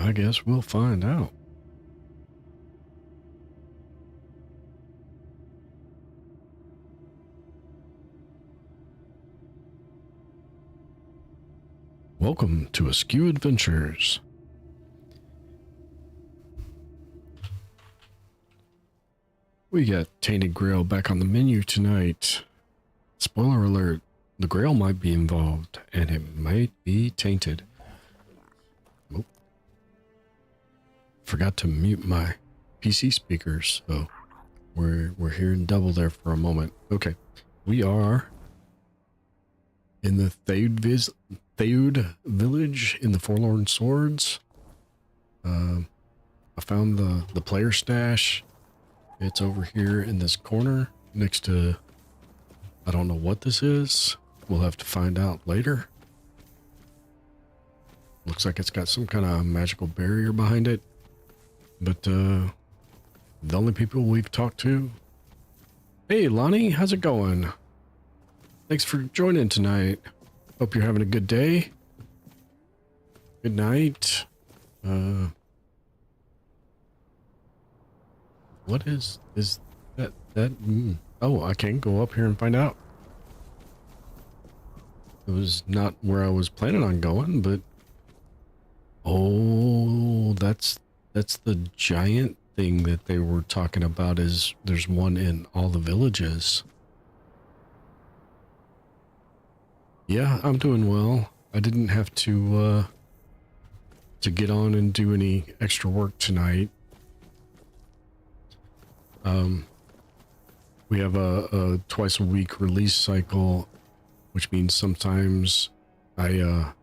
I guess we'll find out. Welcome to Askew Adventures. We got Tainted Grail back on the menu tonight. Spoiler alert, the Grail might be involved, and it might be tainted. Oh. Forgot to mute my PC speakers, so we're hearing double there for a moment. Okay, we are in the Theud village in the Forlorn Swords. I found the player stash. It's over here in this corner next to, I don't know what this is. We'll have to find out later. Looks like it's got some kind of magical barrier behind it. But the only people we've talked to... Hey Lonnie, how's it going? Thanks for joining tonight. Hope you're having a good day. Good night. What is that? Oh, I can't go up here and find out. It was not where I was planning on going, but oh, that's the giant thing that they were talking about. Is there's one in all the villages. Yeah, I'm doing well. I didn't have to get on and do any extra work tonight. We have a twice a week release cycle, which means sometimes I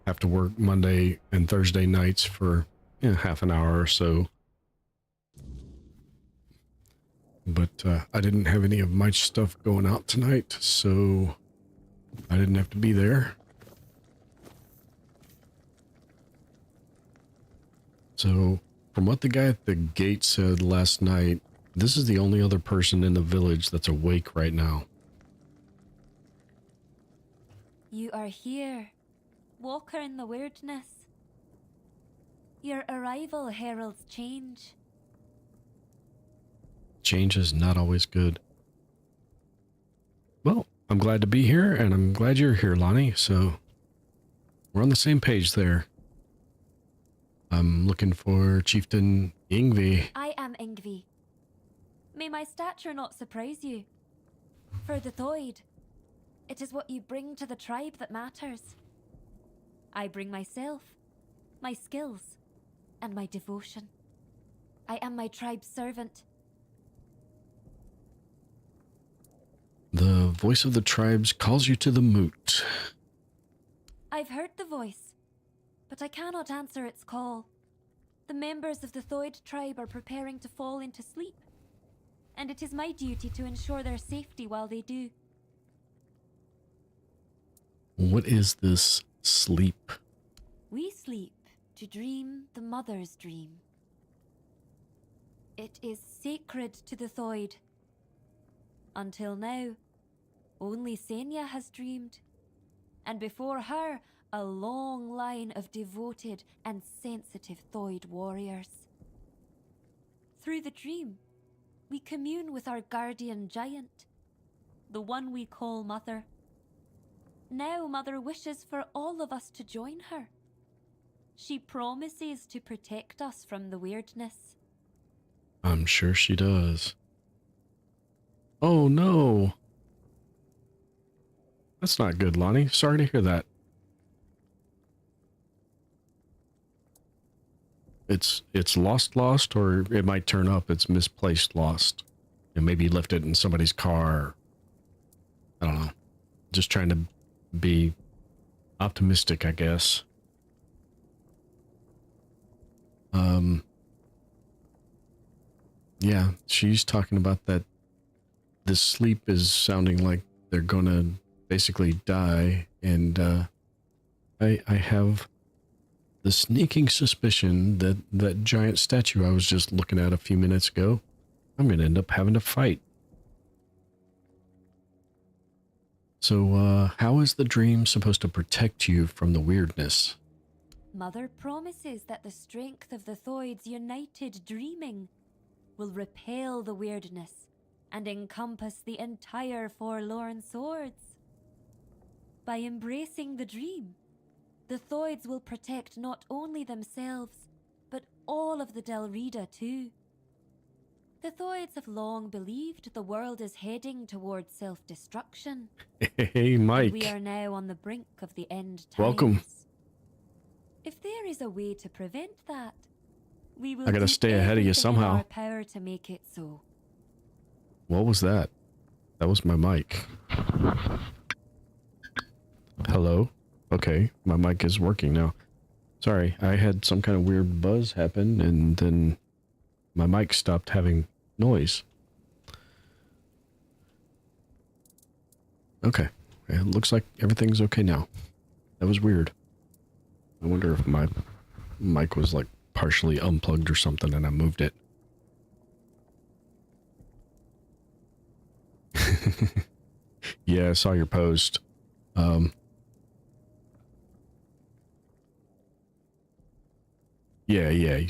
have to work Monday and Thursday nights for half an hour or so. But I didn't have any of my stuff going out tonight, so I didn't have to be there. So, from what the guy at the gate said last night, this is the only other person in the village that's awake right now. You are here, walker in the weirdness. Your arrival heralds change. Change is not always good. Well, I'm glad to be here, and I'm glad you're here, Lonnie, so we're on the same page there. I'm looking for Chieftain Yngvi. I am Yngvi. May my stature not surprise you. For the Thoid, it is what you bring to the tribe that matters. I bring myself, my skills, and my devotion. I am my tribe's servant. The voice of the tribes calls you to the moot. I've heard the voice, but I cannot answer its call. The members of the Thoid tribe are preparing to fall into sleep, and it is my duty to ensure their safety while they do. What is this sleep? We sleep to dream the mother's dream. It is sacred to the Thoid. Until now, only Senya has dreamed, and before her, a long line of devoted and sensitive Thoid warriors. Through the dream, we commune with our guardian giant, the one we call Mother. Now Mother wishes for all of us to join her. She promises to protect us from the weirdness. I'm sure she does. Oh no! That's not good, Lonnie. Sorry to hear that. It's lost, or it might turn up it's misplaced lost. And maybe you left it in somebody's car. I don't know. Just trying to be optimistic, I guess. Yeah, she's talking about that this sleep is sounding like they're gonna basically die, and I have the sneaking suspicion that that giant statue I was just looking at a few minutes ago, I'm gonna end up having to fight. So, how is the dream supposed to protect you from the weirdness? Mother promises that the strength of the Thoid's united dreaming will repel the weirdness and encompass the entire Forlorn swords. By embracing the dream, the Thoids will protect not only themselves, but all of the Delrida too. The Thoids have long believed the world is heading towards self-destruction. Hey, Mike. And we are now on the brink of the end times. Welcome. If there is a way to prevent that, we will I gotta do stay ahead of you everything in somehow. our power to make it so. What was that? That was my mic. Hello? Okay, my mic is working now. Sorry, I had some kind of weird buzz happen and then my mic stopped having noise. Okay, it looks like everything's okay now. That was weird. I wonder if my mic was like partially unplugged or something and I moved it. Yeah, I saw your post. Yeah.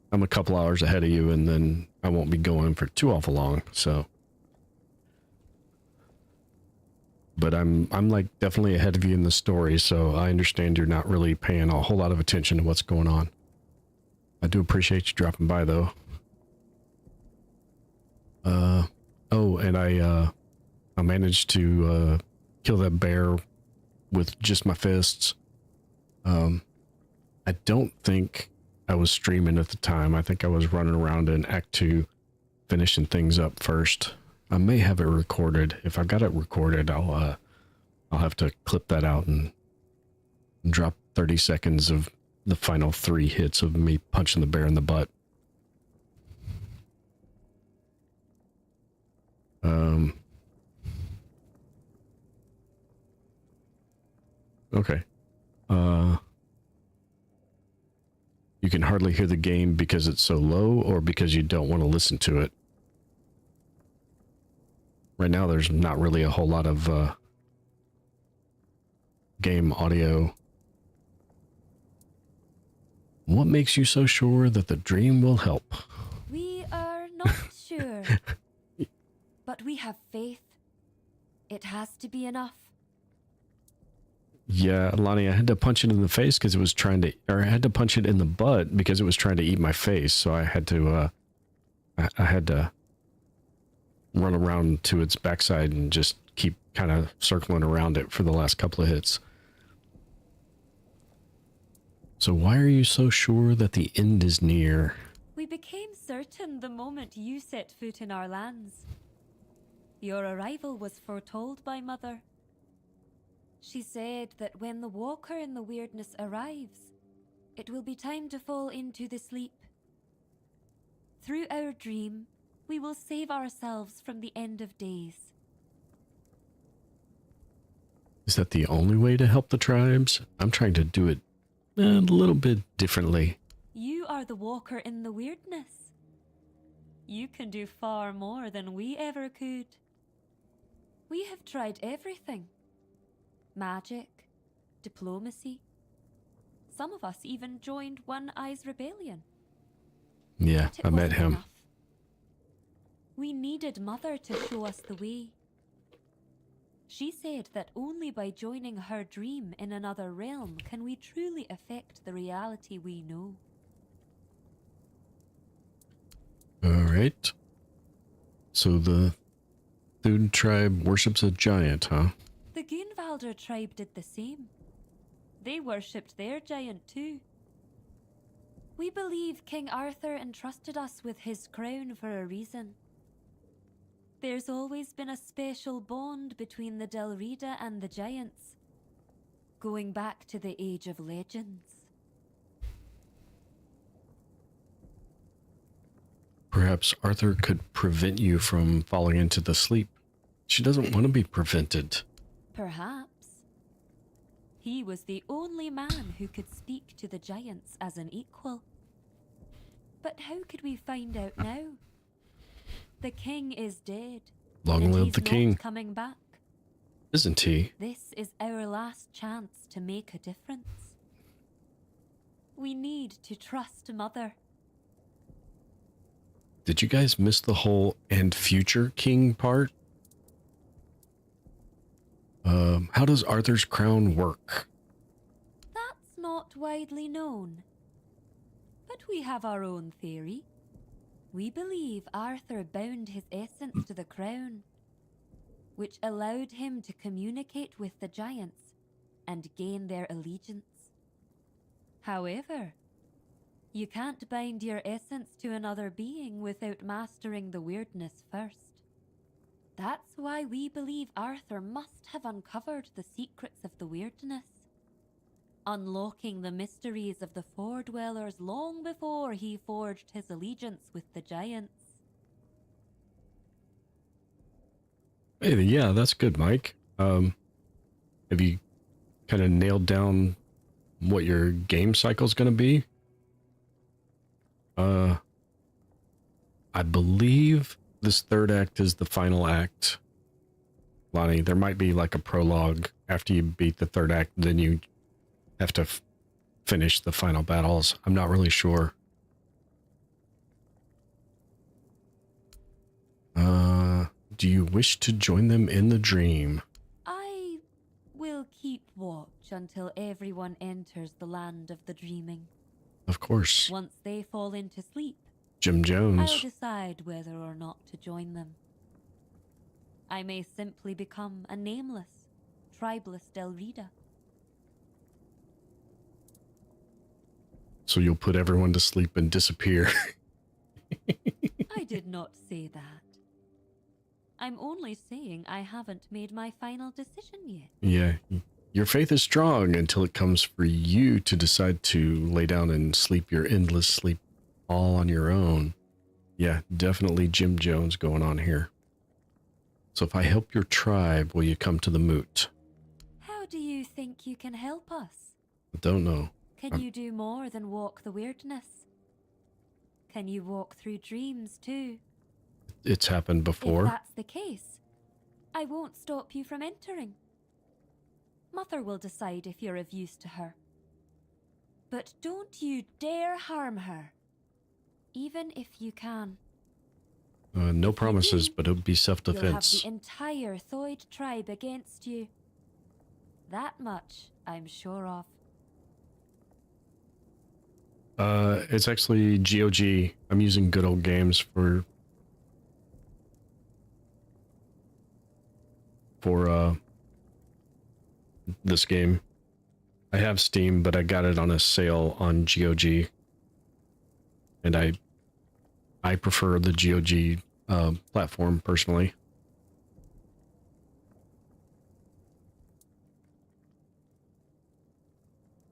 I'm a couple hours ahead of you and then I won't be going for too awful long, so. But I'm like definitely ahead of you in the story, so I understand you're not really paying a whole lot of attention to what's going on. I do appreciate you dropping by though. Oh, and I managed to kill that bear with just my fists. I don't think I was streaming at the time. I think I was running around in Act 2, finishing things up first. I may have it recorded. If I got it recorded, I'll have to clip that out and drop 30 seconds of the final 3 hits of me punching the bear in the butt. Okay. You can hardly hear the game because it's so low or because you don't want to listen to it. Right now, there's not really a whole lot of game audio. What makes you so sure that the dream will help? We are not sure, but we have faith. It has to be enough. Yeah, Lonnie, I had to punch it in the face because it was trying to, or I had to punch it in the butt because it was trying to eat my face. So I had to, I had to run around to its backside and just keep kind of circling around it for the last couple of hits. So why are you so sure that the end is near? We became certain the moment you set foot in our lands. Your arrival was foretold by Mother. She said that when the walker in the weirdness arrives, it will be time to fall into the sleep. Through our dream, we will save ourselves from the end of days. Is that the only way to help the tribes? I'm trying to do it a little bit differently. You are the walker in the weirdness. You can do far more than we ever could. We have tried everything. Magic, diplomacy. Some of us even joined One Eye's rebellion. Yeah, But it I met wasn't him. enough. We needed Mother to show us the way. She said that only by joining her dream in another realm can we truly affect the reality we know. Alright. So the Thud tribe worships a giant, huh? The Gunvalder tribe did the same. They worshipped their giant too. We believe King Arthur entrusted us with his crown for a reason. There's always been a special bond between the Delrida and the giants, going back to the Age of Legends. Perhaps Arthur could prevent you from falling into the sleep. She doesn't want to be prevented. Perhaps. He was the only man who could speak to the giants as an equal. But how could we find out now? The king is dead. Long and live he's the not king. coming back. Isn't he? This is our last chance to make a difference. We need to trust Mother. Did you guys miss the whole and future king part? How does Arthur's crown work? That's not widely known. But we have our own theory. We believe Arthur bound his essence to the crown, which allowed him to communicate with the giants and gain their allegiance. However, you can't bind your essence to another being without mastering the weirdness first. That's why we believe Arthur must have uncovered the secrets of the weirdness, unlocking the mysteries of the Four-Dwellers long before he forged his allegiance with the giants. Hey, yeah, that's good, Mike. Have you kind of nailed down what your game cycle's going to be? I believe this third act is the final act. Lonnie, there might be like a prologue after you beat the third act, then you have to finish the final battles. I'm not really sure. Do you wish to join them in the dream? I will keep watch until everyone enters the land of the dreaming. Of course. Once they fall into sleep, Jim I'll Jones. decide whether or not to join them. I may simply become a nameless, tribeless Delrida. So you'll put everyone to sleep and disappear. I did not say that. I'm only saying I haven't made my final decision yet. Yeah, your faith is strong until it comes for you to decide to lay down and sleep your endless sleep all on your own. Yeah, definitely Jim Jones going on here. So if I help your tribe, will you come to the moot? How do you think you can help us? I don't know. Can you do more than walk the weirdness? Can you walk through dreams too? It's happened before. If that's the case, I won't stop you from entering. Mother will decide if you're of use to her. But don't you dare harm her, even if you can. No promises, but it would be You'll have self-defense. the entire Thoid tribe against you. That much I'm sure of. It's actually GOG. I'm using good old games for this game. I have Steam, but I got it on a sale on GOG. And I prefer the GOG platform personally.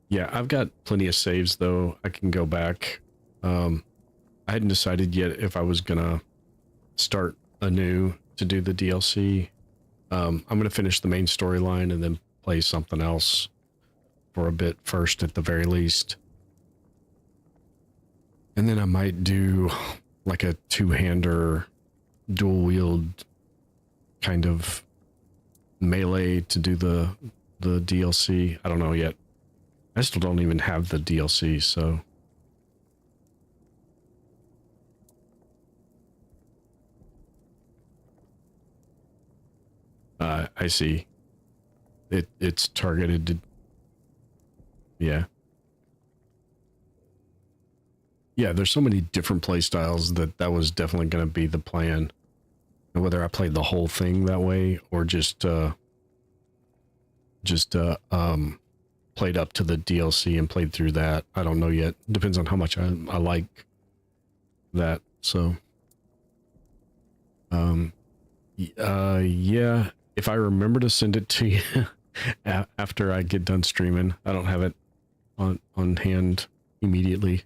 Yeah, I've got plenty of saves though. I can go back. I hadn't decided yet if I was gonna start anew to do the DLC. I'm gonna finish the main storyline and then play something else for a bit first at the very least. And then I might do like a two-hander dual wield kind of melee to do the DLC. I don't know yet. I still don't even have the DLC, so. I see. It's targeted to. Yeah. Yeah, there's so many different play styles that was definitely going to be the plan. And whether I played the whole thing that way or just played up to the DLC and played through that, I don't know yet. Depends on how much I like that. So, yeah, if I remember to send it to you after I get done streaming, I don't have it on hand immediately.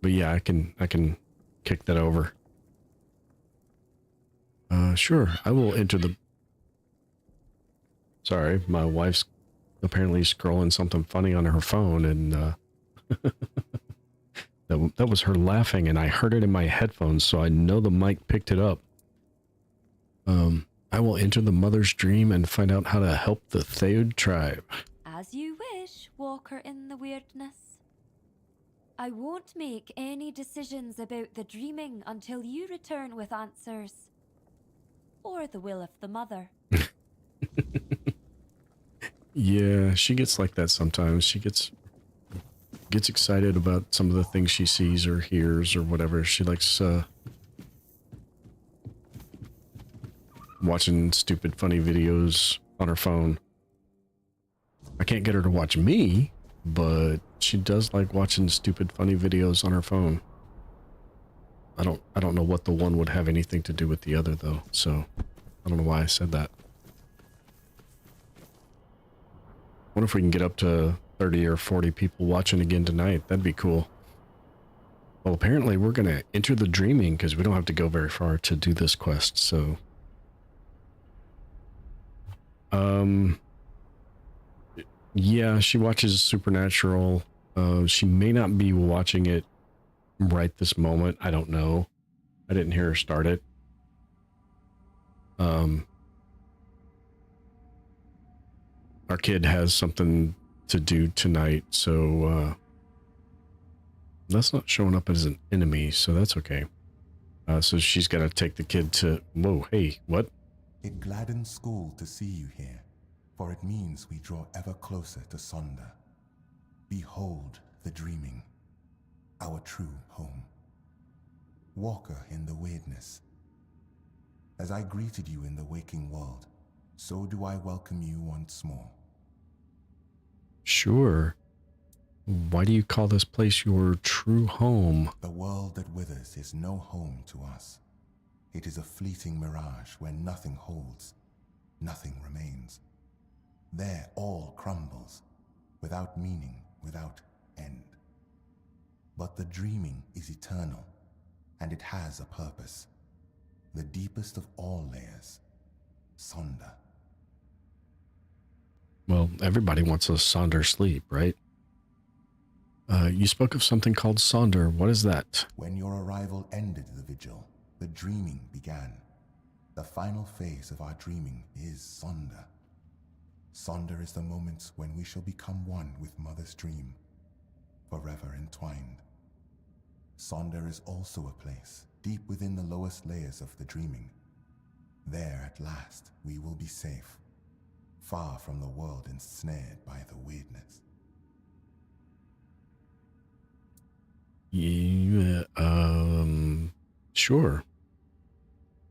But yeah, I can kick that over. Sure, I will enter the... Sorry, my wife's apparently scrolling something funny on her phone, and that was her laughing, and I heard it in my headphones, so I know the mic picked it up. I will enter the mother's dream and find out how to help the Theod tribe. As you wish, Walker in the Weirdness. I won't make any decisions about the dreaming until you return with answers. Or the will of the mother. Yeah, she gets like that sometimes. She gets excited about some of the things she sees or hears or whatever. She likes watching stupid funny videos on her phone. I can't get her to watch me, but she does like watching stupid funny videos on her phone. I don't know what the one would have anything to do with the other though, so I don't know why I said that. Wonder if we can get up to 30 or 40 people watching again tonight. That'd be cool. Well, apparently we're gonna enter the dreaming because we don't have to go very far to do this quest, so yeah, she watches Supernatural. She may not be watching it right this moment. I don't know. I didn't hear her start it. Our kid has something to do tonight, so that's not showing up as an enemy, so that's okay. So she's got to take the kid to... Whoa, hey, what? It gladdens school to see you here, for it means we draw ever closer to Sonder. Behold the dreaming, our true home. Walker in the Weirdness. As I greeted you in the waking world, so do I welcome you once more. Sure. Why do you call this place your true home? The world that withers is no home to us. It is a fleeting mirage where nothing holds, nothing remains. There all crumbles, without meaning, without end. But the dreaming is eternal, and it has a purpose. The deepest of all layers, Sonder. Well, everybody wants a Sonder sleep, right? You spoke of something called Sonder. What is that? When your arrival ended the vigil, the dreaming began. The final phase of our dreaming is Sonder. Sonder is the moment when we shall become one with Mother's dream, forever entwined. Sonder is also a place deep within the lowest layers of the dreaming. There at last we will be safe, far from the world ensnared by the weirdness. Yeah, sure.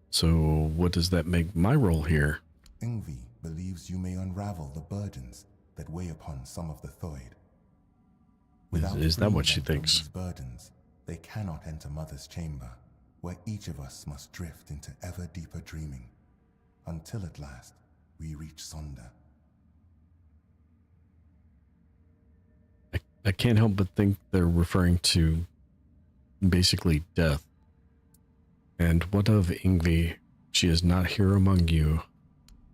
So what does that make my role here? Ingvi believes you may unravel the burdens that weigh upon some of the Thoid. Is that what she freeing them from thinks? these burdens, they cannot enter Mother's chamber, where each of us must drift into ever deeper dreaming, until at last we reach Sonder. I can't help but think they're referring to basically death. And what of Ingvi? She is not here among you.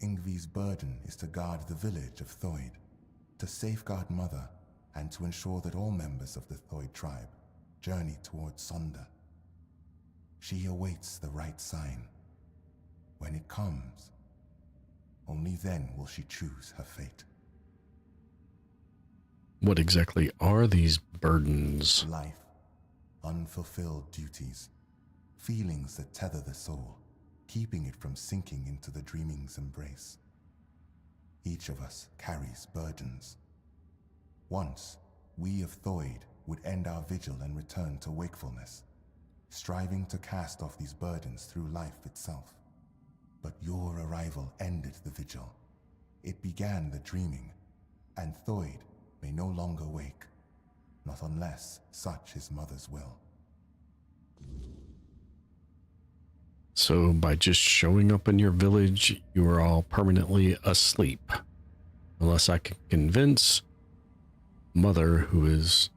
Ingvi's burden is to guard the village of Thoid, to safeguard Mother, and to ensure that all members of the Thoid tribe journey towards Sonder. She awaits the right sign. When it comes, only then will she choose her fate. What exactly are these burdens? Life, unfulfilled duties, feelings that tether the soul, keeping it from sinking into the dreaming's embrace. Each of us carries burdens. Once, we of Thoid would end our vigil and return to wakefulness, striving to cast off these burdens through life itself. But your arrival ended the vigil. It began the dreaming, and Thoid may no longer wake, not unless such is Mother's will. So by just showing up in your village, you are all permanently asleep. Unless I can convince Mother, who is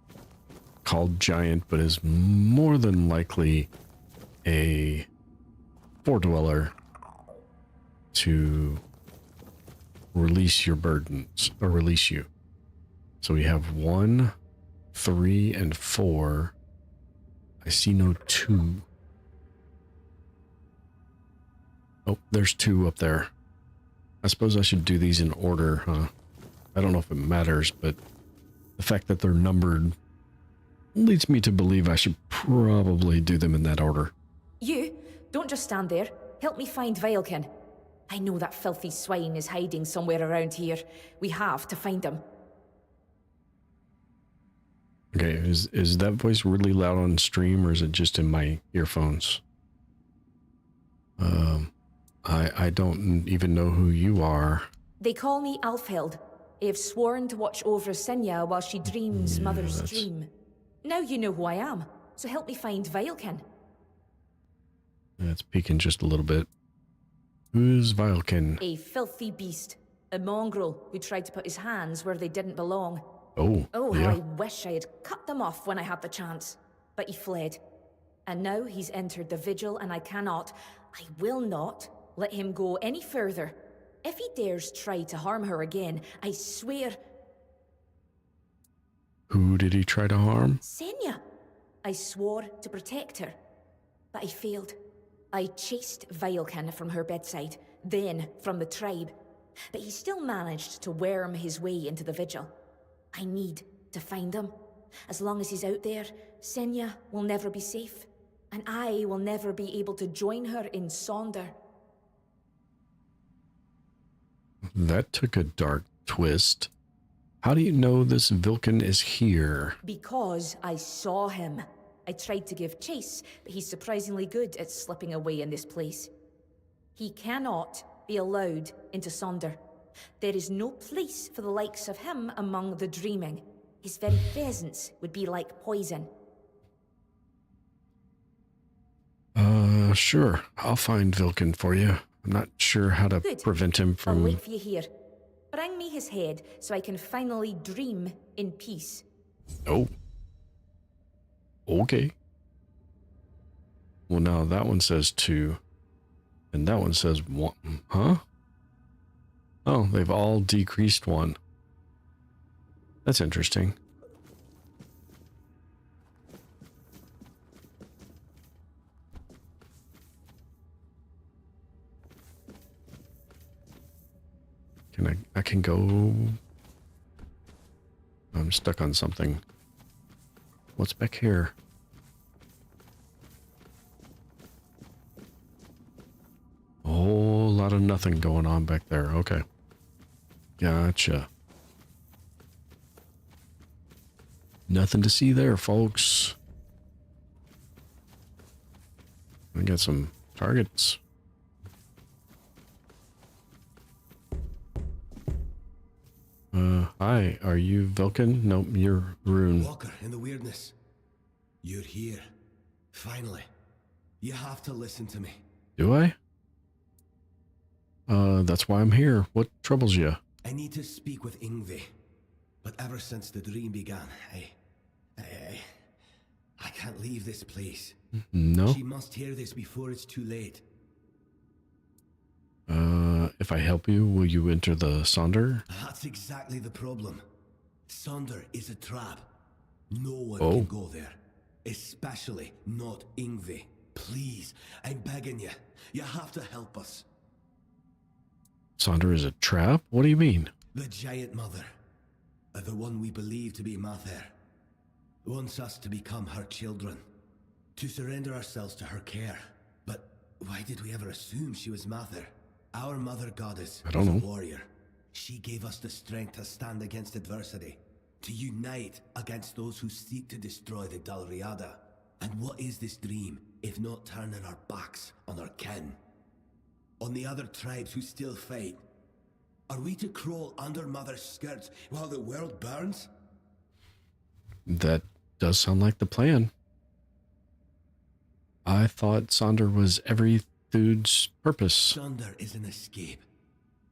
called Giant, but is more than likely a four-dweller, to release your burdens, or release you. So we have 1, 3, and 4. I see no 2. Oh, there's 2 up there. I suppose I should do these in order, huh? I don't know if it matters, but the fact that they're numbered leads me to believe I should probably do them in that order. You, don't just stand there. Help me find Vilekin. I know that filthy swine is hiding somewhere around here. We have to find him. Okay, is that voice really loud on stream, or is it just in my earphones? I don't even know who you are. They call me Alfhild. I have sworn to watch over Sinya while she dreams Mother's dream. Now you know who I am, so help me find Vilekin. It's peeking just a little bit. Who's Vilekin? A filthy beast. A mongrel who tried to put his hands where they didn't belong. Oh, how yeah. I wish I had cut them off when I had the chance. But he fled. And now he's entered the vigil, and I will not let him go any further. If he dares try to harm her again, I swear... Who did he try to harm? Senya! I swore to protect her, but I failed. I chased Vilekin from her bedside, then from the tribe. But he still managed to worm his way into the vigil. I need to find him. As long as he's out there, Senya will never be safe. And I will never be able to join her in Sonder. That took a dark twist. How do you know this Vilekin is here? Because I saw him. I tried to give chase, but he's surprisingly good at slipping away in this place. He cannot be allowed into Sonder. There is no place for the likes of him among the dreaming. His very presence would be like poison. Sure. I'll find Vilekin for you. I'm not sure how to Good. prevent him I'll from... wait for you here. Bring me his head so I can finally dream in peace. Oh. Okay. Well, now that one says 2. And that one says 1. Huh? Oh, they've all decreased 1. That's interesting. I can go... I'm stuck on something. What's back here? A whole lot of nothing going on back there. Okay. Gotcha. Nothing to see there, folks. I got some targets. Hi, are you Vilekin? Nope, you're Rune. Walker in the weirdness. You're here. Finally. You have to listen to me. Do I? That's why I'm here. What troubles you? I need to speak with Yngvi. But ever since the dream began, I can't leave this place. No? She must hear this before it's too late. If I help you, will you enter the Sonder? That's exactly the problem. Sonder is a trap. No one Oh. can go there. Especially not Yngvi. Please, I'm begging you. You have to help us. Sonder is a trap? What do you mean? The Giant Mother, the one we believe to be Mather, wants us to become her children, to surrender ourselves to her care. But why did we ever assume she was Mather? Our mother goddess I don't was know. a warrior. She gave us the strength to stand against adversity, to unite against those who seek to destroy the Dalriada. And what is this dream, if not turning our backs on our kin? On the other tribes who still fight? Are we to crawl under Mother's skirts while the world burns? That does sound like the plan. I thought Sonder was every dude's purpose. Sonder is an escape.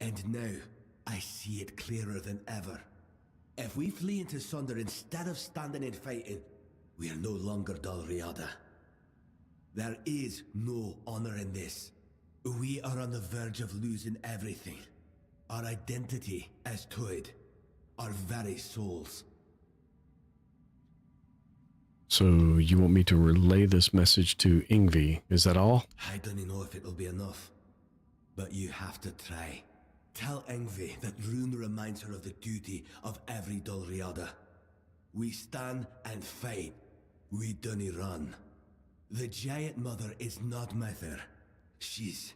And now, I see it clearer than ever. If we flee into Sonder instead of standing and fighting, we are no longer Dalriada. There is no honor in this. We are on the verge of losing everything. Our identity as Toid. Our very souls. So you want me to relay this message to Yngvi, is that all? I don't know if it'll be enough. But you have to try. Tell Ingvi that Rune reminds her of the duty of every Dalriada. We stand and fight. We dunny run. The Giant Mother is not Mither. She's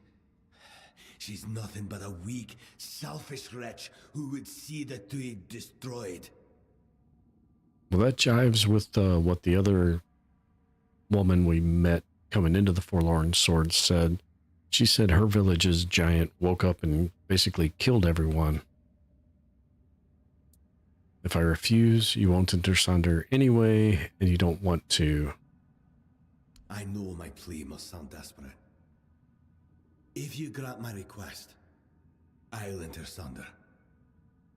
nothing but a weak, selfish wretch who would see the Tuig destroyed. Well, that jives with what the other woman we met coming into the Forlorn Sword said. She said her village's giant woke up and basically killed everyone. If I refuse, you won't enter Sunder anyway, and you don't want to. I know my plea must sound desperate. If you grant my request, I'll enter Sunder.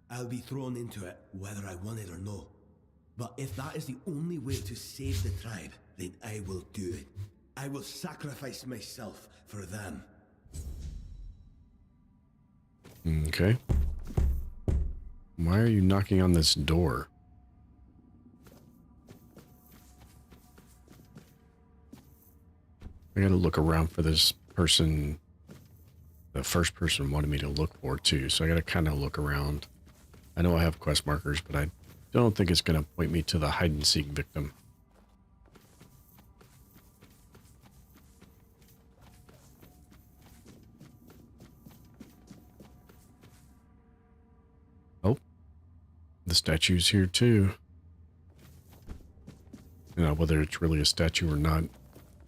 I'll be thrown into it whether I want it or no. But if that is the only way to save the tribe, then I will do it. I will sacrifice myself for them. Okay. Why are you knocking on this door? I gotta look around for this person. The first person wanted me to look for too, so I gotta kind of look around. I know I have quest markers, but I don't think it's gonna point me to the hide-and-seek victim. Oh, the statue's here too. You know, whether it's really a statue or not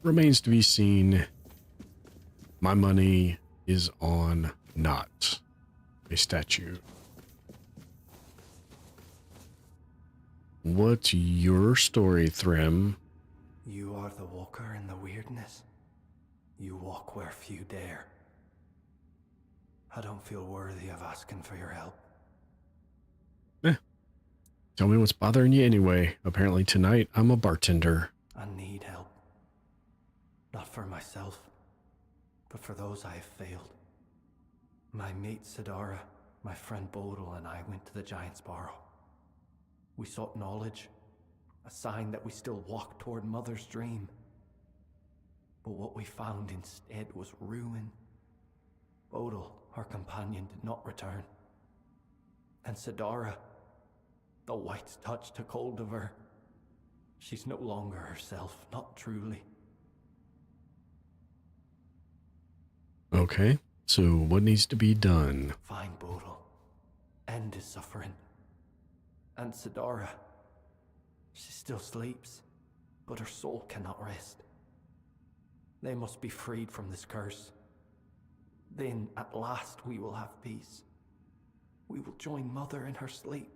remains to be seen. My money is on not a statue. What's your story, Thrym? You are the walker in the weirdness. You walk where few dare. I don't feel worthy of asking for your help. Tell me what's bothering you anyway. Apparently tonight I'm a bartender. I need help. Not for myself, but for those I have failed. My mate Sidara, my friend Bodil, and I went to the Giant's Barrow. We sought knowledge, a sign that we still walked toward Mother's dream. But what we found instead was ruin. Bodil, our companion, did not return. And Sidara, the White's touch took hold of her. She's no longer herself, not truly. Okay, so what needs to be done? Find Bodil. End his suffering. And Sidara. She still sleeps, but her soul cannot rest. They must be freed from this curse. Then, at last, we will have peace. We will join Mother in her sleep.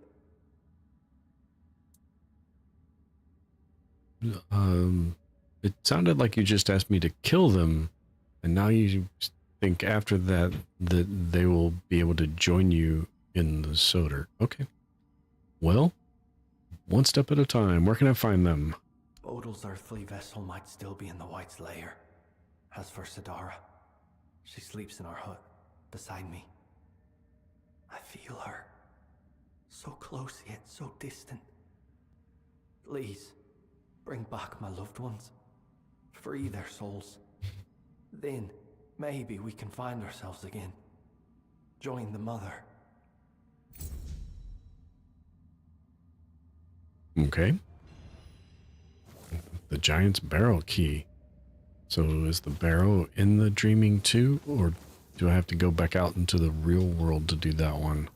It sounded like you just asked me to kill them, and now you think after that that they will be able to join you in the Soder. Okay. Well, one step at a time. Where can I find them? Bodil's earthly vessel might still be in the White's lair. As for Sidara, she sleeps in our hut, beside me. I feel her. So close yet so distant. Please, bring back my loved ones. Free their souls. Then, maybe we can find ourselves again. Join the Mother. Okay. The Giant's Barrow key. So is the barrow in the dreaming too, or do I have to go back out into the real world to do that one?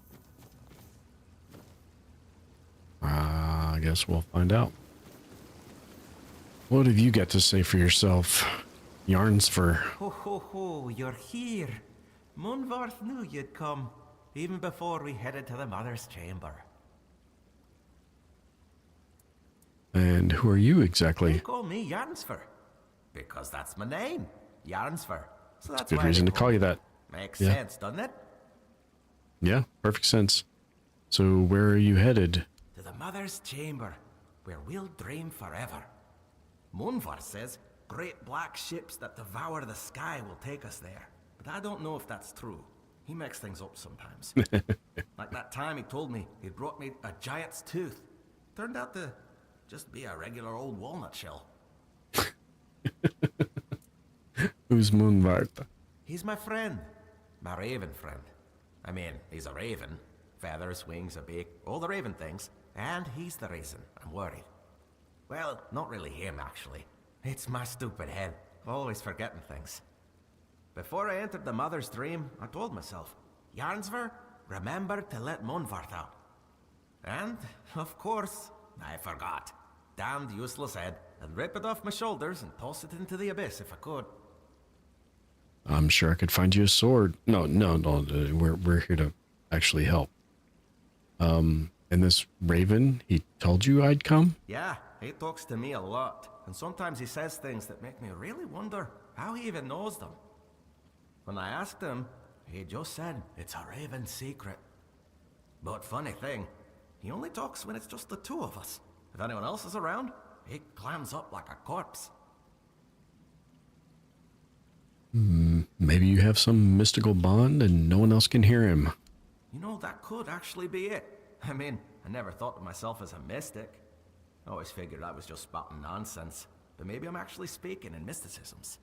I guess we'll find out. What have you got to say for yourself, Yarnsfer? Ho ho ho, you're here. Munvarth knew you'd come, even before we headed to the Mother's chamber. And who are you exactly? They call me Yarnsfer, because that's my name, Yarnsfer. So that's Good why reason they to call you that. Makes Yeah. sense, doesn't it? Yeah, perfect sense. So where are you headed? To the Mother's chamber, where we'll dream forever. Munvar says great black ships that devour the sky will take us there. But I don't know if that's true. He makes things up sometimes. Like that time he told me he'd brought me a giant's tooth. Turned out to just be a regular old walnut shell. Who's Moonvart? He's my friend. my raven friend. I mean, he's a raven. Feathers, wings, a beak, all the raven things. And he's the reason I'm worried. Well, not really him, actually. It's my stupid head, always forgetting things. Before I entered the mother's dream, I told myself, Yarnsver, remember to let Monvarth out. And, of course, I forgot. Damned useless head, and rip it off my shoulders and toss it into the abyss if I could. I'm sure I could find you a sword. No, we're here to actually help. And this raven, he told you I'd come? Yeah, he talks to me a lot, and sometimes he says things that make me really wonder how he even knows them. When I asked him, he just said it's a raven secret. But funny thing, he only talks when it's just the two of us. If anyone else is around, he clams up like a corpse. Maybe you have some mystical bond and no one else can hear him. You know, that could actually be it. I mean, I never thought of myself as a mystic. I always figured I was just spouting nonsense. But maybe I'm actually speaking in mysticisms.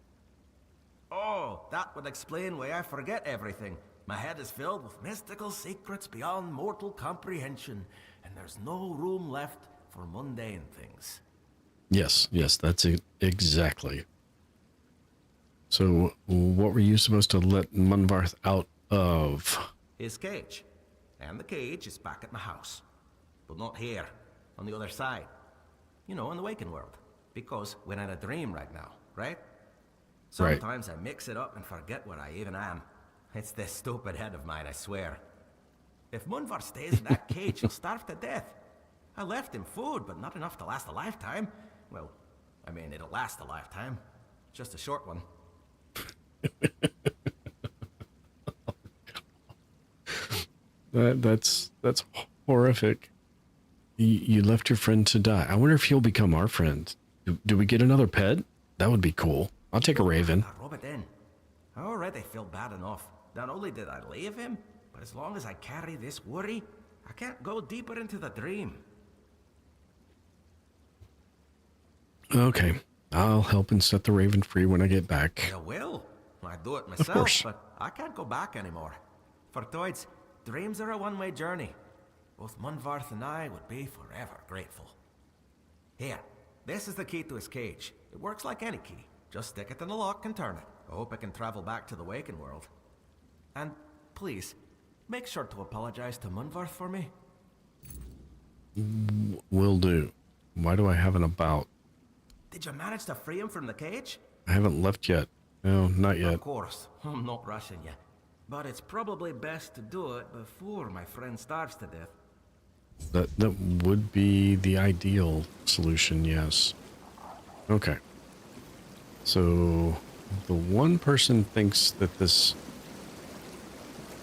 Oh, that would explain why I forget everything. My head is filled with mystical secrets beyond mortal comprehension, and there's no room left for mundane things. Yes, that's it exactly. So, what were you supposed to let Monvarth out of? His cage. And the cage is back at my house. But not here, on the other side. You know, in the waking world. Because we're in a dream right now, right? Sometimes I mix it up and forget where I even am. It's this stupid head of mine, I swear. If Munvar stays in that cage, he'll starve to death. I left him food, but not enough to last a lifetime. Well, I mean, it'll last a lifetime. Just a short one. That's horrific. You left your friend to die. I wonder if he'll become our friend. Do we get another pet? That would be cool. I'll take a raven. I rub it in. I already feel bad enough. Not only did I leave him, but as long as I carry this worry, I can't go deeper into the dream. Okay. I'll help and set the raven free when I get back. You will. I do it myself, course. but I can't go back anymore. For Toids, dreams are a one-way journey. Both Munvarth and I would be forever grateful. Here, this is the key to his cage. It works like any key. Just stick it in the lock and turn it. I hope I can travel back to the waking world. And please, make sure to apologize to Munvarth for me. Will do. Why do I have an about? Did you manage to free him from the cage? I haven't left yet. No, not yet. Of course, I'm not rushing you. But it's probably best to do it before my friend starves to death. That would be the ideal solution, yes. Okay. So, the one person thinks that this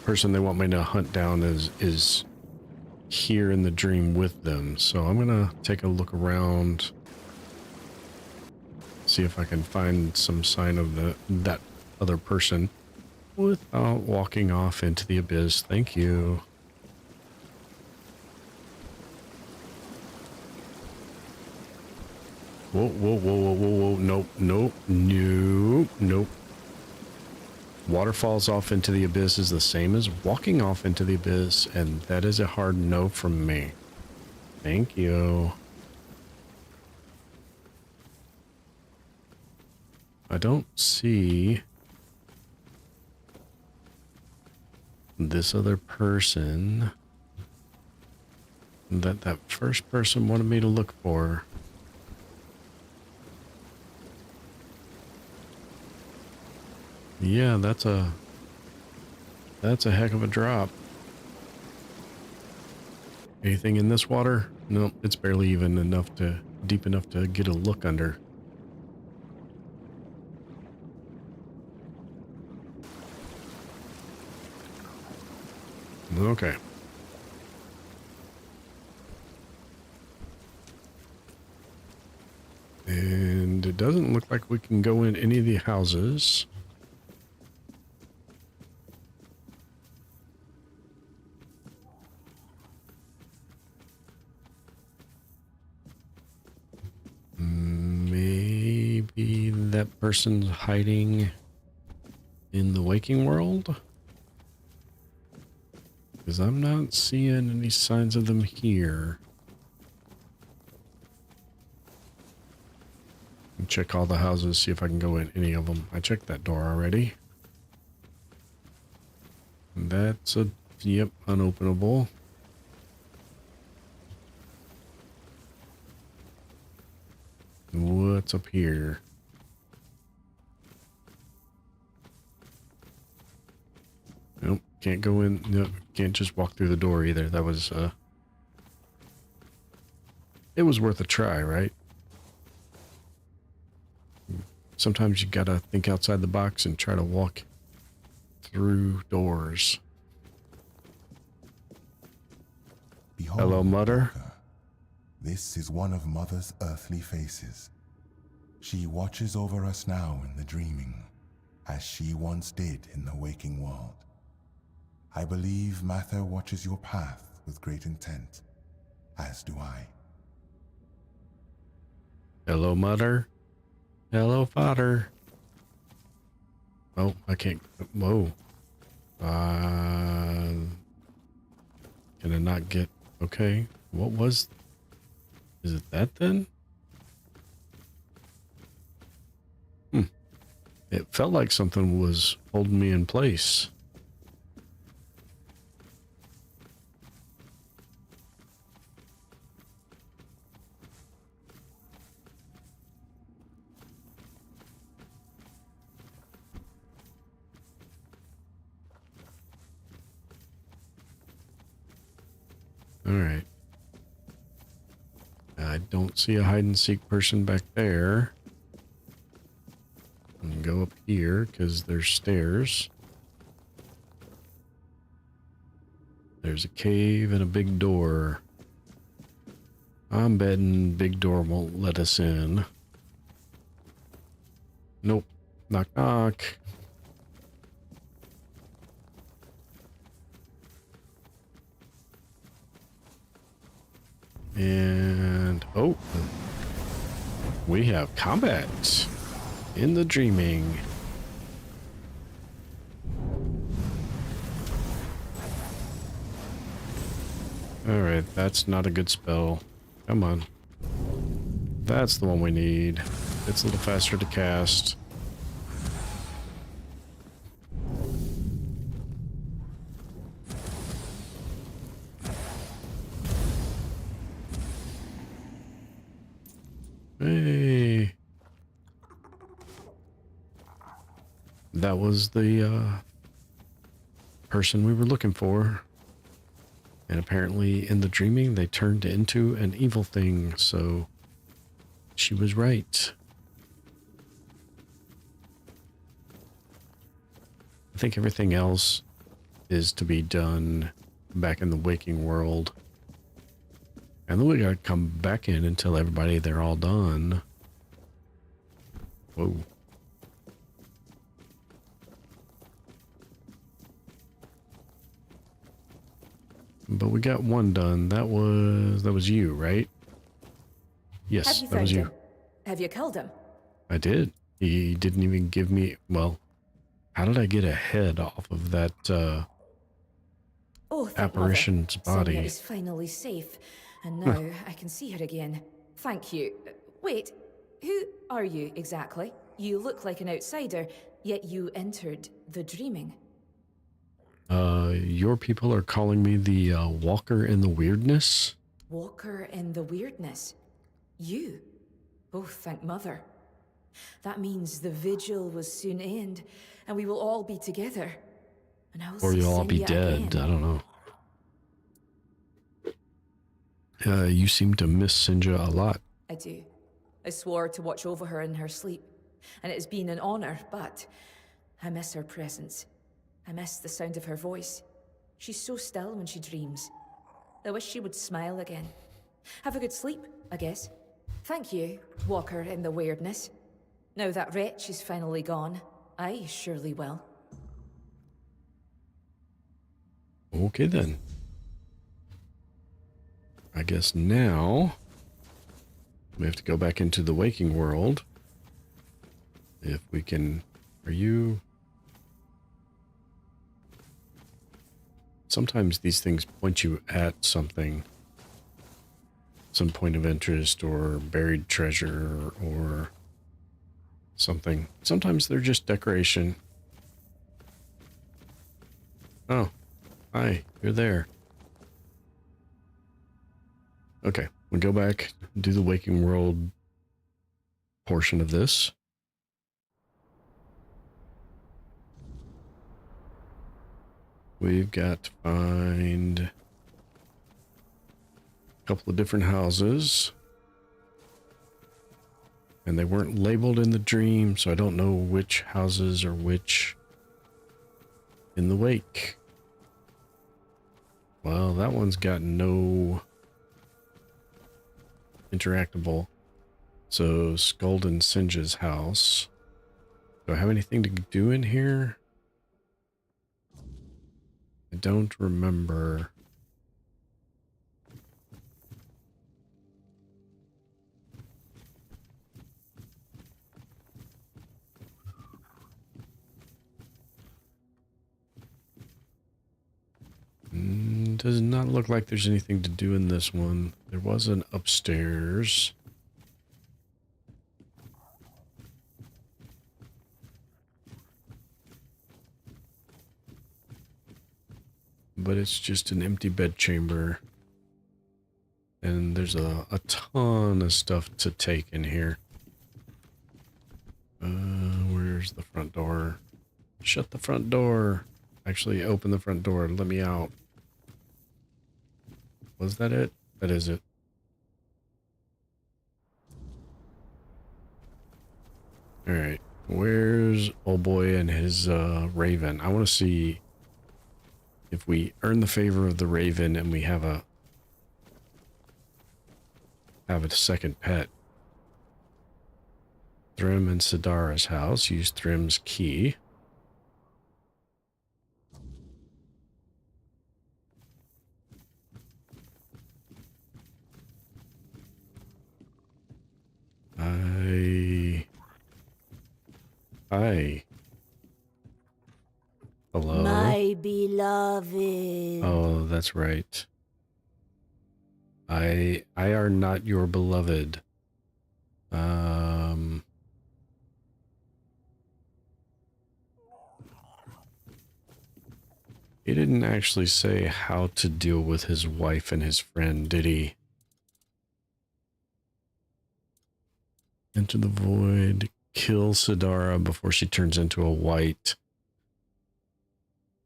person they want me to hunt down is here in the dream with them. So I'm gonna take a look around, see if I can find some sign of that other person without walking off into the abyss. Thank you. Whoa. Nope. Waterfalls off into the abyss is the same as walking off into the abyss, and that is a hard no from me. Thank you. I don't see this other person that first person wanted me to look for. Yeah, that's a heck of a drop. Anything in this water? No, it's barely even deep enough to get a look under. Okay. And it doesn't look like we can go in any of the houses. Maybe that person's hiding in the waking world? Because I'm not seeing any signs of them here. Check all the houses, see if I can go in any of them. I checked that door already. That's a, yep, unopenable. What's up here? Nope, can't go in. Nope, can't just walk through the door either. That was, it was worth a try, right? Sometimes you gotta think outside the box and try to walk through doors. Behold, Hello, Mother. Walker. This is one of Mother's earthly faces. She watches over us now in the dreaming, as she once did in the waking world. I believe Mather watches your path with great intent, as do I. Hello, Mother. Hello, Father. Oh, I can't. Whoa. Can I not get... Okay. What was... Is it that then? It felt like something was holding me in place. All right. I don't see a hide and seek person back there. I'm gonna go up here because there's stairs. There's a cave and a big door. I'm betting big door won't let us in. Nope. Knock, knock. And, oh, we have combat in the dreaming. All right, that's not a good spell. Come on. That's the one we need. It's a little faster to cast. Hey. That was the person we were looking for. And apparently in the dreaming they turned into an evil thing, so she was right. I think everything else is to be done back in the waking world. And then we gotta come back in and tell everybody they're all done. Whoa. But we got one done. That was you, right? Yes, that was you. Him? Have you killed him? I did. He didn't even give me, well, how did I get a head off of that apparition's body? Sonia is finally safe, and now I can see her again. Thank you. Wait, who are you exactly? You look like an outsider, yet you entered the dreaming. Your people are calling me the Walker in the Weirdness. Walker in the Weirdness? You? Oh, thank Mother. That means the vigil will soon end, and we will all be together. And I will Or see you'll all be Sonia dead. again. I don't know. You seem to miss Sinja a lot. I do. I swore to watch over her in her sleep, and it has been an honor, but I miss her presence. I miss the sound of her voice. She's so still when she dreams. I wish she would smile again. Have a good sleep, I guess. Thank you, Walker in the Weirdness. Now that wretch is finally gone, I surely will. Okay then. I guess now we have to go back into the waking world. If we can... Are you... sometimes these things point you at something, some point of interest or buried treasure or something. Sometimes they're just decoration. Oh, hi, you're there. Okay, we go back, do the Waking World portion of this. We've got to find a couple of different houses. And they weren't labeled in the dream, so I don't know which houses are which in the wake. Well, that one's got no interactable. So, Skuld and Sinja's house. Do I have anything to do in here? I don't remember. Does not look like there's anything to do in this one. There was an upstairs. But it's just an empty bedchamber. And there's a ton of stuff to take in here. Where's the front door? Shut the front door. Actually, open the front door. Let me out. Was that it? That is it. Alright. Where's old boy and his raven? I want to see if we earn the favor of the raven and we have a second pet. Thrym and Sidara's house. Use Thrym's key. Hi. Hello. My beloved. Oh, that's right. I are not your beloved. He didn't actually say how to deal with his wife and his friend, did he? Enter the void, kill Sidara before she turns into a white.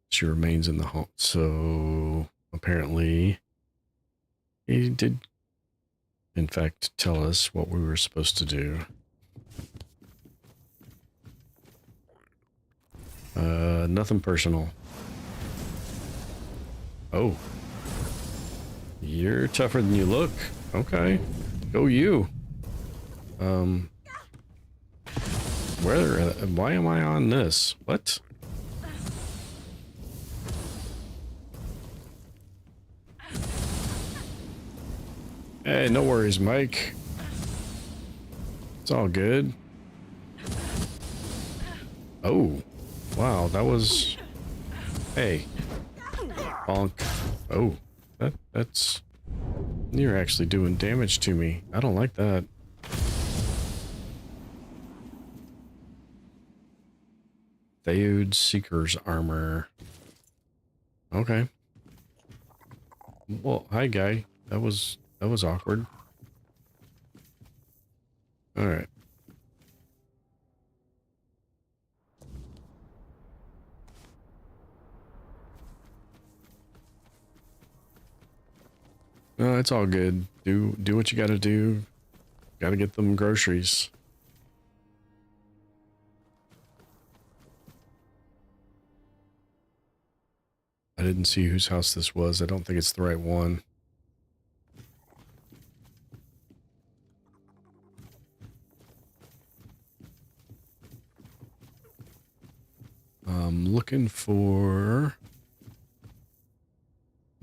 She remains in the home. So apparently he did, in fact, tell us what we were supposed to do. Nothing personal. Oh. You're tougher than you look. Okay. Go you. Why am I on this? What? Hey, no worries, Mike. It's all good. Oh. Wow, that was... Hey. Bonk. Oh. That's... You're actually doing damage to me. I don't like that. Theod Seeker's armor. Okay. Well, hi guy. That was awkward. Alright. No, it's all good. Do what you gotta do. Gotta get them groceries. I didn't see whose house this was. I don't think it's the right one. I'm looking for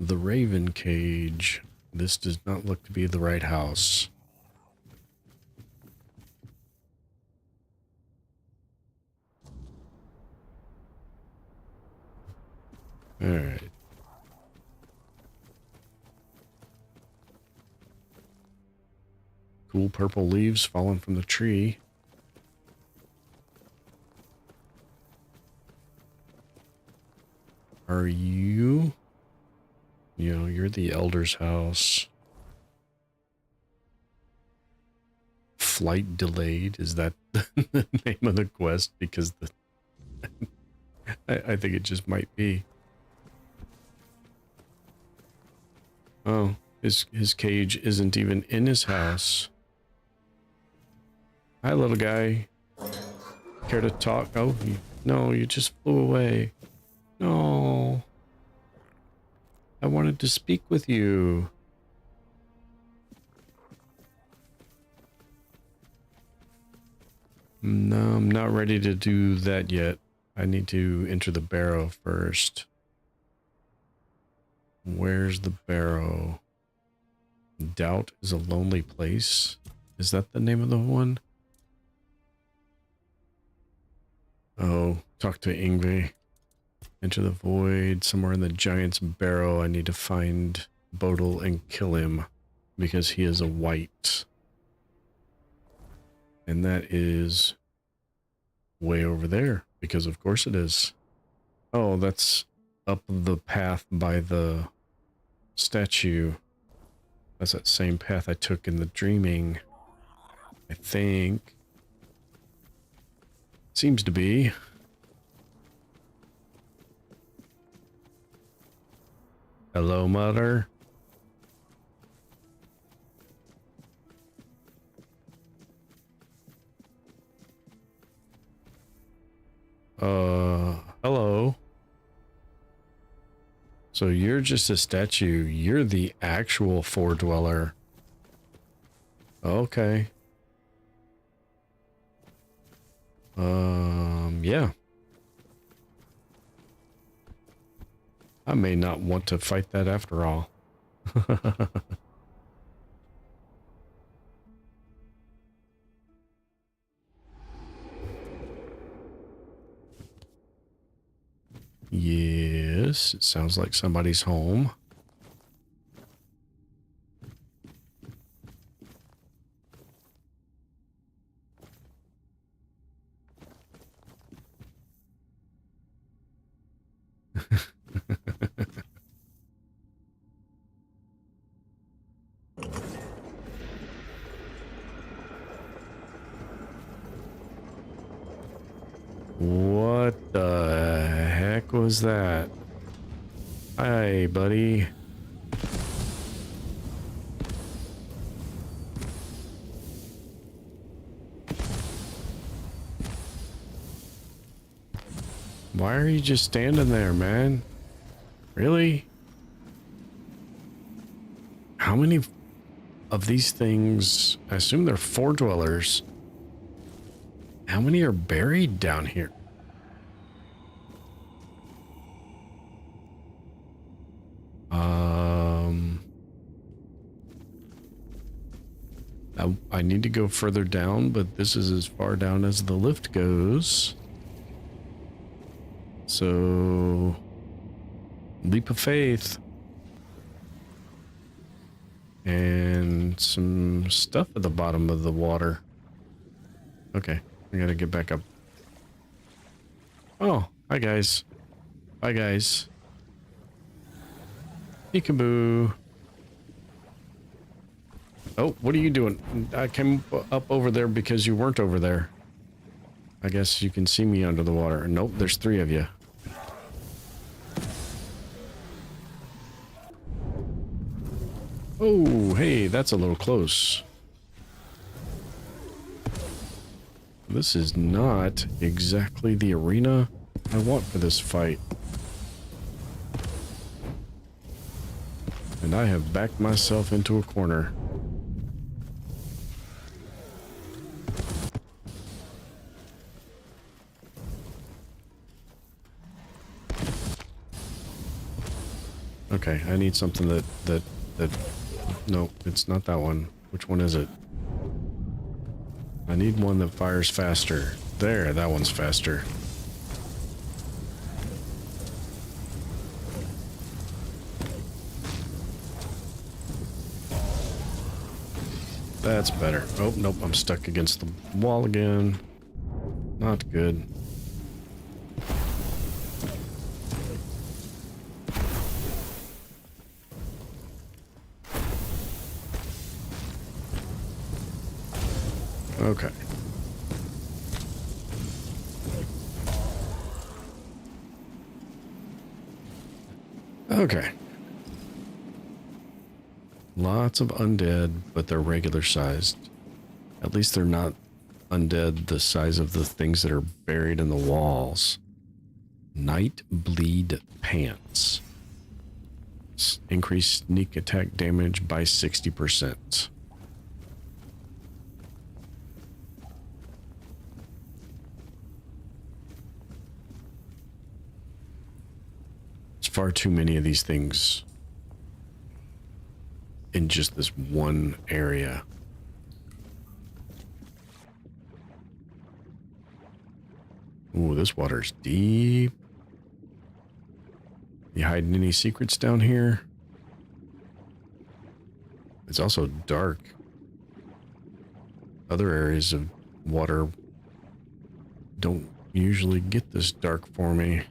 the Raven Cage. This does not look to be the right house. Alright. Cool purple leaves falling from the tree. Are you? You know, you're the elder's house. Flight delayed. Is that the name of the quest? Because the I think it just might be. Oh, his cage isn't even in his house. Hi, little guy. Care to talk? Oh, no, you just flew away. No. I wanted to speak with you. No, I'm not ready to do that yet. I need to enter the barrow first. Where's the barrow? Doubt is a lonely place. Is that the name of the one? Oh, talk to Ingve. Enter the void. Somewhere in the giant's barrow. I need to find Bodil and kill him because he is a white. And that is way over there, because of course it is. Oh, that's up the path by the statue. That's that same path I took in the dreaming, I think. Seems to be. Hello, Mother. Hello. So you're just a statue. You're the actual four-dweller. Okay. Yeah. I may not want to fight that after all. Yes, it sounds like somebody's home. What the heck was that? Hi, buddy. Why are you just standing there, man? Really? How many of these things? I assume they're four dwellers. How many are buried down here? I need to go further down, but this is as far down as the lift goes. So, leap of faith. And some stuff at the bottom of the water. Okay, I gotta get back up. Oh, hi guys. Bye guys. Peekaboo. Oh, what are you doing? I came up over there because you weren't over there. I guess you can see me under the water. Nope, there's three of you. Oh, hey, that's a little close. This is not exactly the arena I want for this fight. And I have backed myself into a corner. Okay, I need something that no, it's not that one. Which one is it? I need one that fires faster. There, that one's faster. That's better. Oh, nope, I'm stuck against the wall again. Not good. Okay. Okay. Lots of undead, but they're regular sized. At least they're not undead the size of the things that are buried in the walls. Night Bleed Pants. Increase sneak attack damage by 60%. It's far too many of these things in just this one area. Ooh, this water's deep. You hiding any secrets down here? It's also dark. Other areas of water don't usually get this dark for me.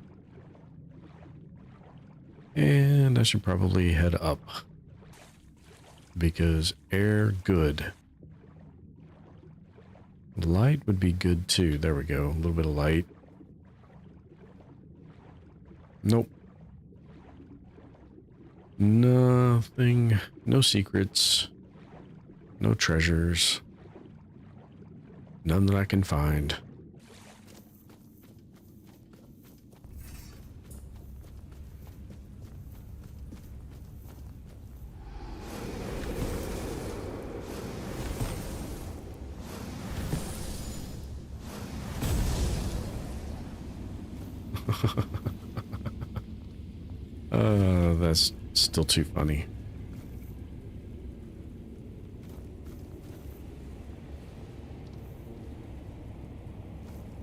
And I should probably head up. Because air good. Light would be good too. There we go. A little bit of light. Nope. Nothing. No secrets. No treasures. None that I can find. That's still too funny.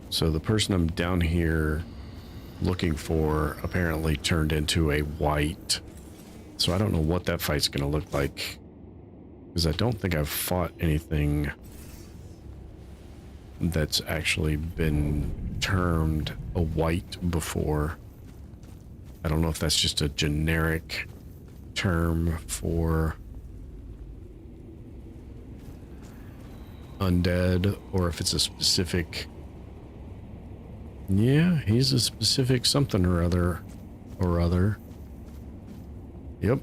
So the person I'm down here looking for apparently turned into a white. So I don't know what that fight's going to look like. Because I don't think I've fought anything that's actually been termed a white before. I don't know if that's just a generic term for undead or if it's a specific... Yeah, he's a specific something or other. Yep.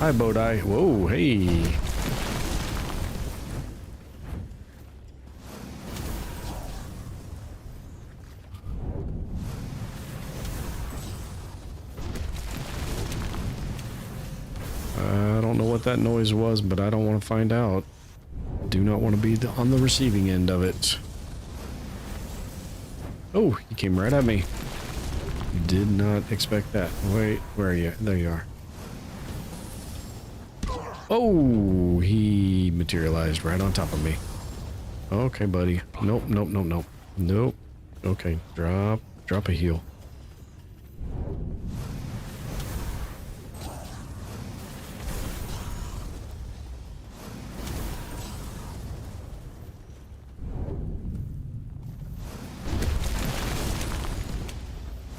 Hi, Bodai. Whoa, hey. I don't know what that noise was, but I don't want to find out. Do not want to be on the receiving end of it. Oh, he came right at me. Did not expect that. Wait, where are you? There you are. Oh, he materialized right on top of me. Okay, buddy. Nope, nope, nope, nope. Nope. Okay, drop a heal.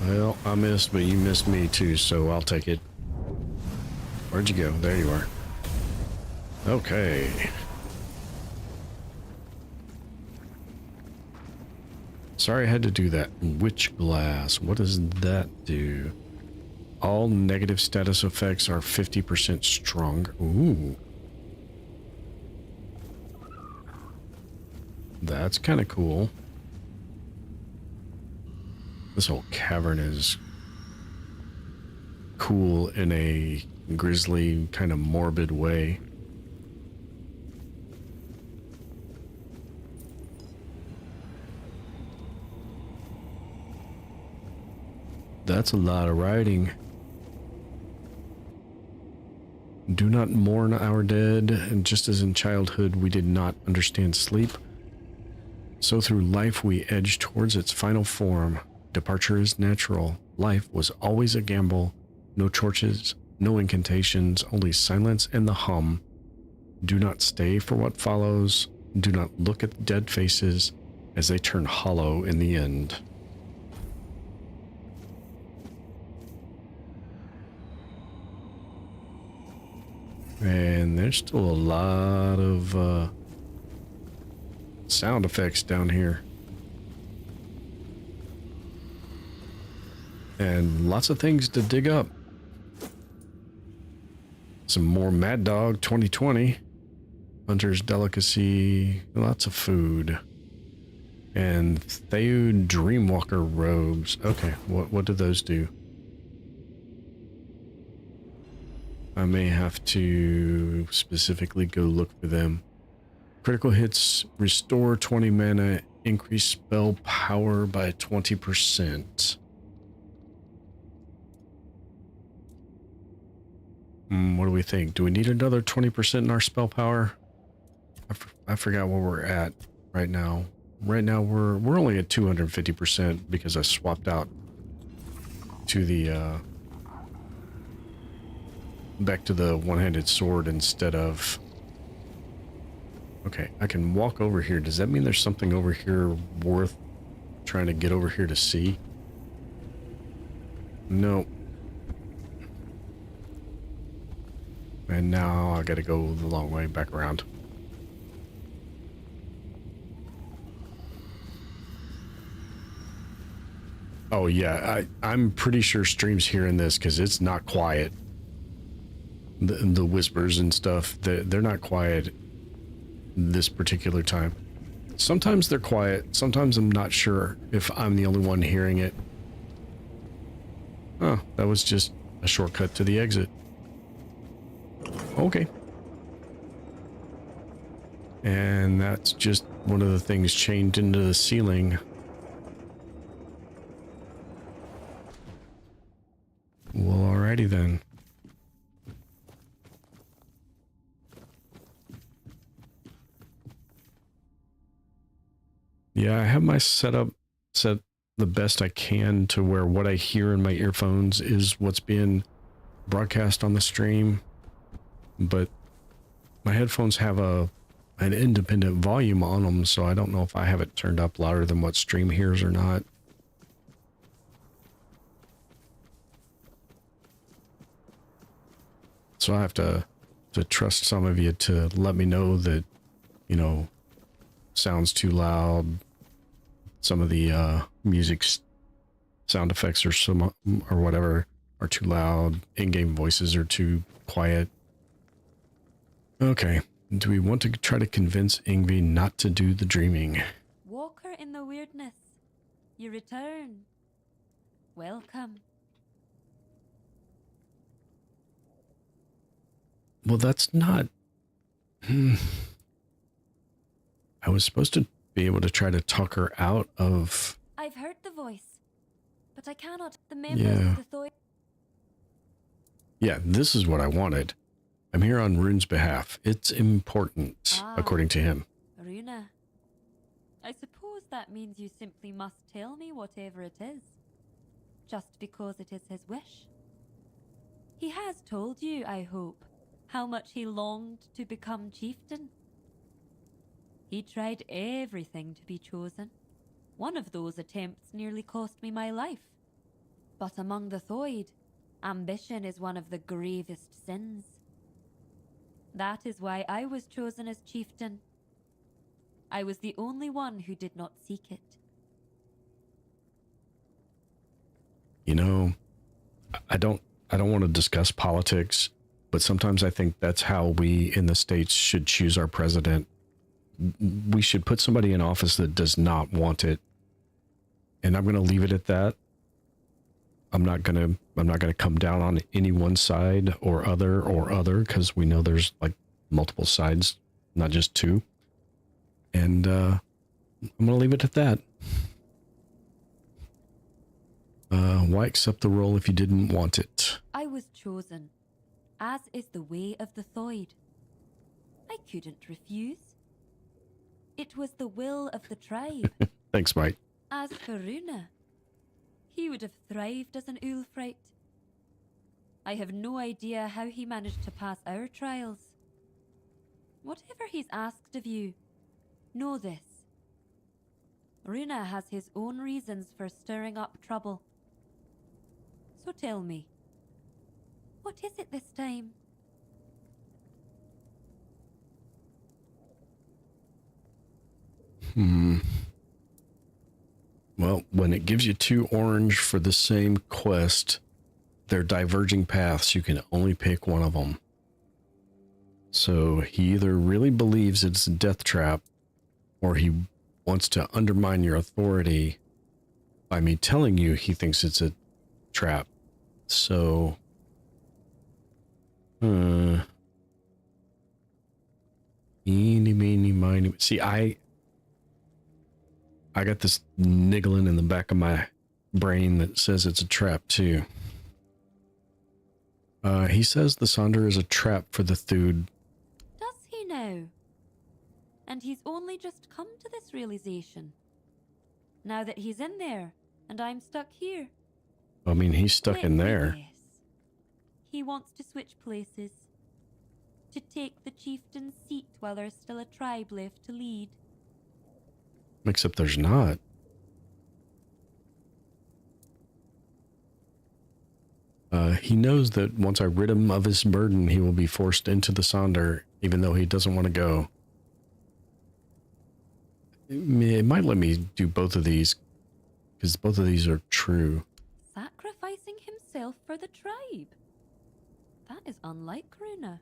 Well, I missed, but you missed me too, so I'll take it. Where'd you go? There you are. Okay. Sorry I had to do that. Witch glass. What does that do? All negative status effects are 50% stronger. Ooh. That's kind of cool. This whole cavern is cool in a grisly, kind of morbid way. That's a lot of writing. Do not mourn our dead, and just as in childhood we did not understand sleep, so through life we edge towards its final form. Departure is natural. Life was always a gamble. No torches, no incantations, only silence and the hum Do not stay for what follows. Do not look at the dead faces as they turn hollow in the end. And there's still a lot of sound effects down here. And lots of things to dig up. Some more Mad Dog 2020. Hunter's Delicacy. Lots of food. And Theod Dreamwalker robes. Okay, what do those do? I may have to specifically go look for them. Critical hits restore 20 mana, increase spell power by 20%. What do we think? Do we need another 20% in our spell power? I forgot where we're at right now. Right now we're only at 250% because I swapped out to the back to the one-handed sword instead of... Okay, I can walk over here. Does that mean there's something over here worth trying to get over here to see? No. And now I gotta go the long way back around. Oh yeah, I'm pretty sure stream's hearing this because it's not quiet. The whispers and stuff, they're not quiet this particular time. Sometimes they're quiet, sometimes I'm not sure if I'm the only one hearing it. Oh, that was just a shortcut to the exit. Okay. And that's just one of the things chained into the ceiling. Well, alrighty then. Yeah, I have my setup set the best I can to where what I hear in my earphones is what's being broadcast on the stream. But my headphones have an independent volume on them, so I don't know if I have it turned up louder than what stream hears or not. So I have to trust some of you to let me know that, you know, sounds too loud. Some of the music sound effects or whatever are too loud. In-game voices are too quiet. Okay. Do we want to try to convince Ingvi not to do the dreaming? Walker in the weirdness. You return. Welcome. Well, that's not... I was supposed to be able to try to talk her out of... I've heard the voice, but I cannot. The members Yeah. of the Thoy... Yeah, this is what I wanted. I'm here on Rune's behalf. It's important, according to him. Runa. I suppose that means you simply must tell me whatever it is, just because it is his wish. He has told you, I hope, how much he longed to become chieftain. He tried everything to be chosen. One of those attempts nearly cost me my life. But among the Thoid, ambition is one of the gravest sins. That is why I was chosen as chieftain. I was the only one who did not seek it. You know, I don't want to discuss politics, but sometimes I think that's how we in the States should choose our president. We should put somebody in office that does not want it. And I'm going to leave it at that. I'm not going to come down on any one side or other because we know there's like multiple sides, not just two. And I'm going to leave it at that. Why accept the role if you didn't want it? I was chosen, as is the way of the Thoid. I couldn't refuse. It was the will of the tribe. Thanks, Mike. As for Runa, he would have thrived as an Ulfrite. I have no idea how he managed to pass our trials. Whatever he's asked of you, know this. Runa has his own reasons for stirring up trouble. So tell me, what is it this time? Well, when it gives you 2 orange for the same quest, they're diverging paths. You can only pick one of them. So he either really believes it's a death trap, or he wants to undermine your authority by me telling you he thinks it's a trap. So, eeny, meeny, miny. See, I got this niggling in the back of my brain that says it's a trap too. He says the Sonder is a trap for the Thude. Does he now? And he's only just come to this realization. Now that he's in there, and I'm stuck here. I mean, he's stuck in there. Yes. He wants to switch places. To take the chieftain's seat while there's still a tribe left to lead. Except there's not. He knows that once I rid him of his burden, he will be forced into the Sonder, even though he doesn't want to go. It might let me do both of these, because both of these are true. Sacrificing himself for the tribe? That is unlike Runa.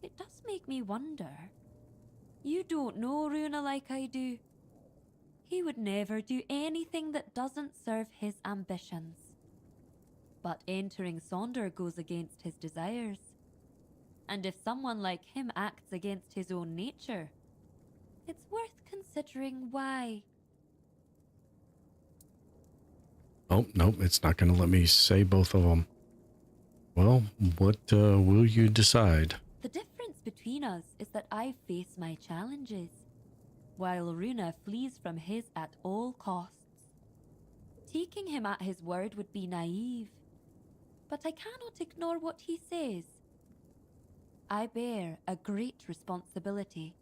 It does make me wonder. You don't know Runa like I do. He would never do anything that doesn't serve his ambitions. But entering Sonder goes against his desires. And if someone like him acts against his own nature, it's worth considering why. Oh, nope, it's not going to let me say both of them. Well, what will you decide? The difference between us is that I face my challenges, while Runa flees from his at all costs. Taking him at his word would be naive, but I cannot ignore what he says. I bear a great responsibility.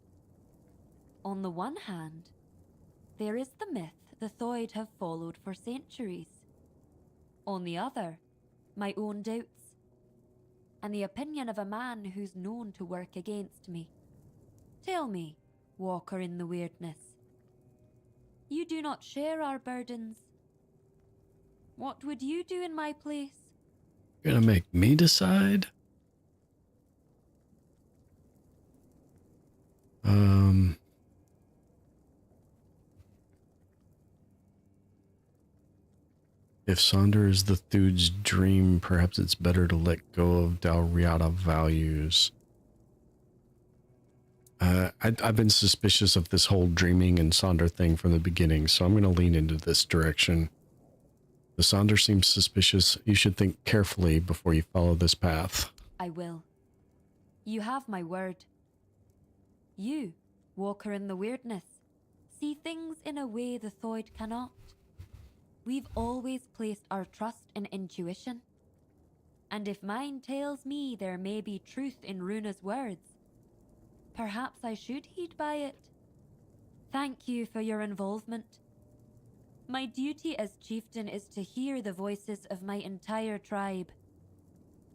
On the one hand, there is the myth the Thoid have followed for centuries. On the other, my own doubts, and the opinion of a man who's known to work against me. Tell me, Walker in the Weirdness, you do not share our burdens. What would you do in my place? You're gonna make me decide? If Sonder is the Thude's dream, perhaps it's better to let go of Dalriada values. I've been suspicious of this whole dreaming and Sonder thing from the beginning, so I'm going to lean into this direction. The Sonder seems suspicious. You should think carefully before you follow this path. I will. You have my word. You, Walker in the Weirdness, see things in a way the Thoid cannot. We've always placed our trust in intuition. And if mine tells me there may be truth in Runa's words, perhaps I should heed by it. Thank you for your involvement. My duty as chieftain is to hear the voices of my entire tribe,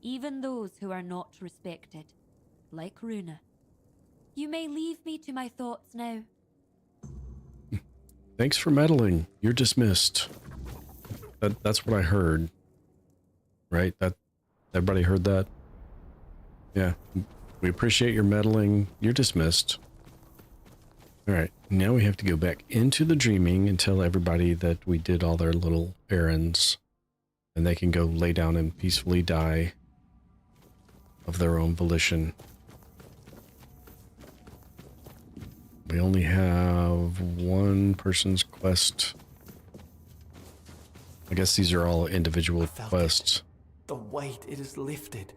even those who are not respected, like Runa. You may leave me to my thoughts now. Thanks for meddling. You're dismissed. That's what I heard. Right? Everybody heard that? Yeah. We appreciate your meddling. You're dismissed. Alright, now we have to go back into the dreaming and tell everybody that we did all their little errands. And they can go lay down and peacefully die of their own volition. We only have one person's quest. I guess these are all individual quests. The weight, it is lifted.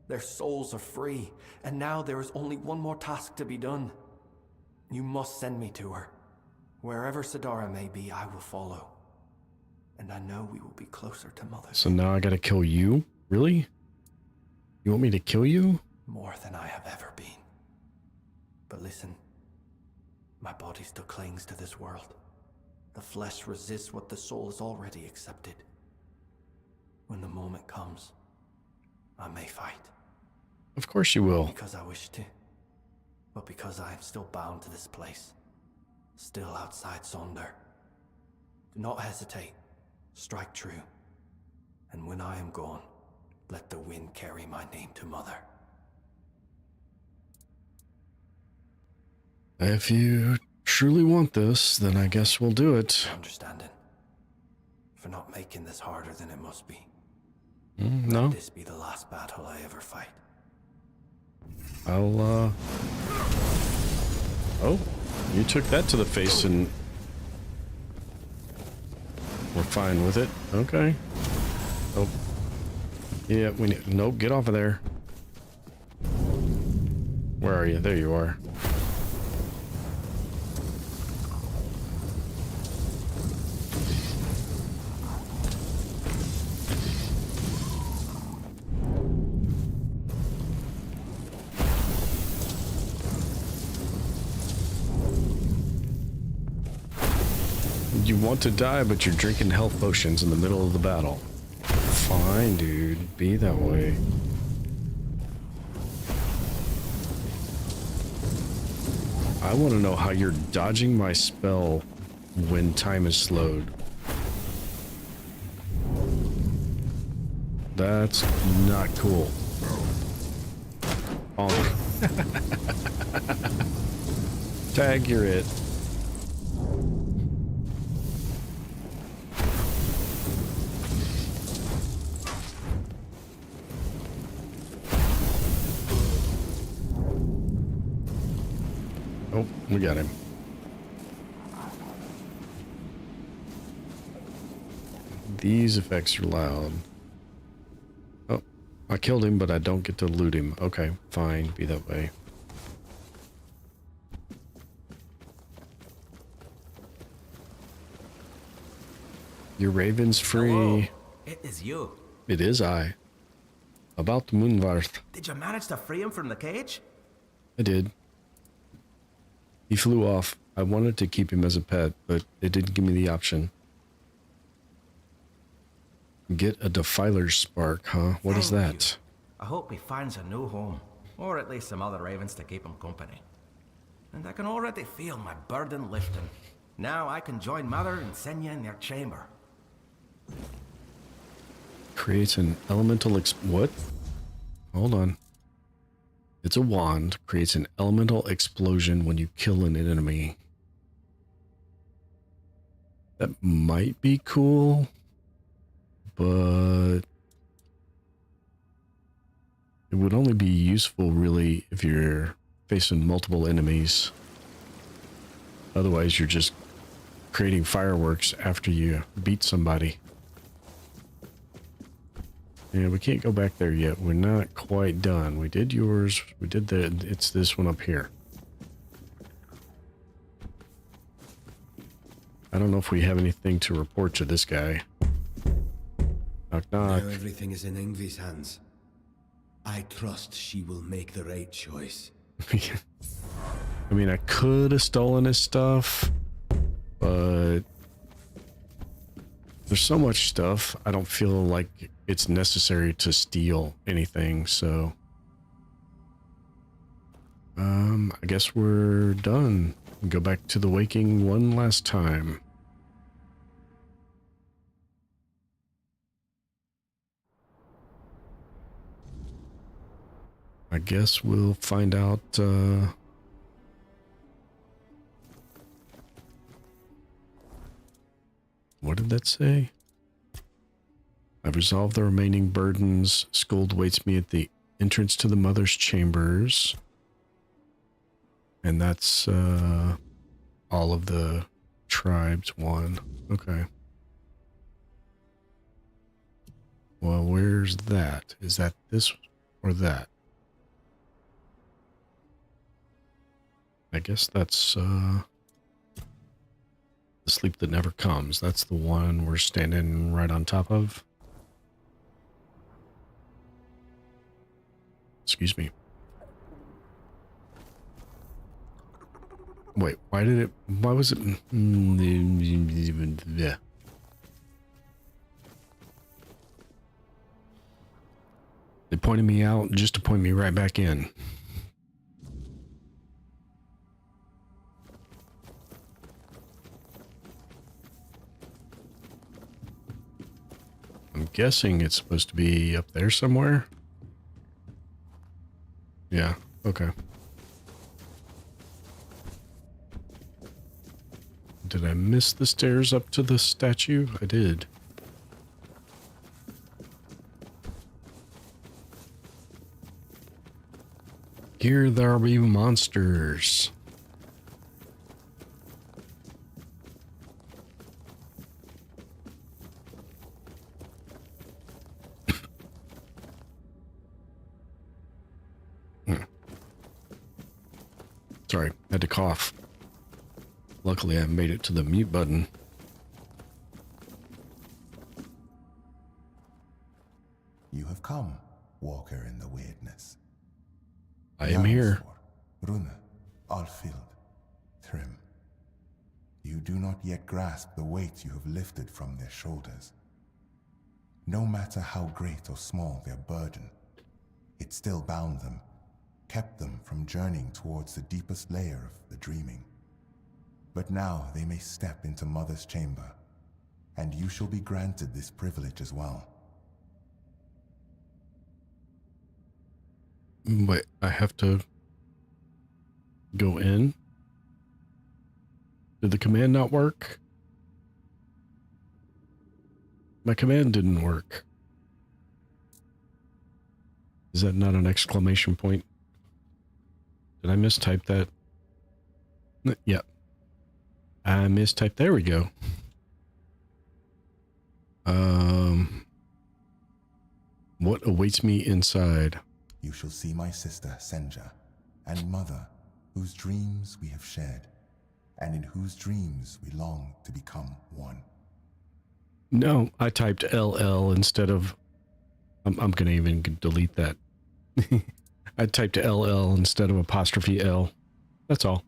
Their souls are free, and now there is only one more task to be done. You must send me to her. Wherever Sidara may be, I will follow. And I know we will be closer to Mother. So now I gotta kill you? Really? You want me to kill you? More than I have ever been. But listen, my body still clings to this world. The flesh resists what the soul has already accepted. When the moment comes, I may fight. Of course you will. Because I wish to, but because I am still bound to this place. Still outside Sonder. Do not hesitate. Strike true. And when I am gone, let the wind carry my name to Mother. If you truly want this, then I guess we'll do it. Understanding. For not making this harder than it must be. No. Let this be the last battle I ever fight. Oh, you took that to the face and we're fine with it. Okay. Oh. Yeah, we need... Nope, get off of there. Where are you? There you are. You want to die, but you're drinking health potions in the middle of the battle. Fine, dude. Be that way. I want to know how you're dodging my spell when time is slowed. That's not cool. Bonk. Tag, you're it. Oh, we got him. These effects are loud. Oh, I killed him, but I don't get to loot him. Okay, fine, be that way. Your raven's free. Hello. It is you. It is I. About Moonvarth. Did you manage to free him from the cage? I did. He flew off. I wanted to keep him as a pet, but it didn't give me the option. Get a Defiler's Spark, huh? What is Thank that? you. I hope he finds a new home, or at least some other ravens to keep him company. And I can already feel my burden lifting. Now I can join Mother and Senya in their chamber. Creates an elemental what? Hold on. It's a wand. Creates an elemental explosion when you kill an enemy. That might be cool, but it would only be useful really if you're facing multiple enemies. Otherwise, you're just creating fireworks after you beat somebody. Yeah, we can't go back there yet. We're not quite done. We did yours. We did it's this one up here. I don't know if we have anything to report to this guy. Knock, knock. Now everything is in Ingvi's hands. I trust she will make the right choice. I mean, I could have stolen his stuff, but there's so much stuff. I don't feel like it's necessary to steal anything, so I guess we're done. Go back to the Waking one last time. I guess we'll find out what did that say? I've resolved the remaining burdens. Skuld waits me at the entrance to the mother's chambers. And that's all of the tribes won. Okay. Well, where's that? Is that this or that? I guess that's the sleep that never comes. That's the one we're standing right on top of. Excuse me. Wait, why did it... Why was it... Yeah. They pointed me out just to point me right back in. I'm guessing it's supposed to be up there somewhere. Yeah, okay. Did I miss the stairs up to the statue? I did. Here there be monsters. Sorry, had to cough. Luckily, I made it to the mute button. You have come, walker in the weirdness. I am here. Rune, Alfild, Thrym. You do not yet grasp the weight you have lifted from their shoulders. No matter how great or small their burden, it still bound them, kept them from journeying towards the deepest layer of the dreaming. But now they may step into Mother's chamber, and you shall be granted this privilege as well. Wait, I have to go in? Did the command not work? My command didn't work. Is that not an exclamation point? Did I mistype that? Yep. I mistyped. There we go. What awaits me inside? You shall see my sister, Senja, and mother, whose dreams we have shared, and in whose dreams we long to become one. No, I typed LL instead of... I'm gonna even delete that. I typed LL instead of apostrophe L. That's all.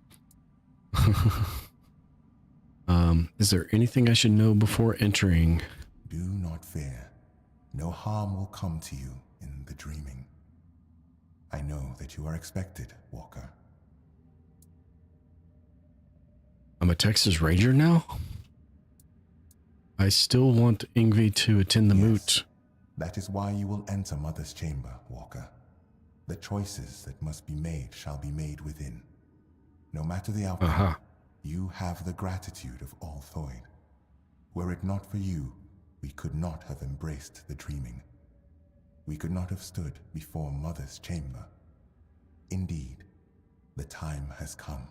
Is there anything I should know before entering? Do not fear. No harm will come to you in the dreaming. I know that you are expected, Walker. I'm a Texas Ranger now? I still want Ingvi to attend the moot. That is why you will enter Mother's chamber, Walker. The choices that must be made shall be made within. No matter the outcome, you have the gratitude of all Thoid. Were it not for you, we could not have embraced the dreaming. We could not have stood before Mother's chamber. Indeed, the time has come.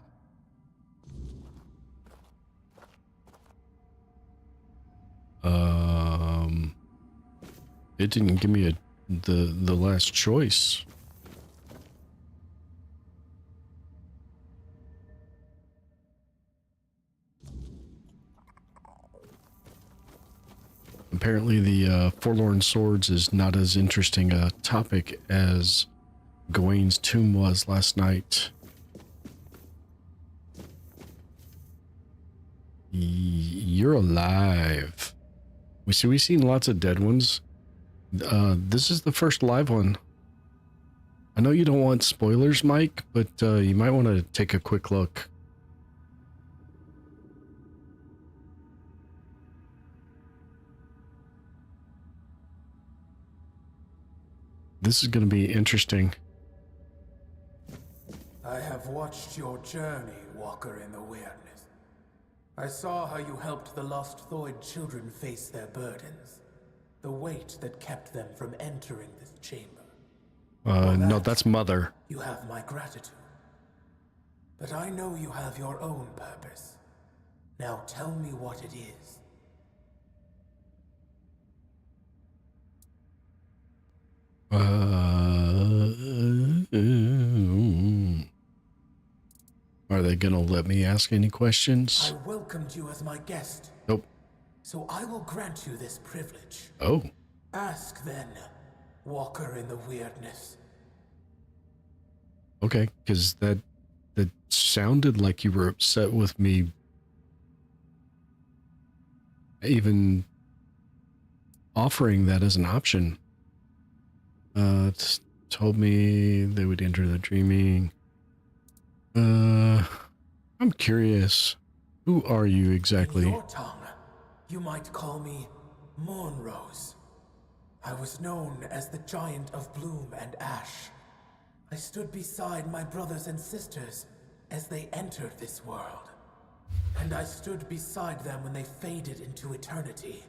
It didn't give me the last choice. Apparently the Forlorn Swords is not as interesting a topic as Gawain's tomb was last night. You're alive. We've seen lots of dead ones. This is the first live one. I know you don't want spoilers, Mike, but you might want to take a quick look. This is going to be interesting. I have watched your journey, Walker in the Weirdness. I saw how you helped the lost Thoid children face their burdens. The weight that kept them from entering this chamber. No, that's Mother. You have my gratitude. But I know you have your own purpose. Now tell me what it is. Are they gonna let me ask any questions? I welcomed you as my guest. Nope. So I will grant you this privilege. Oh. Ask then, Walker in the Weirdness. Okay, because that that sounded like you were upset with me even offering that as an option. Told me they would enter the dreaming. I'm curious. Who are you exactly? In your tongue, you might call me Moonrose. I was known as the Giant of Bloom and Ash. I stood beside my brothers and sisters as they entered this world. And I stood beside them when they faded into eternity,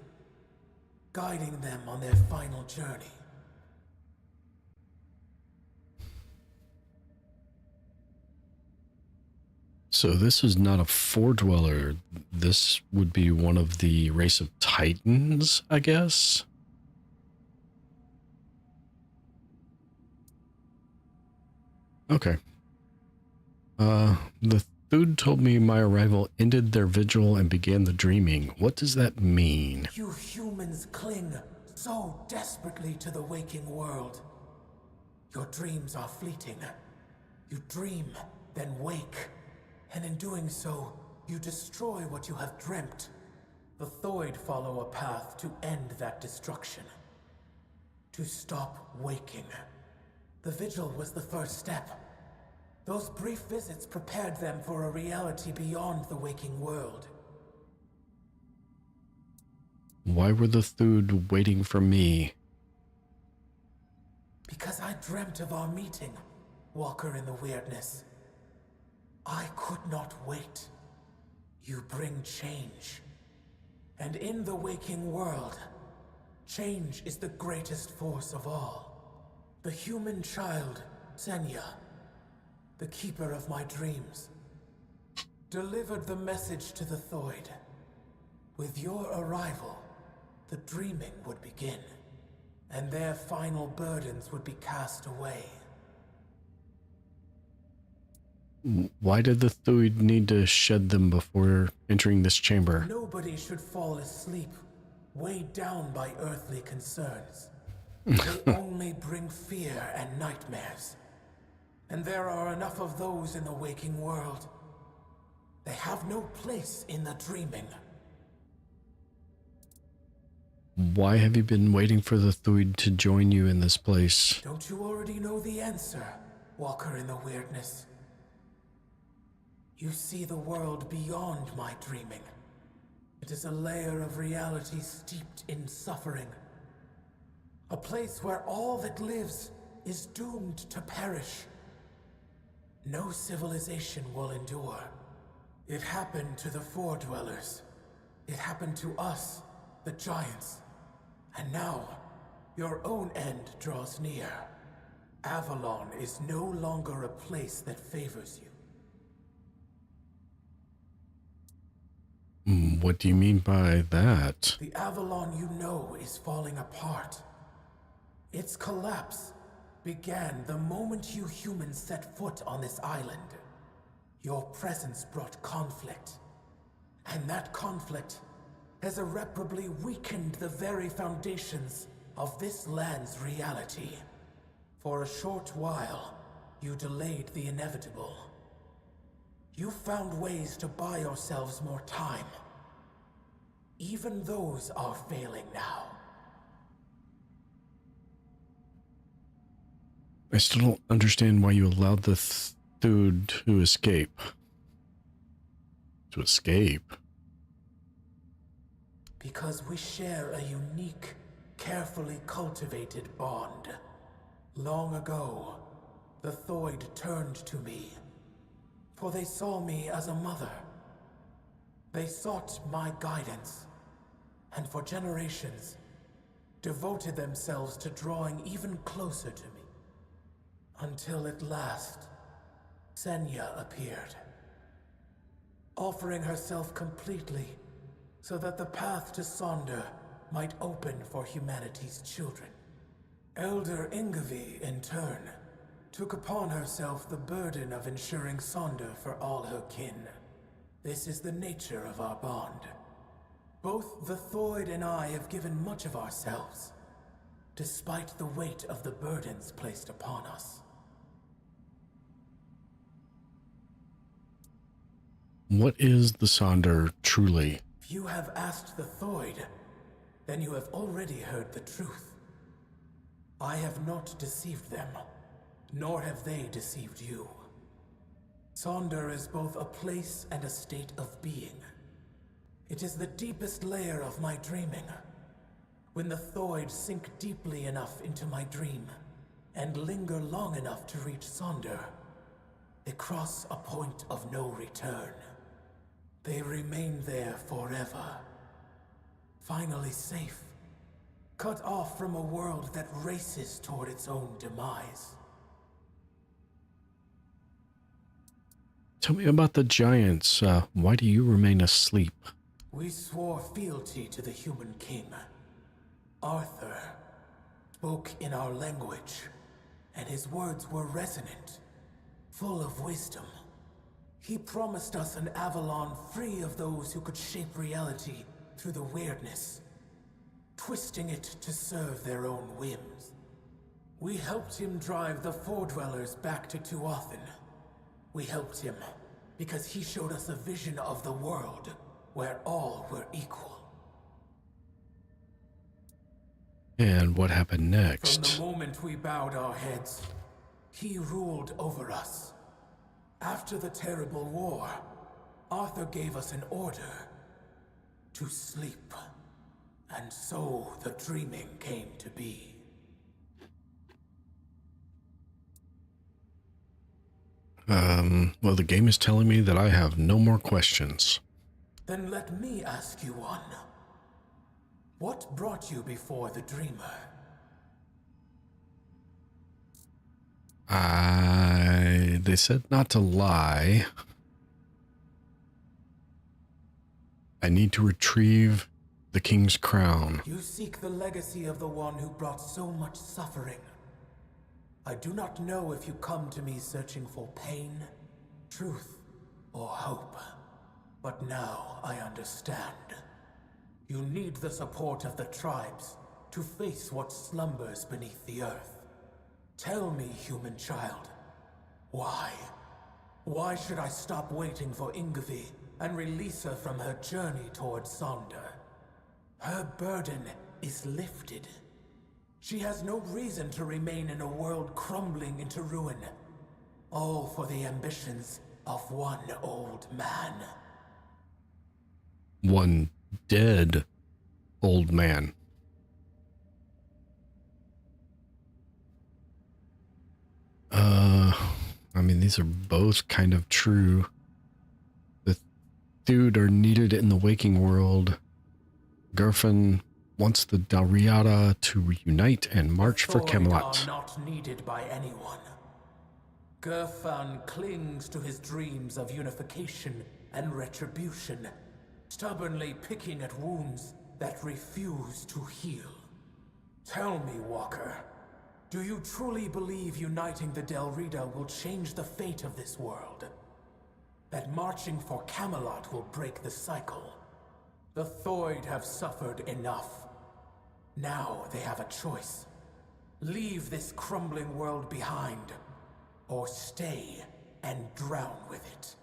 guiding them on their final journey. So this is not a Foredweller. This would be one of the race of Titans, I guess? Okay. The Thude told me my arrival ended their vigil and began the dreaming. What does that mean? You humans cling so desperately to the waking world. Your dreams are fleeting. You dream, then wake. And in doing so, you destroy what you have dreamt. The Thoid follow a path to end that destruction. To stop waking. The vigil was the first step. Those brief visits prepared them for a reality beyond the waking world. Why were the Thude waiting for me? Because I dreamt of our meeting, Walker in the Weirdness. I could not wait. You bring change. And in the waking world, change is the greatest force of all. The human child, Senya, the keeper of my dreams, delivered the message to the Thoid. With your arrival, the dreaming would begin, and their final burdens would be cast away. Why did the Thuid need to shed them before entering this chamber? Nobody should fall asleep, weighed down by earthly concerns. They only bring fear and nightmares. And there are enough of those in the waking world. They have no place in the dreaming. Why have you been waiting for the Thuid to join you in this place? Don't you already know the answer, Walker in the Weirdness? You see the world beyond my dreaming. It is a layer of reality steeped in suffering. A place where all that lives is doomed to perish. No civilization will endure. It happened to the Foredwellers. It happened to us, the Giants. And now, your own end draws near. Avalon is no longer a place that favors you. What do you mean by that? The Avalon you know is falling apart. Its collapse began the moment you humans set foot on this island. Your presence brought conflict. And that conflict has irreparably weakened the very foundations of this land's reality. For a short while, you delayed the inevitable. You found ways to buy yourselves more time. Even those are failing now. I still don't understand why you allowed the Thuid to escape. To escape? Because we share a unique, carefully cultivated bond. Long ago, the Thoid turned to me, for they saw me as a mother. They sought my guidance, and for generations, devoted themselves to drawing even closer to me. Until at last, Senya appeared, offering herself completely so that the path to Sonder might open for humanity's children. Elder Ingavi, in turn, took upon herself the burden of ensuring Sonder for all her kin. This is the nature of our bond. Both the Thoid and I have given much of ourselves, despite the weight of the burdens placed upon us. What is the Sonder truly? If you have asked the Thoid, then you have already heard the truth. I have not deceived them, nor have they deceived you. Sonder is both a place and a state of being. It is the deepest layer of my dreaming. When the Thoid sink deeply enough into my dream, and linger long enough to reach Sonder, they cross a point of no return. They remain there forever. Finally safe, cut off from a world that races toward its own demise. Tell me about the giants. Why do you remain asleep? We swore fealty to the human king. Arthur spoke in our language, and his words were resonant, full of wisdom. He promised us an Avalon free of those who could shape reality through the weirdness, twisting it to serve their own whims. We helped him drive the Foredwellers back to Tuathan. We helped him because he showed us a vision of the world where all were equal. And what happened next? From the moment we bowed our heads, he ruled over us. After the terrible war, Arthur gave us an order to sleep. And so the dreaming came to be. Well, the game is telling me that I have no more questions. Then let me ask you one. What brought you before the dreamer? They said not to lie. I need to retrieve the king's crown. You seek the legacy of the one who brought so much suffering. I do not know if you come to me searching for pain, truth, or hope. But now I understand. You need the support of the tribes to face what slumbers beneath the earth. Tell me, human child, why? Why should I stop waiting for Ingevi and release her from her journey towards Sonder? Her burden is lifted. She has no reason to remain in a world crumbling into ruin. All for the ambitions of one old man. One dead old man. I mean, these are both kind of true. The Thude are needed in the waking world. Gerfin wants the Dalriada to reunite and march for Thoid Camelot. are not needed by anyone. Gerfan clings to his dreams of unification and retribution, stubbornly picking at wounds that refuse to heal. Tell me, Walker, do you truly believe uniting the Dalriada will change the fate of this world? That marching for Camelot will break the cycle? The Thoid have suffered enough. Now they have a choice. Leave this crumbling world behind, or stay and drown with it.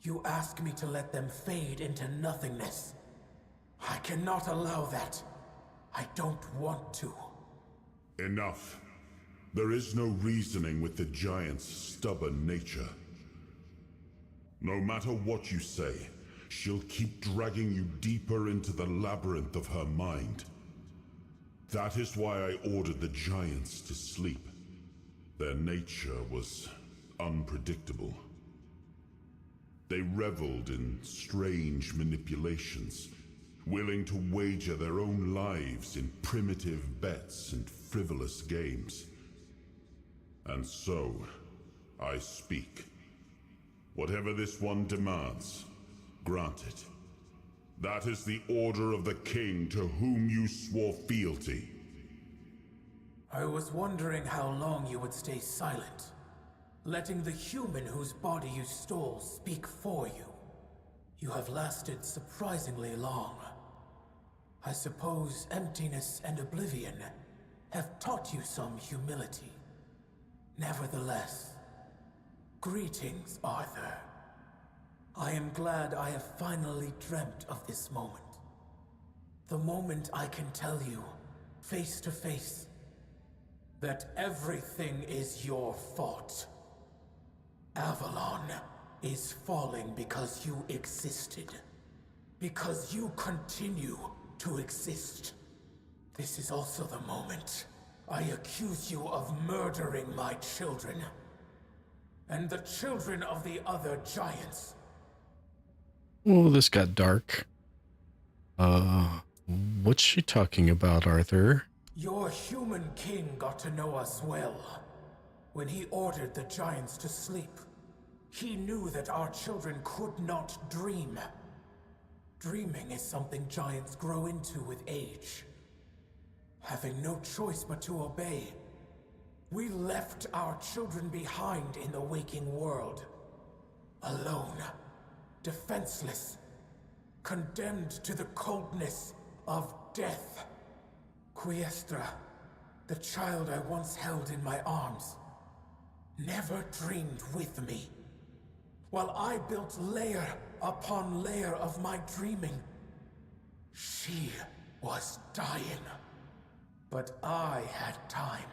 You ask me to let them fade into nothingness. I cannot allow that. I don't want to. Enough. There is no reasoning with the giant's stubborn nature. No matter what you say, she'll keep dragging you deeper into the labyrinth of her mind. That is why I ordered the giants to sleep. Their nature was unpredictable. They reveled in strange manipulations, willing to wager their own lives in primitive bets and frivolous games. And so, I speak. Whatever this one demands, grant it. That is the order of the king to whom you swore fealty. I was wondering how long you would stay silent, letting the human whose body you stole speak for you. You have lasted surprisingly long. I suppose emptiness and oblivion have taught you some humility. Nevertheless, greetings, Arthur. I am glad I have finally dreamt of this moment. The moment I can tell you, face to face, that everything is your fault. Avalon is falling because you existed. Because you continue to exist. This is also the moment I accuse you of murdering my children. And the children of the other giants. Oh, this got dark. What's she talking about, Arthur? Your human king got to know us well. When he ordered the giants to sleep, he knew that our children could not dream. Dreaming is something giants grow into with age. Having no choice but to obey, we left our children behind in the waking world. Alone, defenseless, condemned to the coldness of death. Quiestra, the child I once held in my arms, never dreamed with me. While I built layer upon layer of my dreaming, she was dying. But I had time.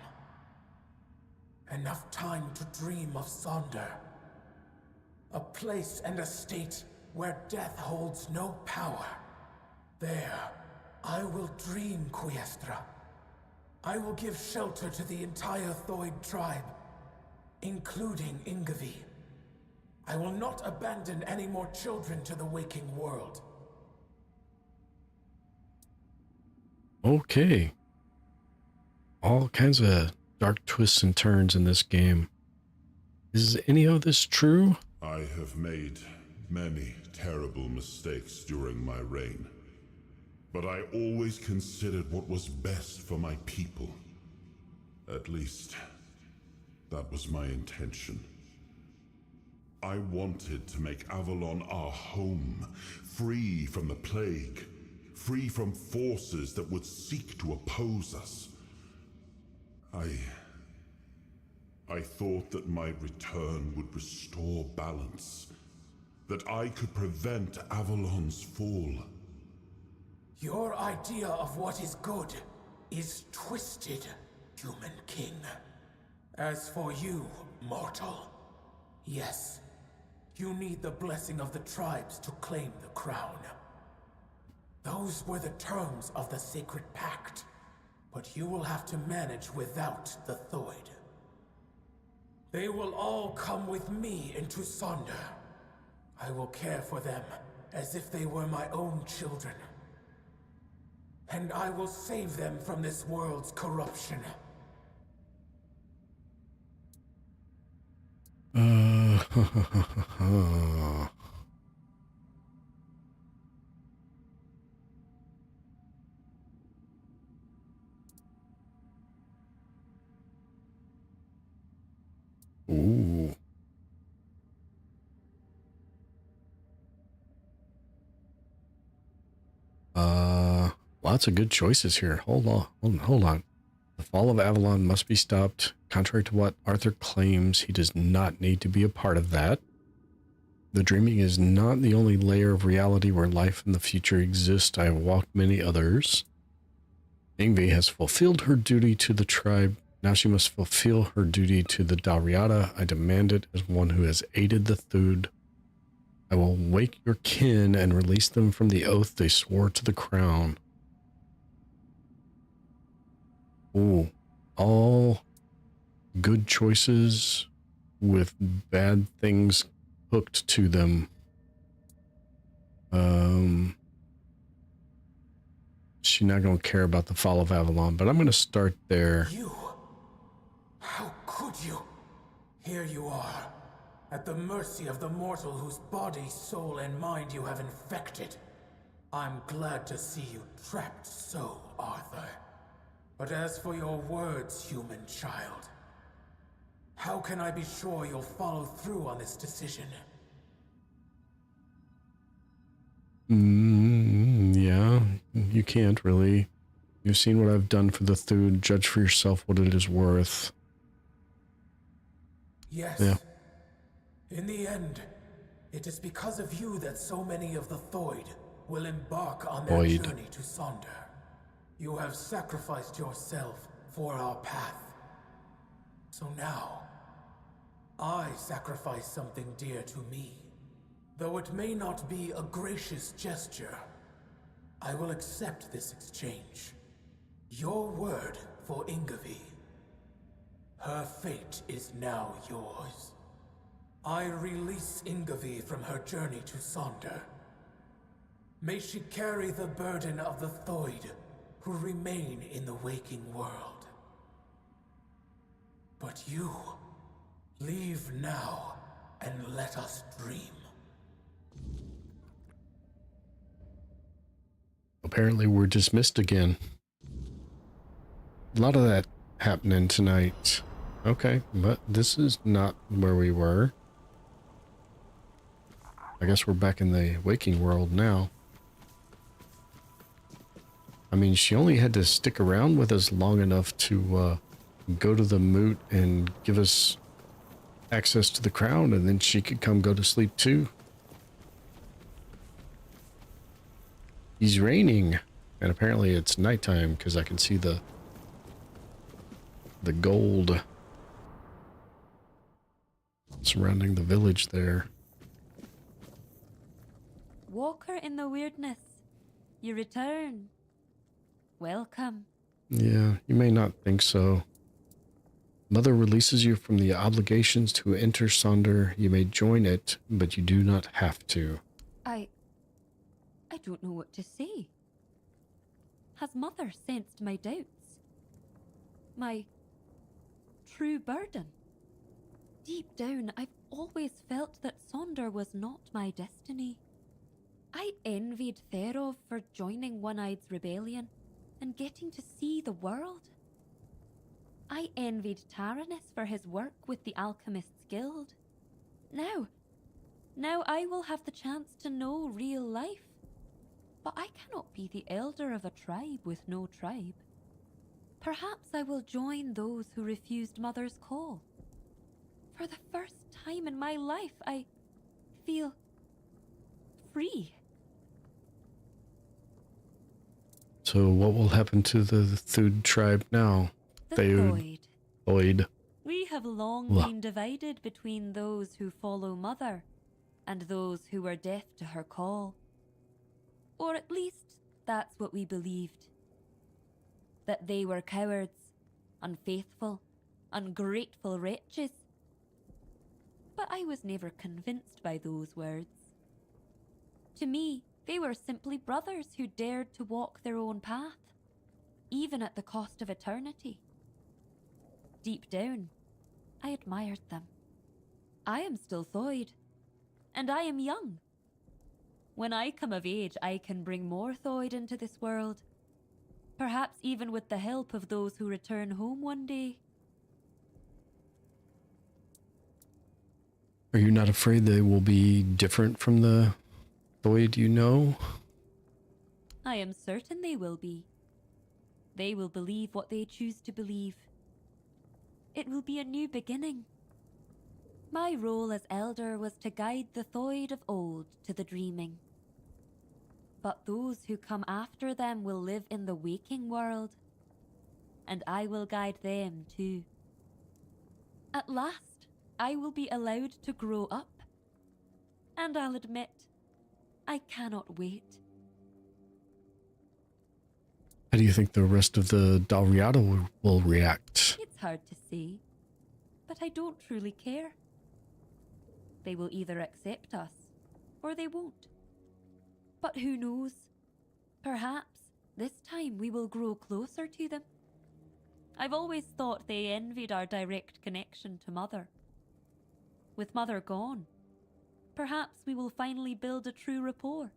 Enough time to dream of Sonder. A place and a state where death holds no power. There, I will dream, Quiestra. I will give shelter to the entire Thoid tribe, including Ingavi. I will not abandon any more children to the waking world. Okay. All kinds of dark twists and turns in this game. Is any of this true? I have made many terrible mistakes during my reign, but I always considered what was best for my people. At least, that was my intention. I wanted to make Avalon our home, free from the plague, free from forces that would seek to oppose us. I thought that my return would restore balance, that I could prevent Avalon's fall. Your idea of what is good is twisted, human king. As for you, mortal, yes, you need the blessing of the tribes to claim the crown. Those were the terms of the sacred pact, but you will have to manage without the Thoid. They will all come with me into Sonder. I will care for them as if they were my own children. And I will save them from this world's corruption. Ooh. Lots of good choices here. Hold on. The Fall of Avalon must be stopped. Contrary to what Arthur claims, he does not need to be a part of that. The dreaming is not the only layer of reality where life and the future exist. I have walked many others. Ingvi has fulfilled her duty to the tribe. Now she must fulfill her duty to the Dalriada. I demand it as one who has aided the Thud. I will wake your kin and release them from the oath they swore to the crown. Ooh, all good choices with bad things hooked to them. She's not going to care about the Fall of Avalon, but I'm going to start there. You? How could you? Here you are, at the mercy of the mortal whose body, soul, and mind you have infected. I'm glad to see you trapped so, Arthur. But as for your words, human child, how can I be sure you'll follow through on this decision? Yeah, you can't really. You've seen what I've done for the Thud. Judge for yourself what it is worth. Yes. Yeah. In the end, It is because of you that so many of the Thoid will embark on their Thoid. journey to Sonder. You have sacrificed yourself for our path. So now, I sacrifice something dear to me. Though it may not be a gracious gesture, I will accept this exchange. Your word for Ingavi. Her fate is now yours. I release Ingavi from her journey to Sonder. May she carry the burden of the Thoid who remain in the waking world. But you, leave now and let us dream. Apparently we're dismissed again. A lot of that happening tonight. Okay, but this is not where we were. I guess we're back in the waking world now. I mean, she only had to stick around with us long enough to go to the moot and give us access to the crown, and then she could come go to sleep too. He's raining, and apparently it's nighttime because I can see the gold surrounding the village there. Walker in the weirdness, you return. Welcome. Yeah, you may not think so. Mother releases you from the obligations to enter Sonder. You may join it, but you do not have to. I don't know what to say. Has Mother sensed my doubts? My true burden? Deep down, I've always felt that Sonder was not my destiny. I envied Therov for joining One-Eye's rebellion and getting to see the world. I envied Taranis for his work with the Alchemists' Guild. Now I will have the chance to know real life. But I cannot be the elder of a tribe with no tribe. Perhaps I will join those who refused Mother's call. For the first time in my life, I feel free. So what will happen to the Thud tribe now? The Thoid. Thoid. We have long been divided between those who follow Mother and those who are deaf to her call. Or at least, that's what we believed. That they were cowards, unfaithful, ungrateful wretches. But I was never convinced by those words. To me, they were simply brothers who dared to walk their own path, even at the cost of eternity. Deep down, I admired them. I am still Thoid, and I am young. When I come of age, I can bring more Thoid into this world. Perhaps even with the help of those who return home one day. Are you not afraid they will be different from the Thoid you know? I am certain they will be. They will believe what they choose to believe. It will be a new beginning. My role as elder was to guide the Thoid of old to the dreaming. But those who come after them will live in the waking world, and I will guide them too. At last, I will be allowed to grow up, and I'll admit, I cannot wait. How do you think the rest of the Dalriada will react? It's hard to say, but I don't truly care. They will either accept us, or they won't. But who knows? Perhaps this time we will grow closer to them. I've always thought they envied our direct connection to Mother. With Mother gone, perhaps we will finally build a true rapport.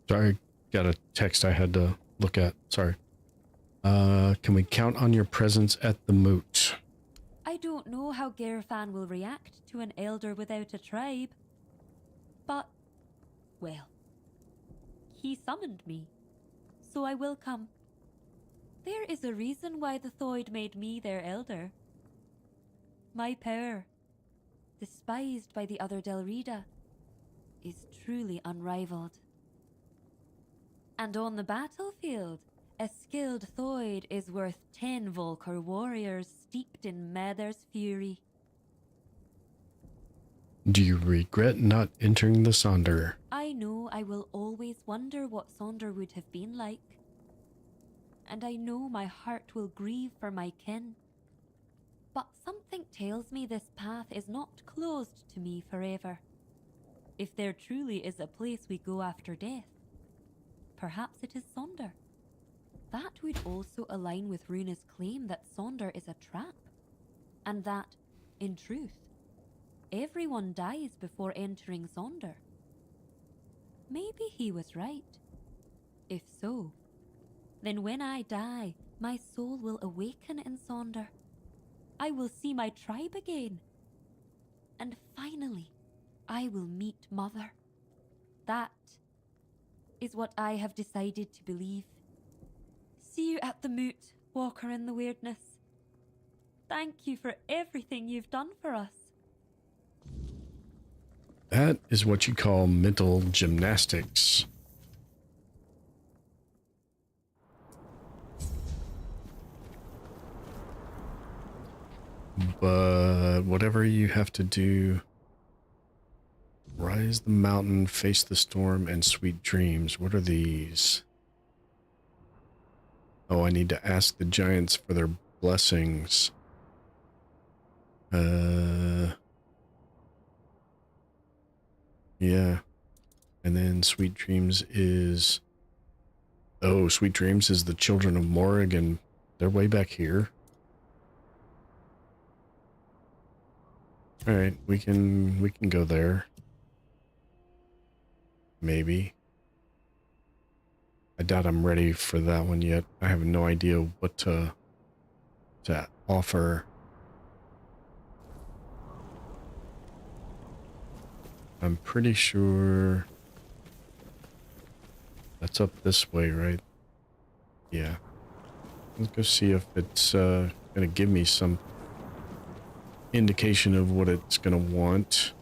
Sorry, got a text I had to look at. Sorry. Can we count on your presence at the moot? I don't know how Gerfan will react to an elder without a tribe. But, well, he summoned me, so I will come. There is a reason why the Thoid made me their elder. My power, despised by the other Delrida, is truly unrivaled. And on the battlefield, a skilled Thoid is worth 10 Volker warriors steeped in Mather's fury. Do you regret not entering the Sonder? I know I will always wonder what Sonder would have been like. And I know my heart will grieve for my kin. But something tells me this path is not closed to me forever. If there truly is a place we go after death, perhaps it is Sonder. That would also align with Runa's claim that Sonder is a trap, and that, in truth, everyone dies before entering Sonder. Maybe he was right. If so, then when I die, my soul will awaken in Sonder. I will see my tribe again. And finally, I will meet Mother. That is what I have decided to believe. See you at the moot, Walker in the Weirdness. Thank you for everything you've done for us. That is what you call mental gymnastics. But whatever you have to do, rise the mountain, face the storm, and sweet dreams. What are these? Oh, I need to ask the giants for their blessings. Yeah. And then Sweet Dreams is... Oh, Sweet Dreams is the children of Morrig, and they're way back here. Alright, we can go there. Maybe. I doubt I'm ready for that one yet. I have no idea what to offer. I'm pretty sure that's up this way, right? Yeah. Let's go see if it's gonna give me some indication of what it's gonna want.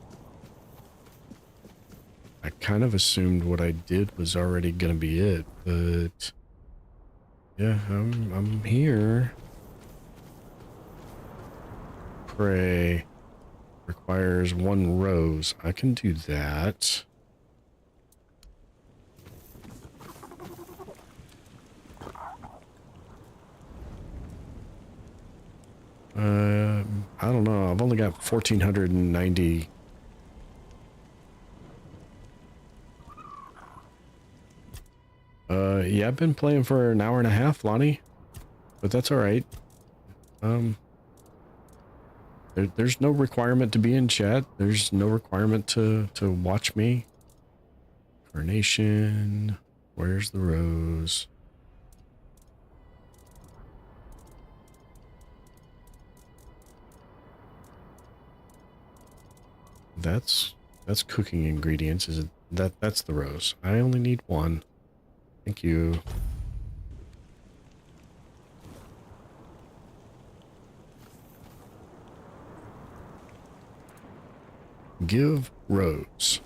I kind of assumed what I did was already gonna be it, but yeah, I'm here. Pray. Requires 1 rose. I can do that. I don't know. I've only got 1,490. Yeah, I've been playing for an hour and a half, Lonnie, but that's all right. There's no requirement to be in chat. There's no requirement to watch me. Carnation. Where's the rose? That's cooking ingredients. Is it that's the rose? I only need 1. Thank you. Give rose.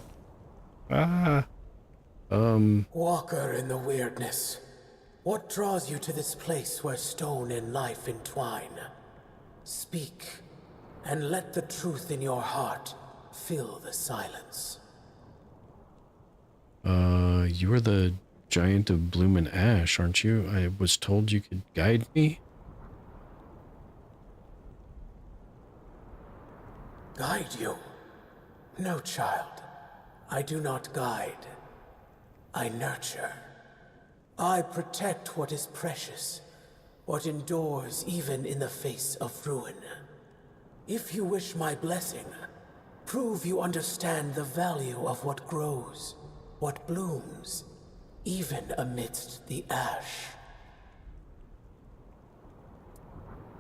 Walker in the Weirdness. What draws you to this place where stone and life entwine? Speak, and let the truth in your heart fill the silence. You are the giant of bloom and ash, aren't you? I was told you could guide me. Guide you? No, child. I do not guide. I nurture. I protect what is precious, what endures even in the face of ruin. If you wish my blessing, prove you understand the value of what grows, what blooms, even amidst the ash.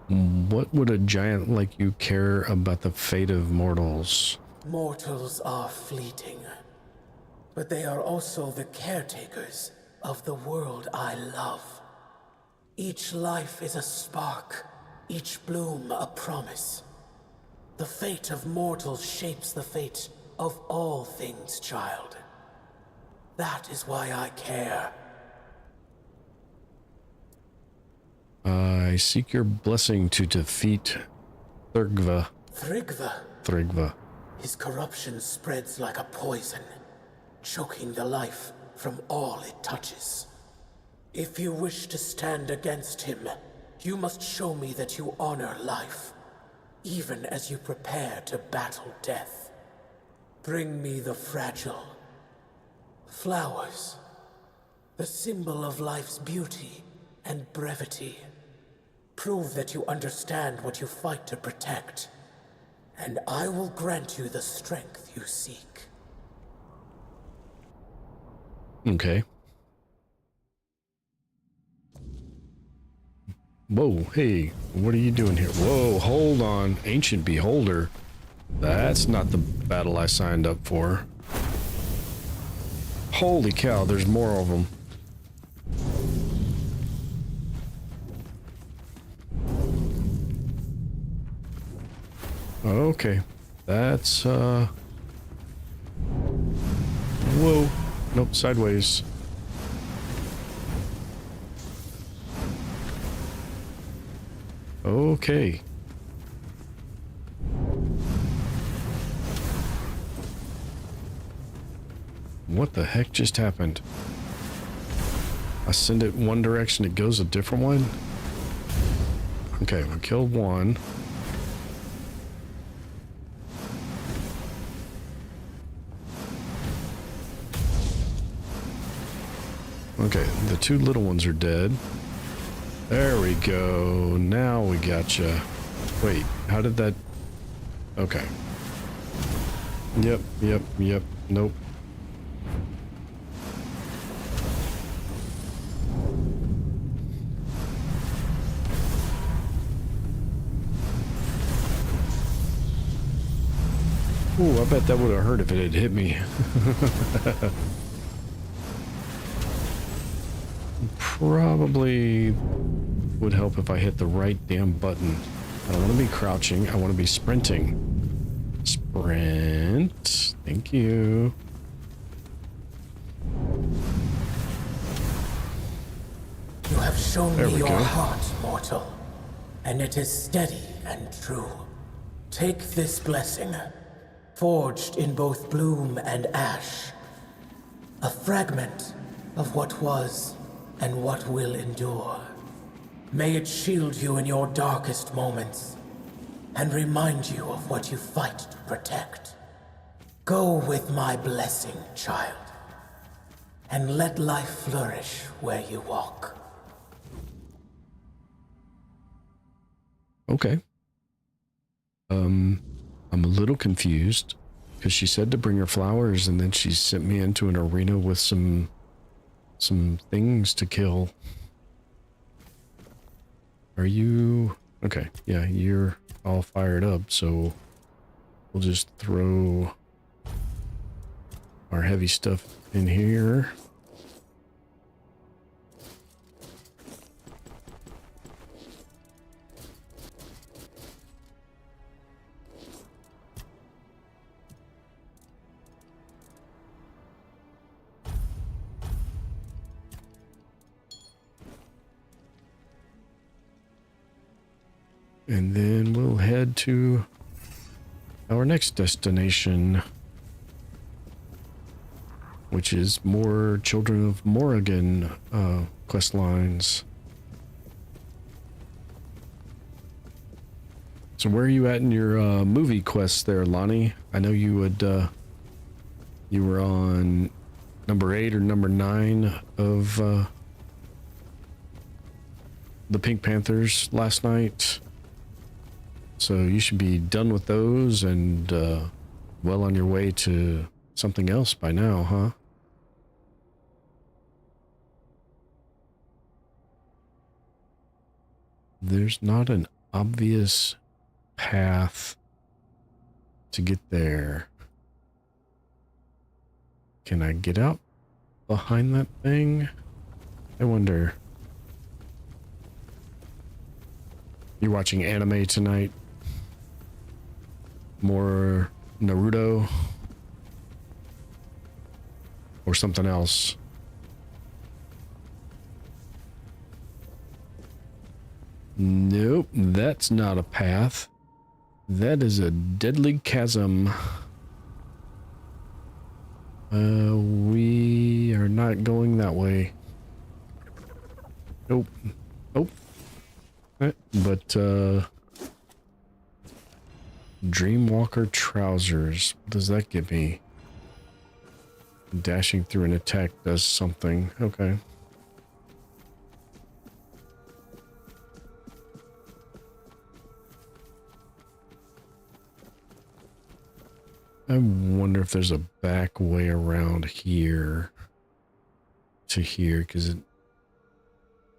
What would a giant like you care about the fate of mortals? Mortals are fleeting. but they are also the caretakers of the world I love. Each life is a spark, each bloom a promise. The fate of mortals shapes the fate of all things, child. That is why I care. I seek your blessing to defeat Thrygva. Thrygva. His corruption spreads like a poison, choking the life from all it touches. If you wish to stand against him, you must show me that you honor life, even as you prepare to battle death. Bring me the fragile flowers, the symbol of life's beauty and brevity. Prove that you understand what you fight to protect, and I will grant you the strength you seek. Okay. Whoa, hey, what are you doing here? Whoa, hold on. Ancient Beholder. That's not the battle I signed up for. Holy cow, there's more of them. Okay, that's, whoa. Nope, sideways. Okay. What the heck just happened? I send it one direction, it goes a different one? Okay, we killed one. Okay, the two little ones are dead. There we go. Now we gotcha. Wait, how did that... Okay. Yep. Nope. Ooh, I bet that would have hurt if it had hit me. Probably would help if I hit the right damn button. I don't want to be crouching. I want to be sprinting. Sprint. Thank you. You have shown There me we your go. heart, mortal, and it is steady and true. Take this blessing, forged in both bloom and ash. A fragment of what was and what will endure. May it shield you in your darkest moments and remind you of what you fight to protect. Go with my blessing, child, and let life flourish where you walk. Okay. I'm a little confused because she said to bring her flowers and then she sent me into an arena with some things to kill. Are you... Okay, yeah, you're all fired up, so we'll just throw our heavy stuff in here. And then we'll head to our next destination, which is more Children of Morrigan quest lines. So where are you at in your movie quests there, Lonnie? I know you would you were on number 8 or number 9 of the Pink Panthers last night. So you should be done with those and well on your way to something else by now, huh? There's not an obvious path to get there. Can I get out behind that thing? I wonder. You watching anime tonight? More Naruto? Or something else? Nope, that's not a path. That is a deadly chasm. We are not going that way. Nope. Nope. But, Dreamwalker trousers. What does that give me? Dashing through an attack does something. Okay. I wonder if there's a back way around here to here, because it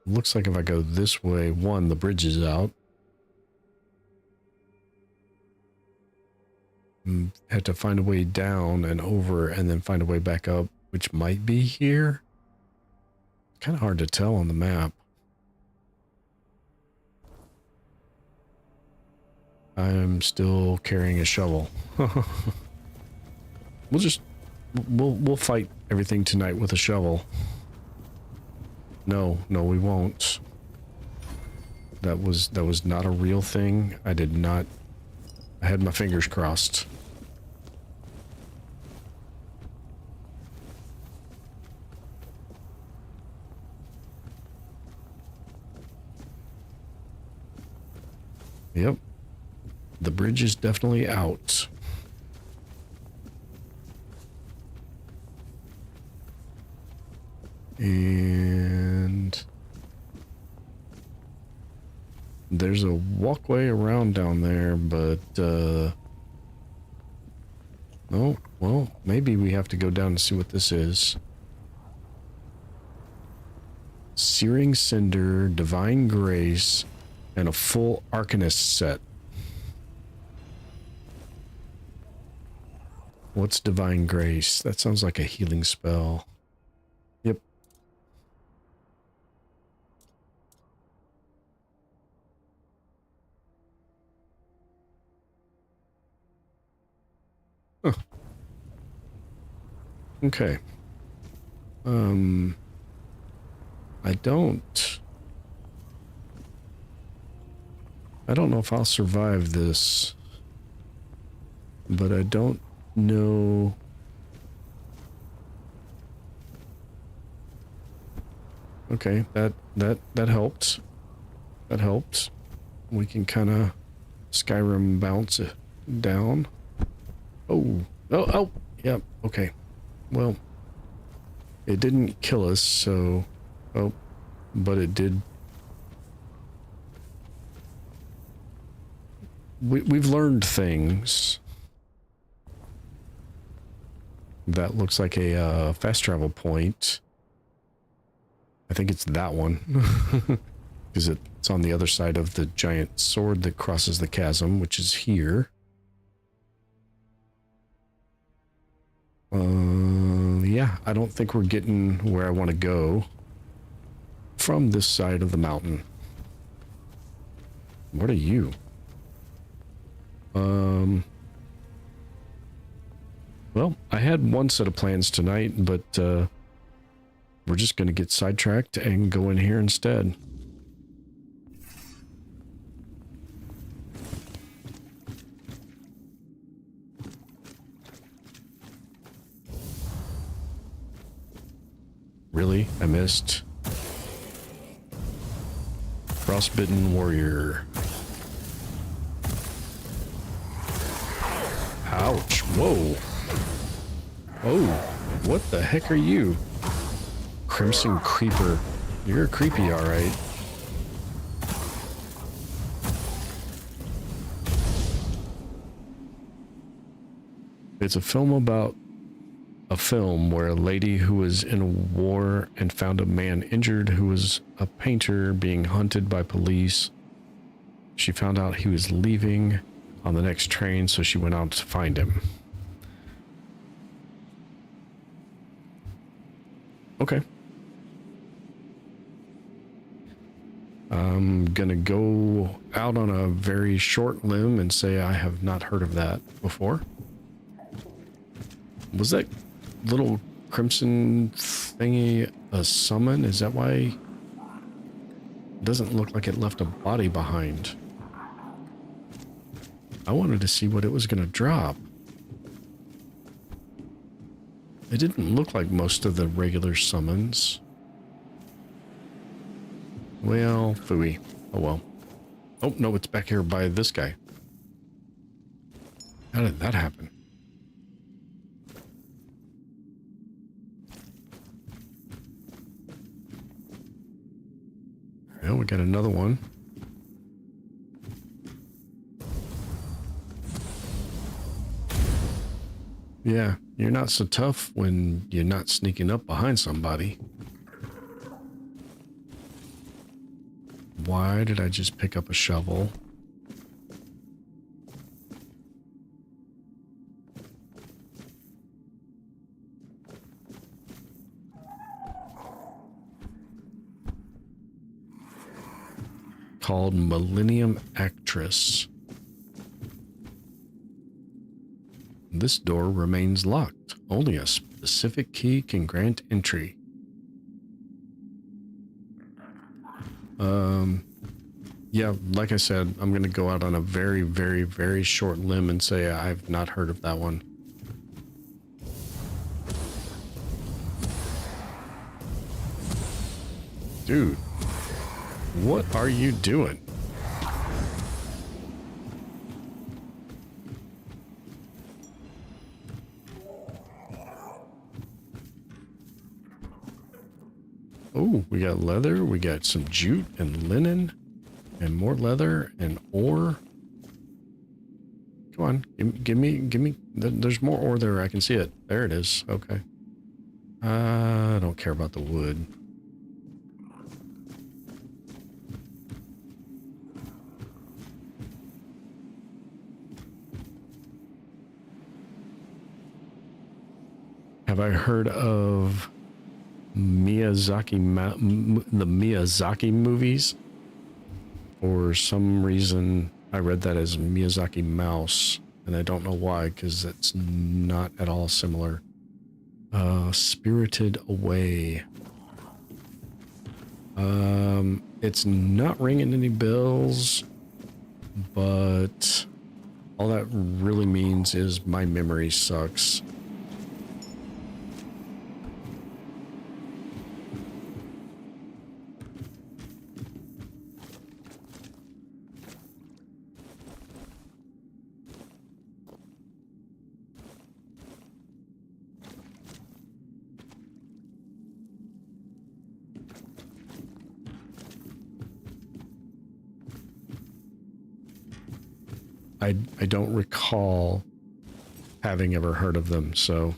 looks like if I go this way, one, the bridge is out. Had to find a way down and over and then find a way back up, which might be here. Kind of hard to tell on the map. I'm still carrying a shovel. We'll fight everything tonight with a shovel. No, we won't. That was not a real thing. I had my fingers crossed. Yep. The bridge is definitely out. And there's a walkway around down there, but oh, well, maybe we have to go down and see what this is. Searing Cinder, Divine Grace, and a full Arcanist set. What's Divine Grace? That sounds like a healing spell. Yep. Huh. Okay. I don't know if I'll survive this, but I don't know. Okay, that helped. That helped. We can kind of Skyrim bounce it down. Oh, yep, okay. Well, it didn't kill us, so, but it did. We've learned things. That looks like a fast travel point. I think it's that one. Because it's on the other side of the giant sword that crosses the chasm, which is here. Yeah, I don't think we're getting where I want to go from this side of the mountain. What are you? Well, I had one set of plans tonight, but we're just going to get sidetracked and go in here instead. Really? I missed. Frostbitten warrior. Ouch. Whoa. Oh, what the heck are you? Crimson Creeper. You're creepy, alright. It's a film about a film where a lady who was in a war and found a man injured who was a painter being hunted by police. She found out he was leaving on the next train, so she went out to find him. Okay. I'm gonna go out on a very short limb and say I have not heard of that before. Was that little crimson thingy a summon? Is that why it doesn't look like it left a body behind? I wanted to see what it was gonna drop. It didn't look like most of the regular summons. Well, phooey. Oh well. Oh, no, it's back here by this guy. How did that happen? Well, we got another one. Yeah, you're not so tough when you're not sneaking up behind somebody. Why did I just pick up a shovel? Called Millennium Actress. This door remains locked. Only a specific key can grant entry. Yeah, like I said, I'm going to go out on a very, very, very short limb and say I've not heard of that one. Dude, what are you doing? Oh, we got leather, we got some jute and linen, and more leather and ore. Come on, give me. There's more ore there. I can see it. There it is. Okay. I don't care about the wood. Have I heard of Miyazaki, the Miyazaki movies? For some reason, I read that as Miyazaki Mouse, and I don't know why, because it's not at all similar. Spirited Away. It's not ringing any bells, but all that really means is my memory sucks. I don't recall having ever heard of them, so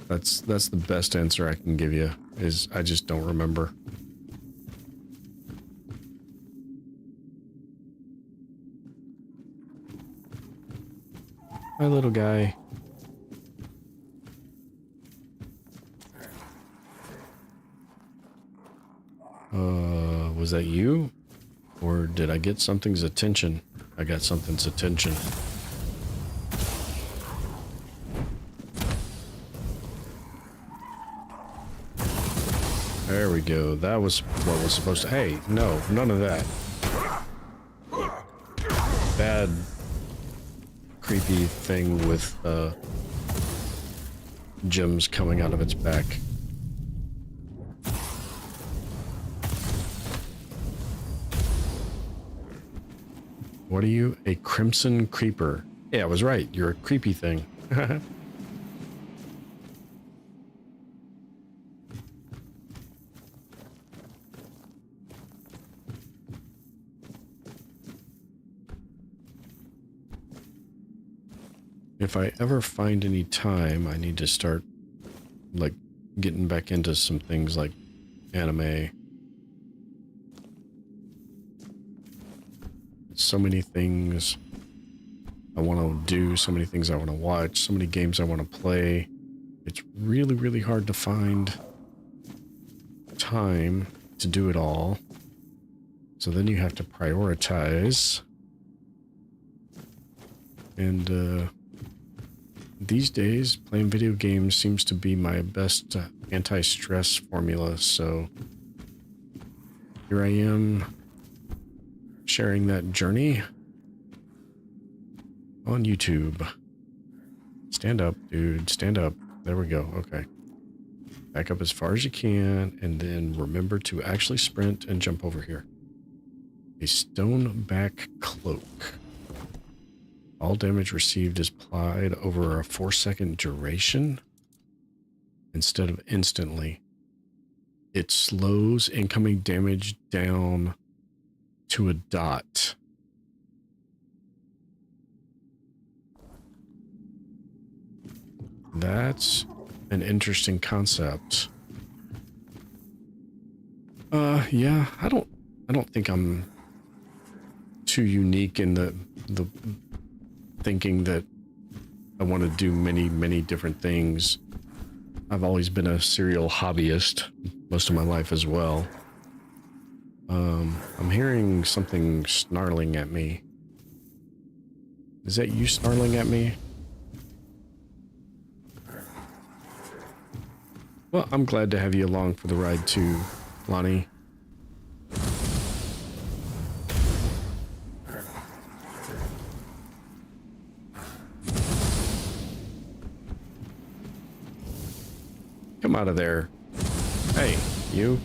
that's the best answer I can give you, is I just don't remember. Hi, little guy. Was that you? Or did I get something's attention? I got something's attention. There we go. That was what was supposed to... Hey, no, none of that. Bad, creepy thing with gems coming out of its back. What are you? A crimson creeper. Yeah, I was right. You're a creepy thing. If I ever find any time, I need to start, like, getting back into some things like anime. So many things I want to do, so many things I want to watch, so many games I want to play. It's really, really hard to find time to do it all. So then you have to prioritize. And these days, playing video games seems to be my best anti-stress formula. So here I am sharing that journey on YouTube. Stand up, dude. Stand up. There we go. Okay. Back up as far as you can, and then remember to actually sprint and jump over here. A stoneback cloak. All damage received is applied over a 4-second duration instead of instantly. It slows incoming damage down to a dot. That's an interesting concept. Yeah, I don't think I'm too unique in the thinking that I want to do many different things. I've always been a serial hobbyist most of my life as well. I'm hearing something snarling at me. Is that you snarling at me? Well, I'm glad to have you along for the ride too, Lonnie. Come out of there. Hey, you.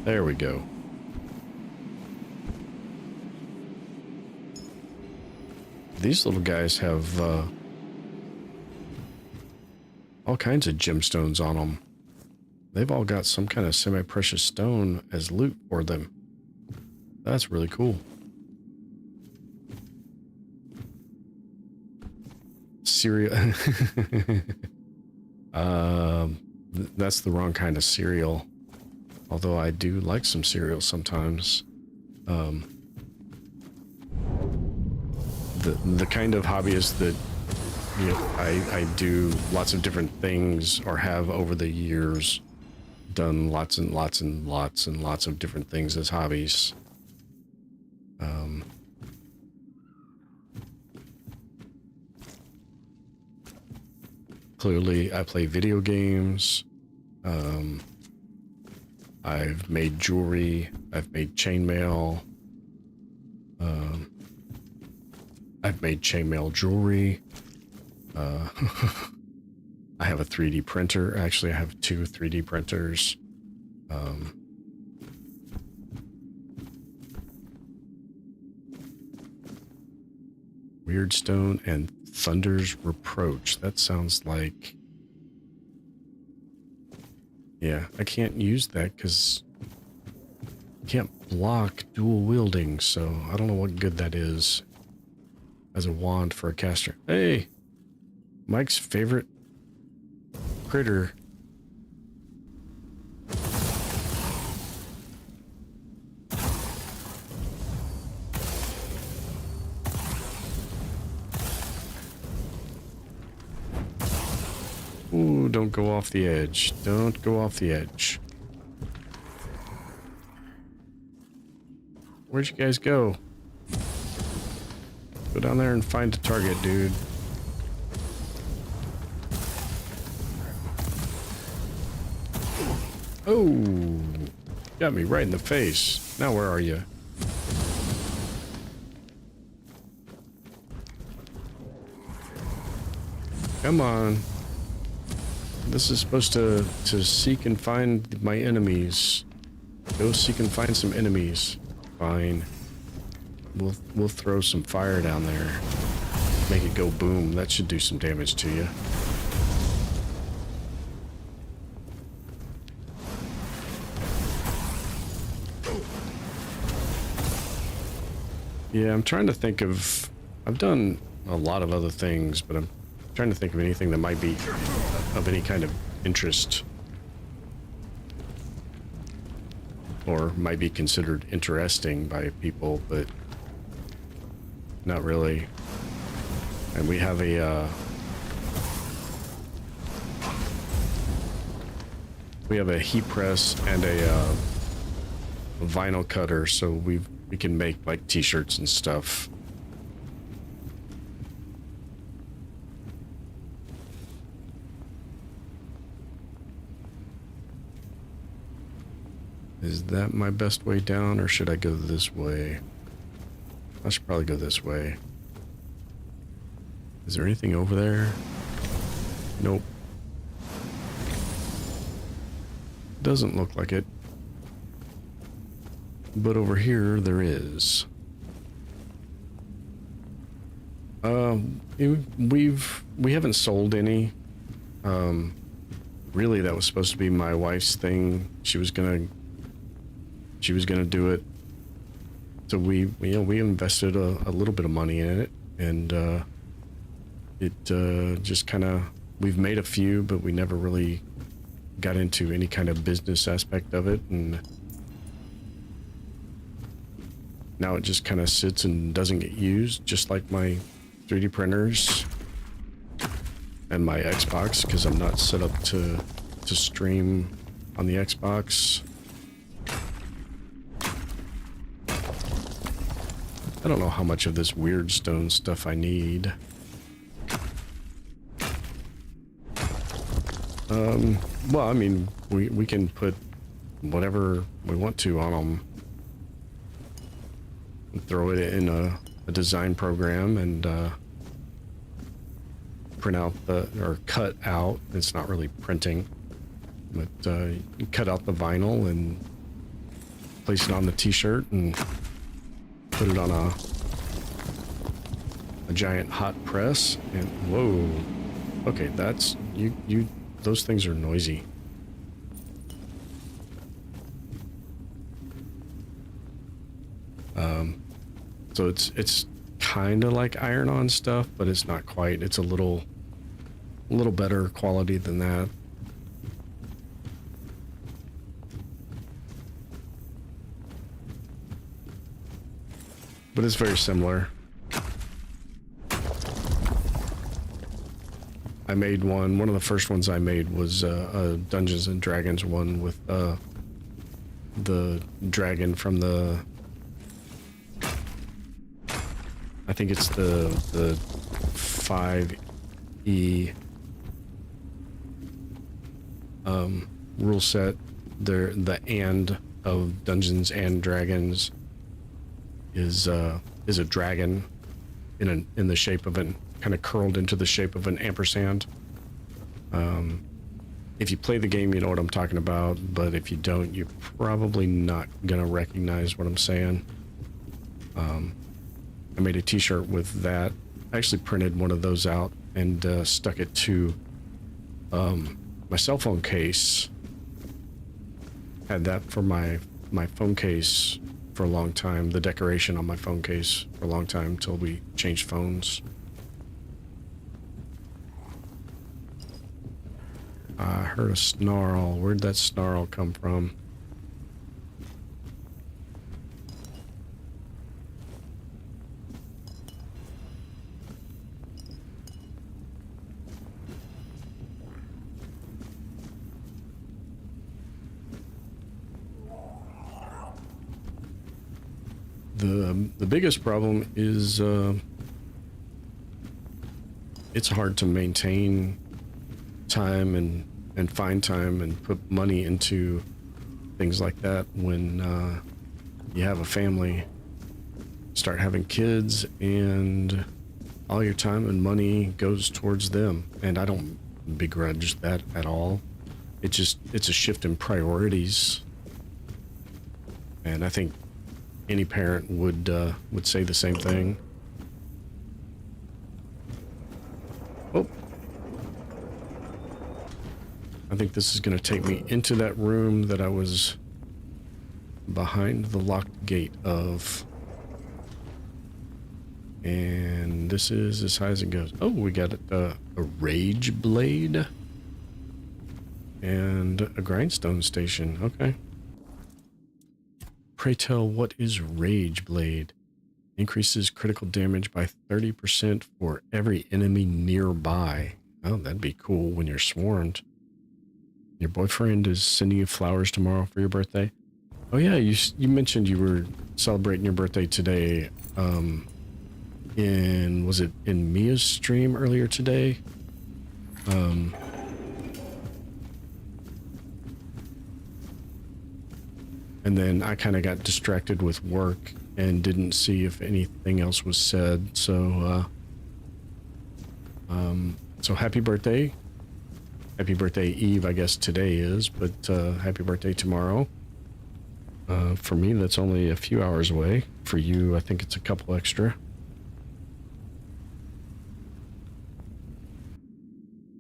There we go. These little guys have all kinds of gemstones on them. They've all got some kind of semi-precious stone as loot for them. That's really cool. Cereal. That's the wrong kind of cereal. Although I do like some cereal sometimes. The kind of hobbyist that, you know, I do lots of different things, or have over the years done lots and lots of different things as hobbies. Clearly, I play video games. I've made jewelry. I've made chainmail. I've made chainmail jewelry. I have a 3D printer. Actually, I have 2 3D printers. Weird Stone and Thunder's Reproach. That sounds like... Yeah, I can't use that because I can't block dual wielding, so I don't know what good that is as a wand for a caster. Hey! Mike's favorite critter. Ooh, don't go off the edge. Don't go off the edge. Where'd you guys go? Go down there and find a target, dude. Oh, got me right in the face. Now where are you? Come on. This is supposed to seek and find my enemies. Go seek and find some enemies. Fine. We'll throw some fire down there. Make it go boom. That should do some damage to you. Yeah, I'm trying to think of... I've done a lot of other things, but I'm trying to think of anything that might be of any kind of interest. or might be considered interesting by people, but not really. And we have a heat press and a vinyl cutter, so we can make like t-shirts and stuff. Is that my best way down, or should I go this way? I should probably go this way. Is there anything over there? Nope. Doesn't look like it. But over here, there is. We haven't sold any. Really, that was supposed to be my wife's thing. She was gonna do it. So we invested a little bit of money in it, and it just kind of, we've made a few, but we never really got into any kind of business aspect of it, and now it just kind of sits and doesn't get used, just like my 3D printers and my Xbox, because I'm not set up to stream on the Xbox. I don't know how much of this weird stone stuff I need. Well, I mean, we can put whatever we want to on them. Throw it in a design program and print out or cut out. It's not really printing, but you cut out the vinyl and place it on the t-shirt and put it on a giant hot press. And whoa, okay, that's you. Those things are noisy. So it's kind of like iron-on stuff, but it's not quite. It's a little better quality than that. But it's very similar. I made one of the first ones I made was a Dungeons and Dragons one with the dragon from the, I think it's the 5e rule set. The and of Dungeons and Dragons is a dragon in the shape of an, kind of curled into the shape of an ampersand. If you play the game, you know what I'm talking about, but if you don't, you're probably not gonna recognize what I'm saying. I made a t-shirt with that. I actually printed one of those out and stuck it to my cell phone case. Had that for my phone case for a long time, the decoration on my phone case for a long time, until we changed phones. I heard a snarl. Where'd that snarl come from? The biggest problem is it's hard to maintain time and find time and put money into things like that when you have a family, start having kids, and all your time and money goes towards them. And I don't begrudge that at all. It's a shift in priorities, and I think any parent would say the same thing. Oh, I think this is going to take me into that room that I was behind the locked gate of. And this is as high as it goes. Oh, we got a rage blade and a grindstone station. Okay. Pray tell, what is Rage Blade? Increases critical damage by 30% for every enemy nearby. Oh, that'd be cool when you're swarmed. Your boyfriend is sending you flowers tomorrow for your birthday. Oh yeah, you mentioned you were celebrating your birthday today. Was it in Mia's stream earlier today? And then I kind of got distracted with work and didn't see if anything else was said. So, so happy birthday. Happy birthday Eve, I guess today is, but happy birthday tomorrow. For me, that's only a few hours away. For you, I think it's a couple extra.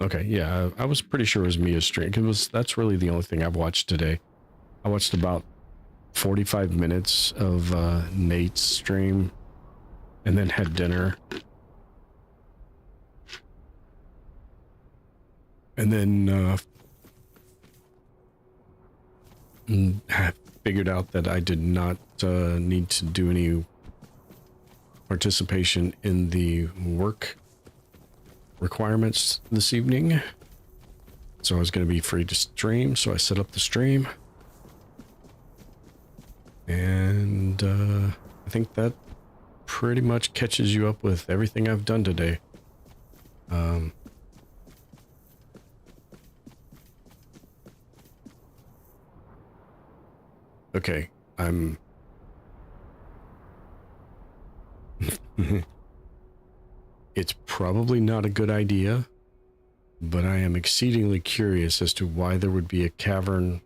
Okay, yeah, I was pretty sure it was Mia's stream. That's really the only thing I've watched today. I watched about 45 minutes of Nate's stream and then had dinner. And then figured out that I did not need to do any participation in the work requirements this evening. So I was going to be free to stream, so I set up the stream. And I think that pretty much catches you up with everything I've done today. Okay, I'm... It's probably not a good idea, but I am exceedingly curious as to why there would be a cavern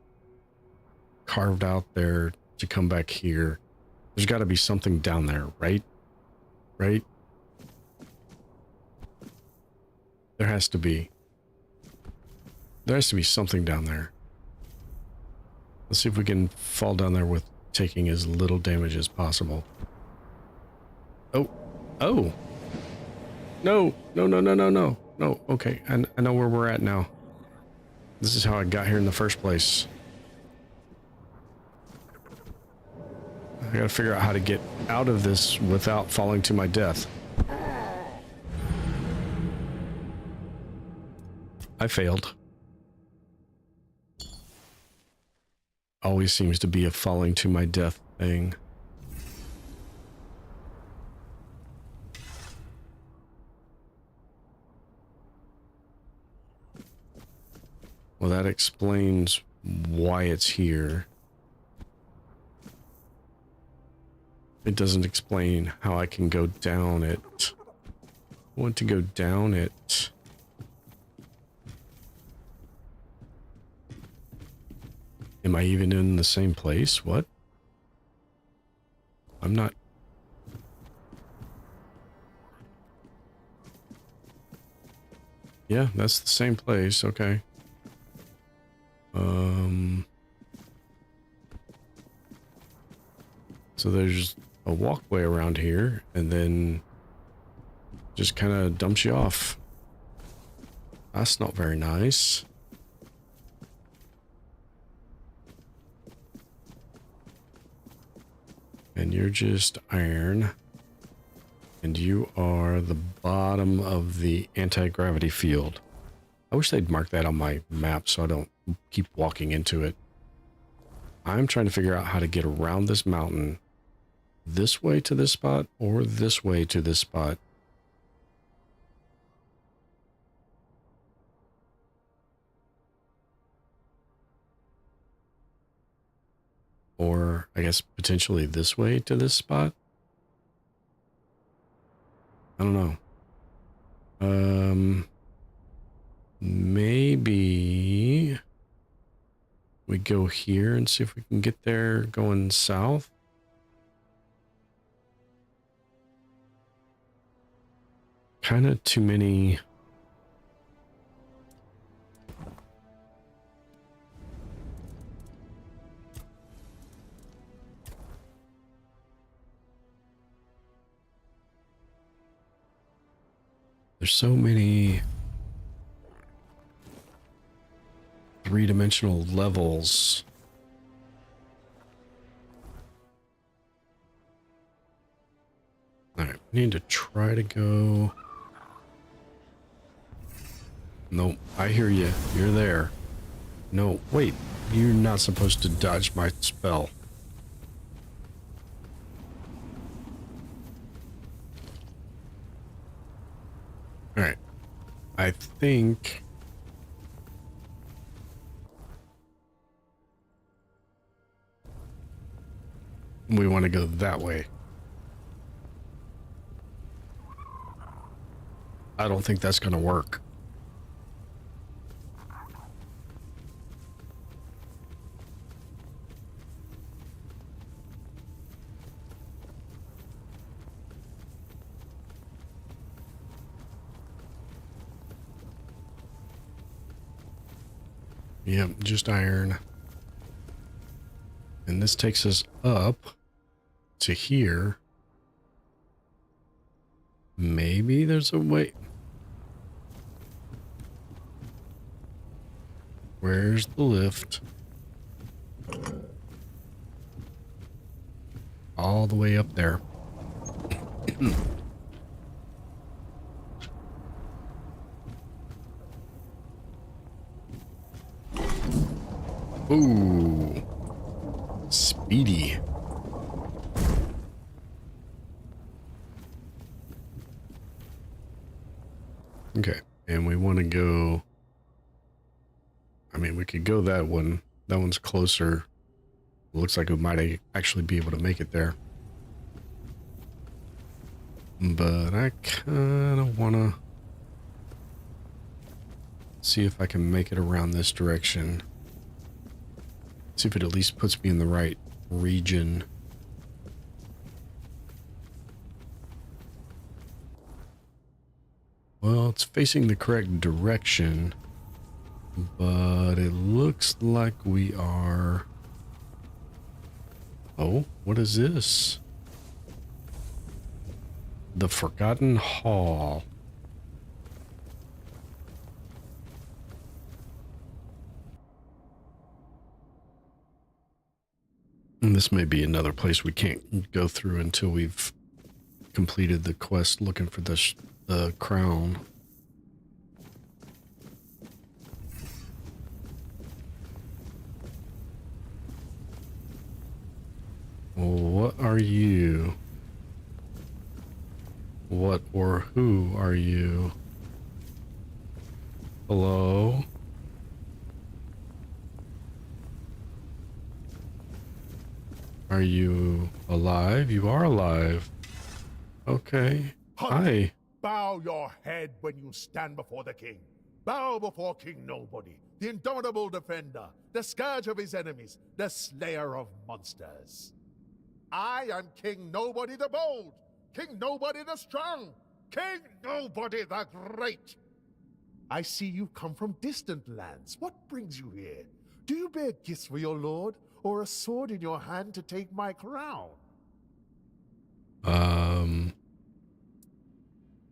carved out there to come back here. There's got to be something down there, right? Right? There has to be. There has to be something down there. Let's see if we can fall down there with taking as little damage as possible. Oh. Oh! No! No, no, no, no, no. No, okay. I know where we're at now. This is how I got here in the first place. I gotta figure out how to get out of this without falling to my death. I failed. Always seems to be a falling to my death thing. Well, that explains why it's here. It doesn't explain how I can go down it. I want to go down it. Am I even in the same place? What? I'm not. Yeah, that's the same place. Okay. So there's a walkway around here, and then just kind of dumps you off. That's not very nice. And you're just iron. And you are the bottom of the anti-gravity field. I wish they'd mark that on my map so I don't keep walking into it. I'm trying to figure out how to get around this mountain. This way to this spot or this way to this spot. Or I guess potentially this way to this spot. I don't know. Maybe we go here and see if we can get there going south. Kind of too many. There's so many three-dimensional levels Need to try to go. No, I hear you. You're there. No, wait. You're not supposed to dodge my spell. Alright. I think... we want to go that way. I don't think that's going to work. Yep, just iron. And this takes us up to here. Maybe there's a way. Where's the lift? All the way up there. Ooh. Speedy. Okay, and we want to go... I mean, we could go that one. That one's closer. Looks like we might actually be able to make it there. But I kind of want to see if I can make it around this direction. See if it at least puts me in the right region. Well, it's facing the correct direction, but it looks like we are... Oh, what is this? The Forgotten Hall. And this may be another place we can't go through until we've completed the quest looking for the crown. What are you? What or who are you? Hello? Are you alive? You are alive. Okay. Hi. Bow your head when you stand before the king. Bow before King Nobody, the indomitable defender, the scourge of his enemies, the slayer of monsters. I am King Nobody the Bold, King Nobody the Strong, King Nobody the Great. I see you've come from distant lands. What brings you here? Do you bear gifts for your lord, or a sword in your hand to take my crown?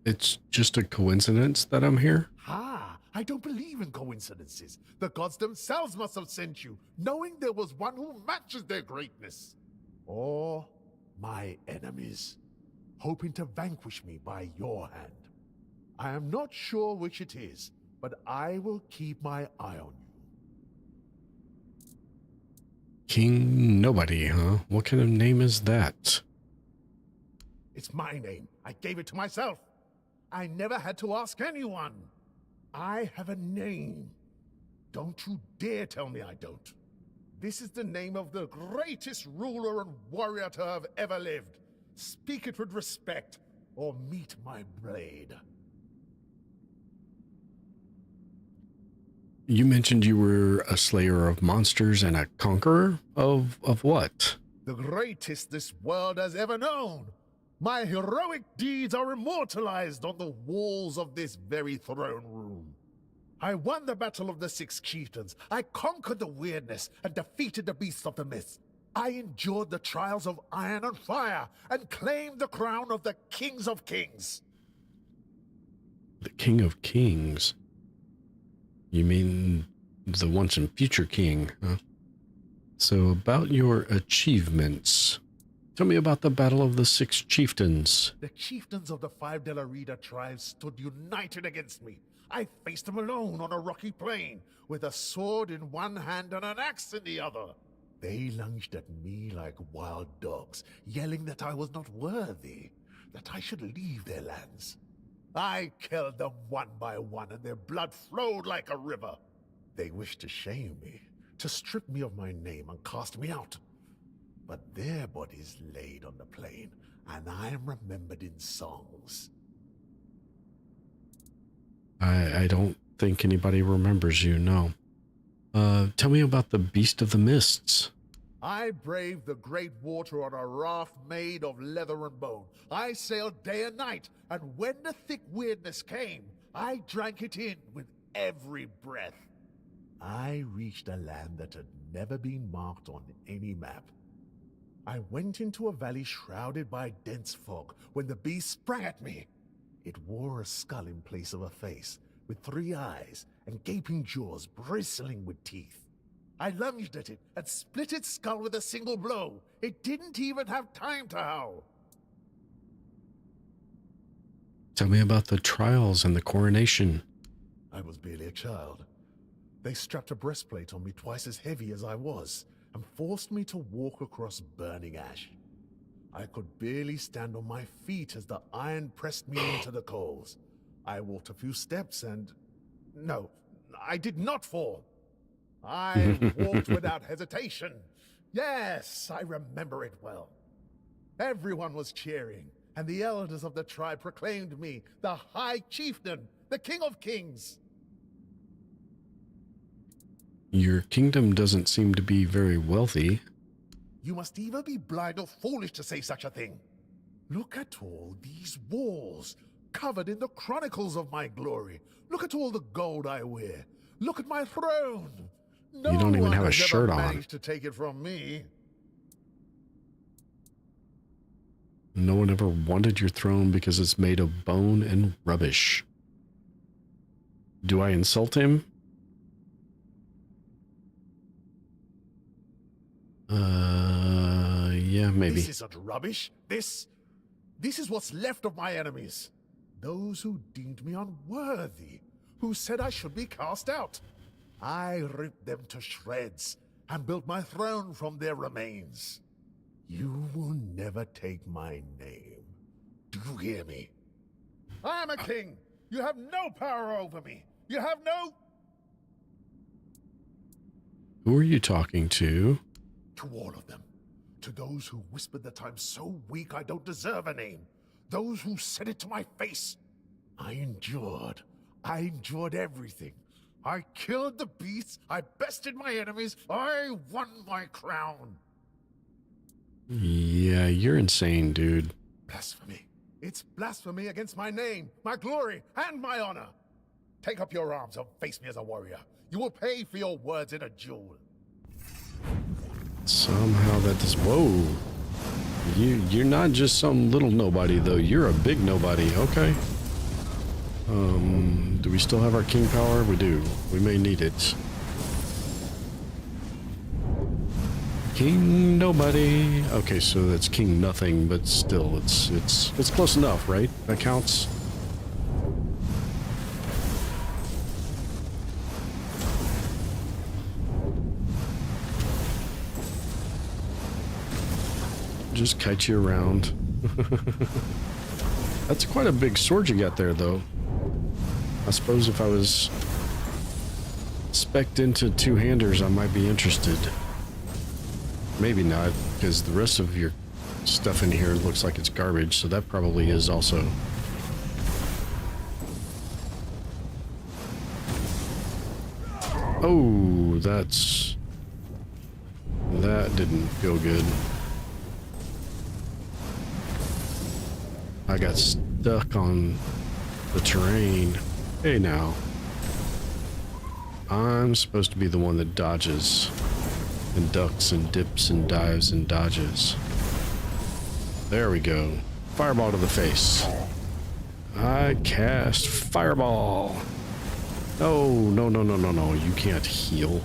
It's just a coincidence that I'm here. I don't believe in coincidences. The gods themselves must have sent you, knowing there was one who matches their greatness. Or my enemies, hoping to vanquish me by your hand. I am not sure which it is, but I will keep my eye on you. King Nobody, huh? What kind of name is that? It's my name. I gave it to myself. I never had to ask anyone. I have a name. Don't you dare tell me I don't. This is the name of the greatest ruler and warrior to have ever lived. Speak it with respect, or meet my blade. You mentioned you were a slayer of monsters and a conqueror of what? The greatest this world has ever known. My heroic deeds are immortalized on the walls of this very throne room. I won the Battle of the Six Chieftains. I conquered the weirdness and defeated the beasts of the myths. I endured the trials of iron and fire and claimed the crown of the Kings of Kings. The King of Kings? You mean the once and future king, huh? So about your achievements. Tell me about the Battle of the Six Chieftains. The chieftains of the 5 De La Rida tribes stood united against me. I faced them alone on a rocky plain, with a sword in one hand and an axe in the other. They lunged at me like wild dogs, yelling that I was not worthy, that I should leave their lands. I killed them one by one, and their blood flowed like a river. They wished to shame me, to strip me of my name and cast me out. But their bodies laid on the plain, and I am remembered in songs. I don't think anybody remembers you, no. Tell me about the Beast of the Mists. I braved the great water on a raft made of leather and bone. I sailed day and night, and when the thick weirdness came, I drank it in with every breath. I reached a land that had never been marked on any map. I went into a valley shrouded by dense fog when the beast sprang at me. It wore a skull in place of a face, with 3 eyes and gaping jaws bristling with teeth. I lunged at it and split its skull with a single blow. It didn't even have time to howl. Tell me about the trials and the coronation. I was barely a child. They strapped a breastplate on me twice as heavy as I was, and forced me to walk across burning ash. I could barely stand on my feet as the iron pressed me into the coals. I walked a few steps and... No, I did not fall. I walked without hesitation. Yes, I remember it well. Everyone was cheering, and the elders of the tribe proclaimed me the High Chieftain, the King of Kings. Your kingdom doesn't seem to be very wealthy. You must either be blind or foolish to say such a thing. Look at all these walls, covered in the chronicles of my glory. Look at all the gold I wear. Look at my throne. No You don't even one have a has shirt ever on. managed to take it from me. No one ever wanted your throne because it's made of bone and rubbish. Do I insult him? Yeah, maybe. This isn't rubbish. This is what's left of my enemies. Those who deemed me unworthy, who said I should be cast out. I ripped them to shreds and built my throne from their remains. You will never take my name. Do you hear me? I am a king. You have no power over me. You have no... Who are you talking to? To all of them. To those who whispered that I'm so weak I don't deserve a name. Those who said it to my face. I endured everything. I killed the beasts. I bested my enemies. I won my crown. Yeah, you're insane, dude. Blasphemy. It's blasphemy against my name, my glory, and my honor. Take up your arms and face me as a warrior. You will pay for your words in a duel. Somehow that does... Whoa. You're not just some little nobody, though. You're a big nobody. Okay. Do we still have our king power? We do. We may need it. King nobody. Okay, so that's king nothing, but still, it's close enough, right? That counts. Just kite you around. That's quite a big sword you got there, though. I suppose if I was spec'd into two-handers, I might be interested. Maybe not, because the rest of your stuff in here looks like it's garbage, so that probably is also. Oh, that didn't feel good. I got stuck on the terrain. Hey now. I'm supposed to be the one that dodges and ducks and dips and dives and dodges. There we go. Fireball to the face. I cast fireball. No, no, no, no, no, no. You can't heal.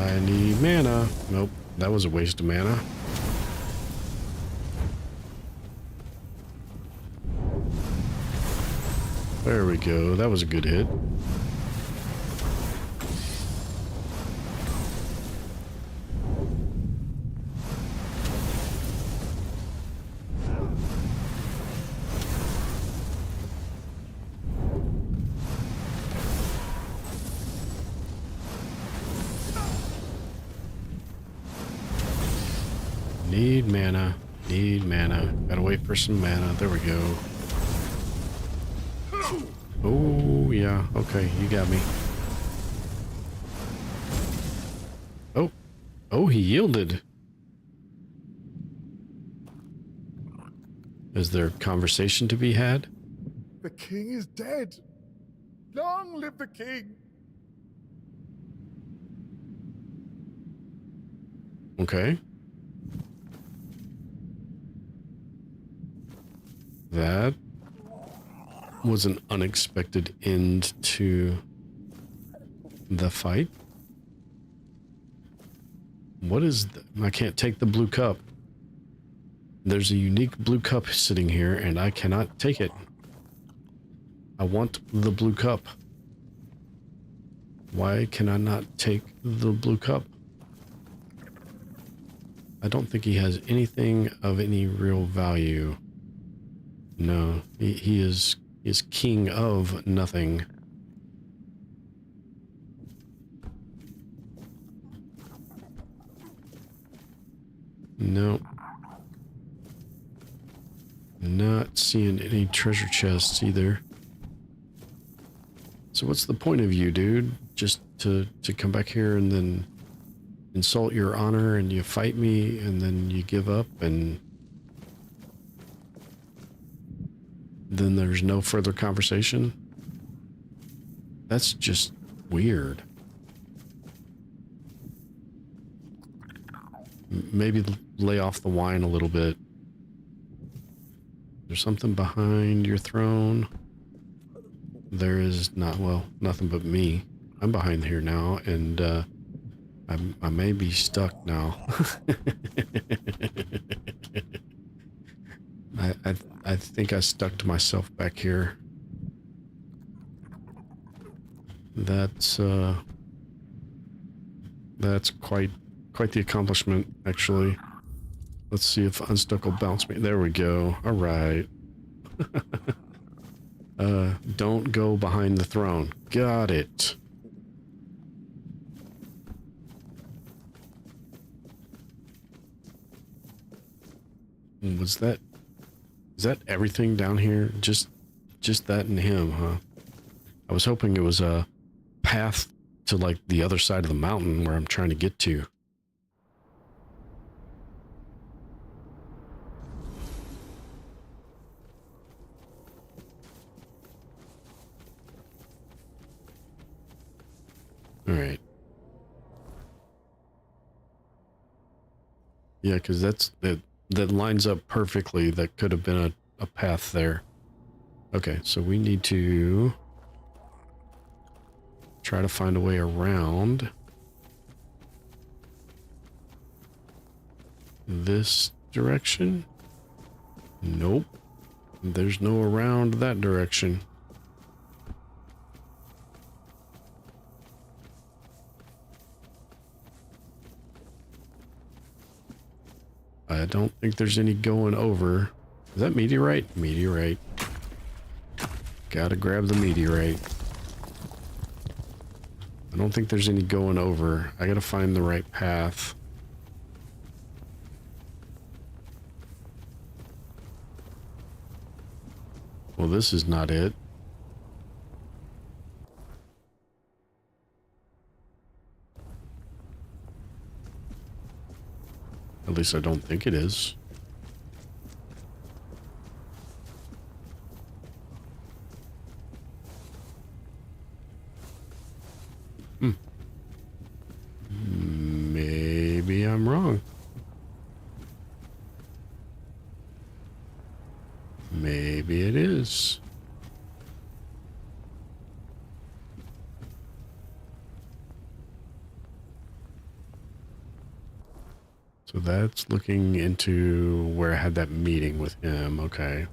I need mana. Nope, that was a waste of mana. There we go. That was a good hit. Need mana. Need mana. Gotta wait for some mana. There we go. Oh, yeah. Okay, you got me. Oh. Oh, he yielded. Is there conversation to be had? The king is dead. Long live the king. Okay. That was an unexpected end to the fight. What is I can't take the blue cup. There's a unique blue cup sitting here and I cannot take it. I want the blue cup. Why can I not take the blue cup? I don't think he has anything of any real value. No, he is king of nothing. No. Not seeing any treasure chests either. So what's the point of you, dude? Just to come back here and then insult your honor and you fight me and then you give up and then there's no further conversation? That's just weird. Maybe lay off the wine a little bit. There's something behind your throne. There is not, well, nothing but me. I'm behind here now, and I may be stuck now. I think I stuck to myself back here. That's quite the accomplishment, actually. Let's see if Unstuck will bounce me. There we go. All right. Don't go behind the throne. Got it. Is that everything down here? Just that and him, huh? I was hoping it was a path to like the other side of the mountain where I'm trying to get to. All right. Yeah, because that lines up perfectly. That could have been a path there. Okay, so we need to try to find a way around this direction. Nope. There's no around that direction. I don't think there's any going over. Is that meteorite? Meteorite. Gotta grab the meteorite. I don't think there's any going over. I gotta find the right path. Well, this is not it. At least I don't think it is. Maybe I'm wrong. Maybe it is. So that's looking into where I had that meeting with him. Okay.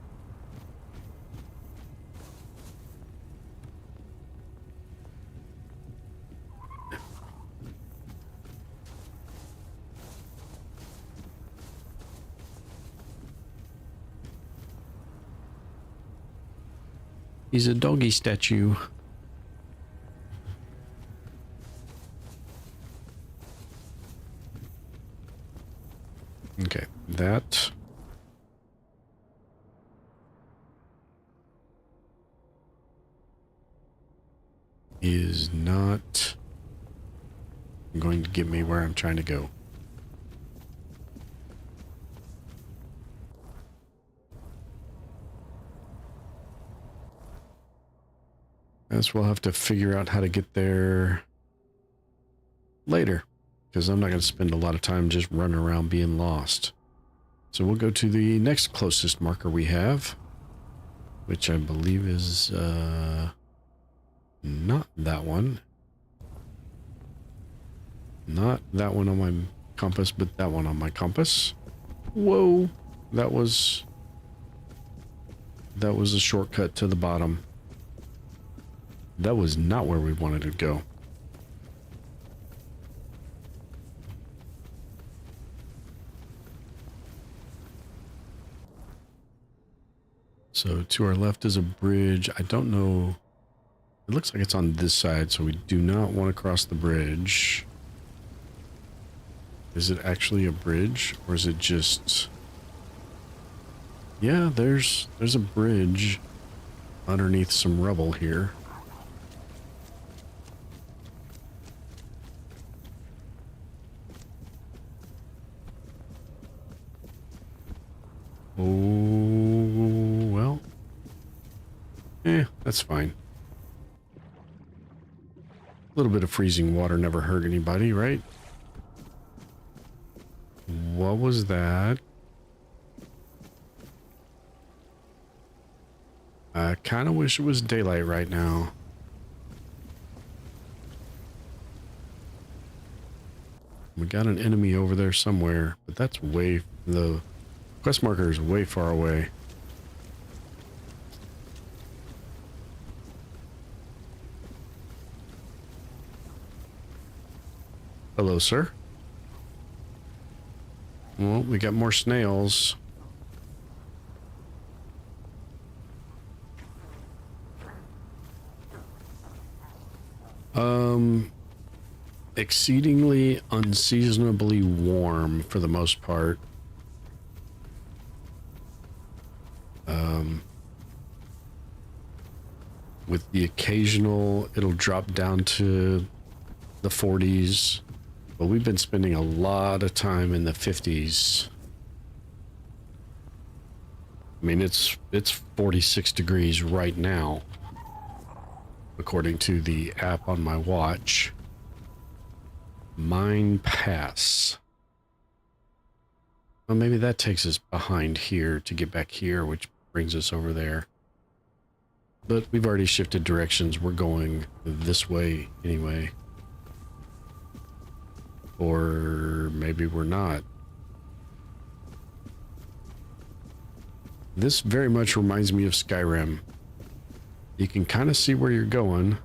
He's a doggy statue. Okay, that is not going to get me where I'm trying to go. Guess we'll have to figure out how to get there later, because I'm not going to spend a lot of time just running around being lost. So we'll go to the next closest marker we have, which I believe is not that one. Not that one on my compass, but that one on my compass. Whoa, that was a shortcut to the bottom. That was not where we wanted to go. So to our left is a bridge. I don't know. It looks like it's on this side, so we do not want to cross the bridge. Is it actually a bridge, or is it just... Yeah, there's a bridge underneath some rubble here. Oh, well. That's fine. A little bit of freezing water never hurt anybody, right? What was that? I kind of wish it was daylight right now. We got an enemy over there somewhere, but that's way... The quest marker is way far away. Hello, sir. Well, we got more snails. Exceedingly unseasonably warm for the most part. With the occasional, it'll drop down to the 40s. But we've been spending a lot of time in the 50s. I mean, it's 46 degrees right now, according to the app on my watch. Mine Pass. Well, maybe that takes us behind here to get back here, which brings us over there. But we've already shifted directions. We're going this way anyway. Or maybe we're not. This very much reminds me of Skyrim. You can kind of see where you're going.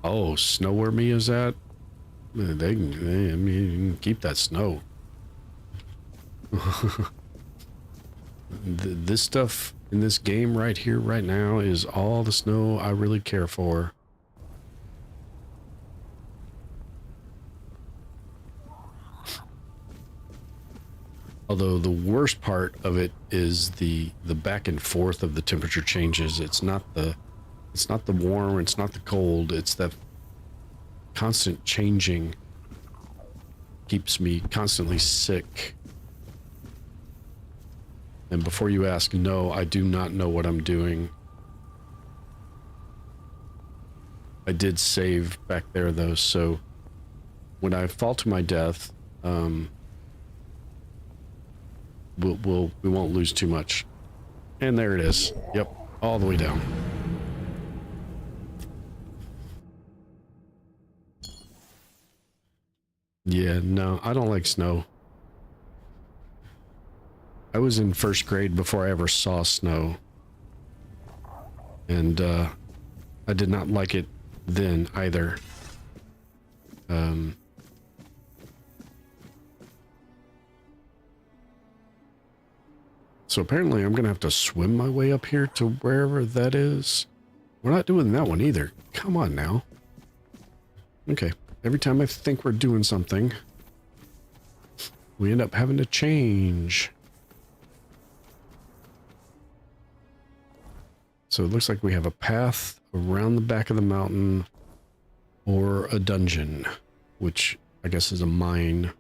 Oh, snow where Mia's at? I mean, you can keep that snow. This stuff in this game right here, right now, is all the snow I really care for. Although the worst part of it is the back and forth of the temperature changes. It's not the warm, it's not the cold, it's that constant changing keeps me constantly sick. And before you ask, no, I do not know what I'm doing. I did save back there though, so when I fall to my death, we won't lose too much. And there it is. Yep, all the way down. Yeah, no, I don't like snow. I was in first grade before I ever saw snow. And I did not like it then either. So apparently I'm gonna have to swim my way up here to wherever that is. We're not doing that one either. Come on now. Okay, every time I think we're doing something, we end up having to change. So it looks like we have a path around the back of the mountain or a dungeon, which I guess is a mine.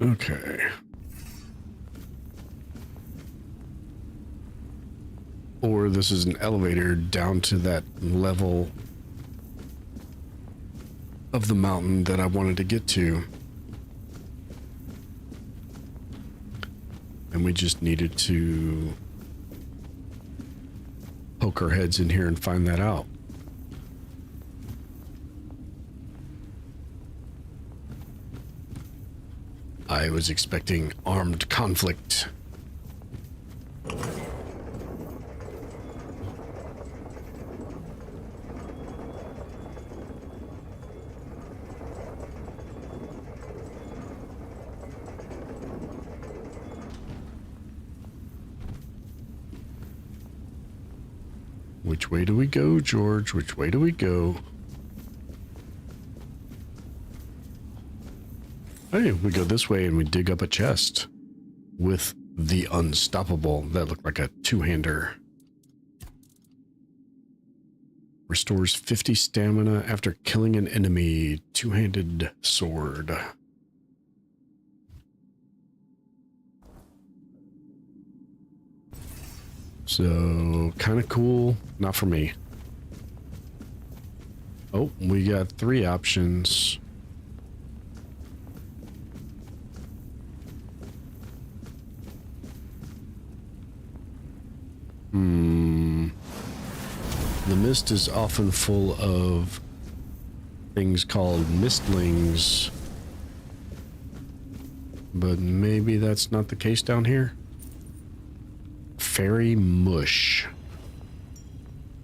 Okay. Or this is an elevator down to that level of the mountain that I wanted to get to. And we just needed to poke our heads in here and find that out. I was expecting armed conflict. Which way do we go, George? Which way do we go? Hey, we go this way and we dig up a chest with the unstoppable that looked like a two-hander. Restores 50 stamina after killing an enemy. Two-handed sword. So, kind of cool. Not for me. Oh, we got 3 options. The mist is often full of things called mistlings. But maybe that's not the case down here. Fairy mush.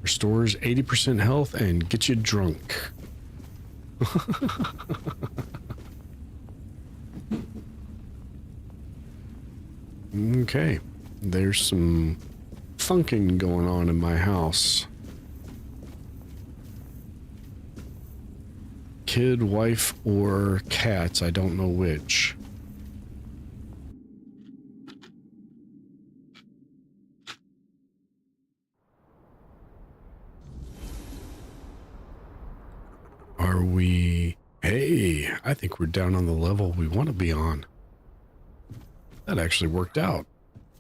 Restores 80% health and gets you drunk. Okay. There's some thunking going on in my house. Kid, wife, or cats, I don't know which. Are we... Hey, I think we're down on the level we want to be on. That actually worked out.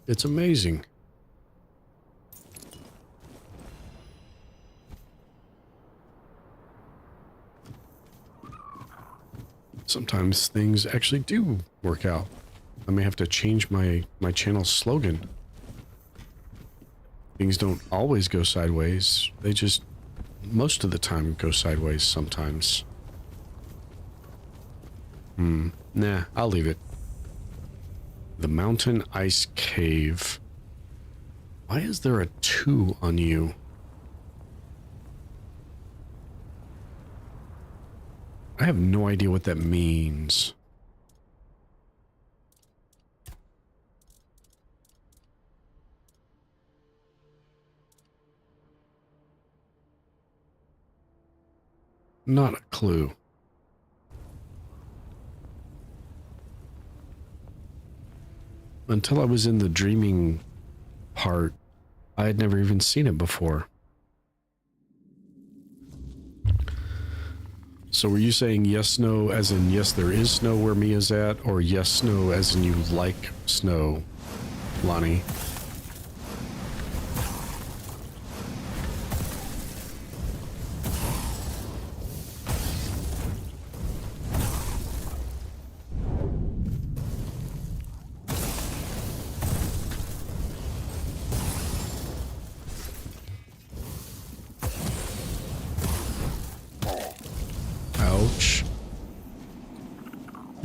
It's amazing. Sometimes things actually do work out. I may have to change my channel slogan. Things don't always go sideways. They just, most of the time, go sideways sometimes. Nah, I'll leave it. The Mountain Ice Cave. Why is there a 2 on you? I have no idea what that means. Not a clue. Until I was in the dreaming part, I had never even seen it before. So were you saying yes, no, as in yes, there is snow where Mia's at, or yes, snow, as in you like snow, Lonnie?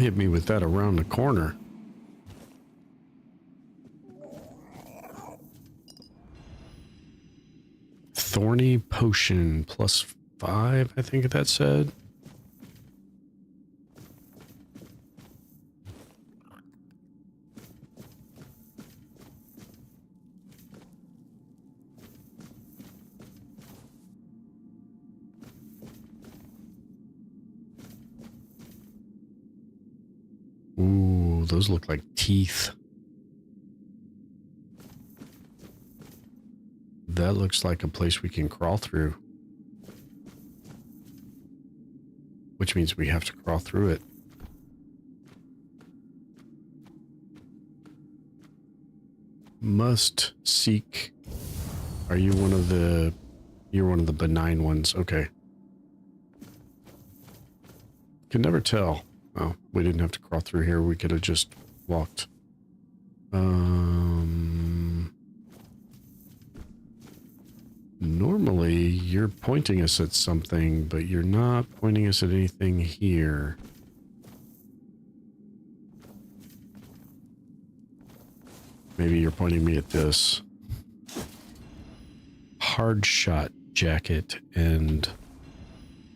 hit me with that around the corner. Thorny potion +5, I think that said. Ooh, those look like teeth. That looks like a place we can crawl through. Which means we have to crawl through it. Must seek. Are you one of the... You're one of the benign ones. Okay. Can never tell. Oh, we didn't have to crawl through here. We could have just walked. Normally, you're pointing us at something, but you're not pointing us at anything here. Maybe you're pointing me at this. Hard shot jacket and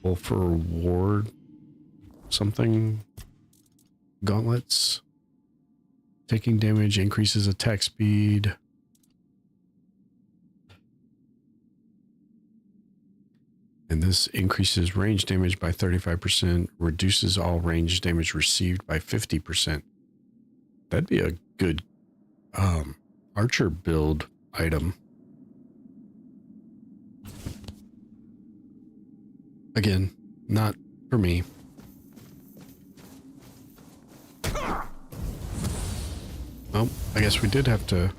Wolfer Ward something. Gauntlets. Taking damage increases attack speed. And this increases range damage by 35%, reduces all range damage received by 50%. That'd be a good archer build item. Again, not for me. Oh, I guess we did have to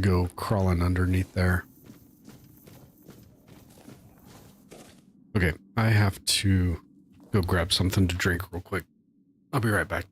go crawling underneath there. Okay, I have to go grab something to drink real quick. I'll be right back.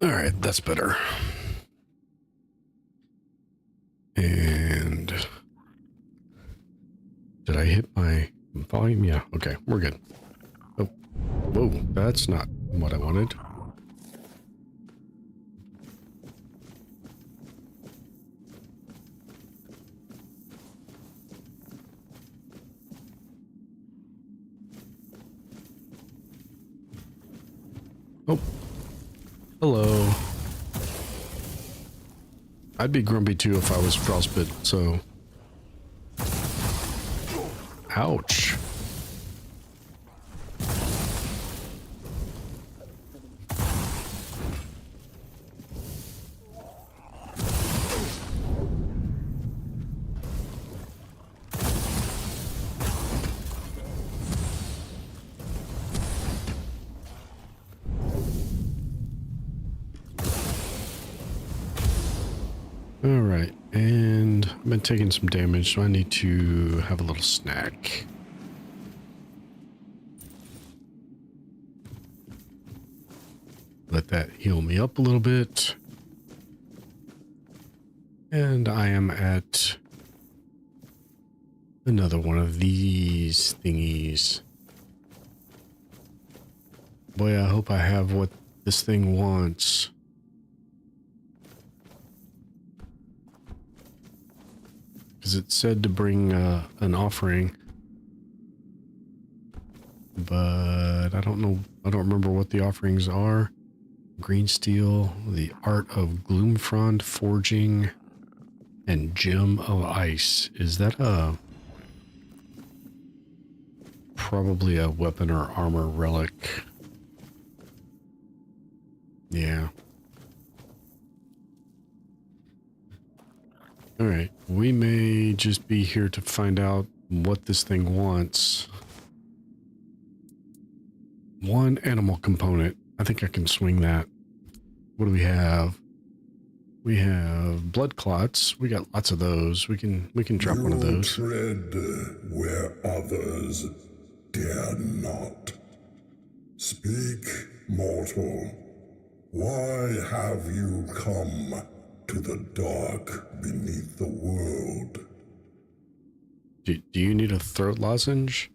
All right, that's better. And did I hit my volume? Yeah, okay, we're good. Oh, whoa, that's not what I wanted. Oh, hello. I'd be grumpy too if I was frostbit, so... Ouch. Alright, and I've been taking some damage, so I need to have a little snack. Let that heal me up a little bit. And I am at another one of these thingies. Boy, I hope I have what this thing wants. Because it said to bring an offering. But I don't know. I don't remember what the offerings are. Green steel, the art of Gloomfrond forging, and gem of ice. Is that probably a weapon or armor relic? Yeah. All right. We may just be here to find out what this thing wants. One animal component. I think I can swing that. What do we have? We have blood clots. We got lots of those. We can drop one of those. Tread where others dare not. Speak, mortal. Why have you come to the dark beneath the world? Do you need a throat lozenge?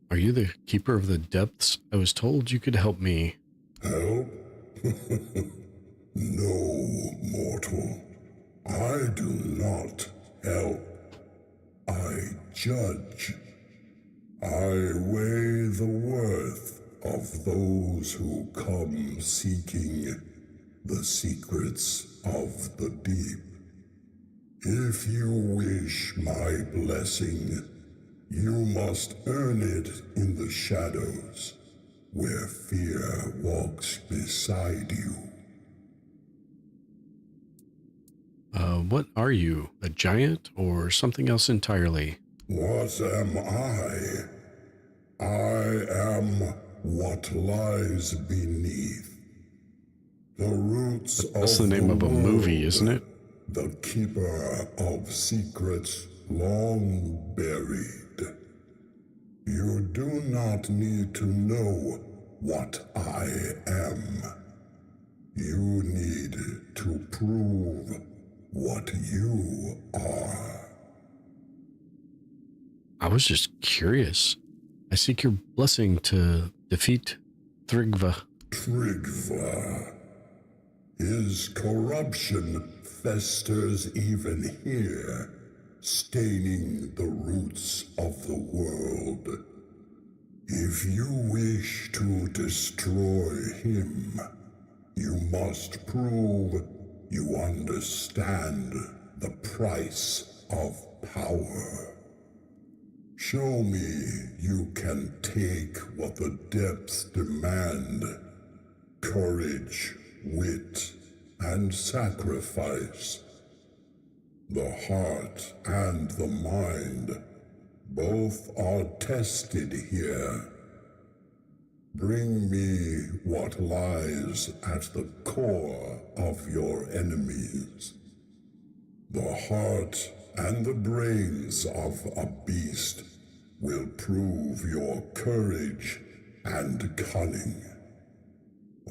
Are you the keeper of the depths? I was told you could help me. Help? No, mortal. I do not help. I judge. I weigh the worth of those who come seeking the secrets of the deep. If you wish my blessing, you must earn it in the shadows, where fear walks beside you. What are you? A giant or something else entirely? What am I? I am what lies beneath. The roots That's the name of a movie, isn't it? The keeper of secrets long buried. You do not need to know what I am. You need to prove what you are. I was just curious. I seek your blessing to defeat Thrigva. Thrigva. His corruption festers even here, staining the roots of the world. If you wish to destroy him, you must prove you understand the price of power. Show me you can take what the depths demand: courage, wit, and sacrifice. The heart and the mind both are tested here. Bring me what lies at the core of your enemies. The heart and the brains of a beast will prove your courage and cunning.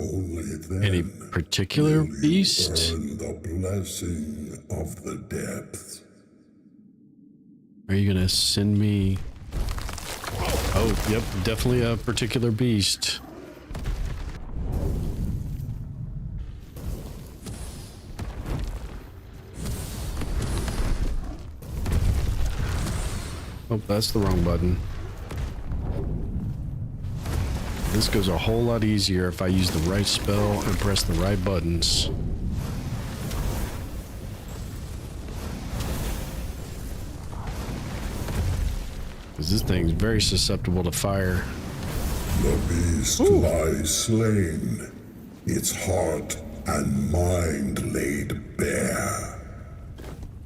Only then Any particular will beast? you earn the blessing of the depths. Are you gonna send me? Oh, yep, definitely a particular beast. Oh, that's the wrong button. This goes a whole lot easier if I use the right spell and press the right buttons. Because this thing's very susceptible to fire. The beast lies slain, its heart and mind laid bare.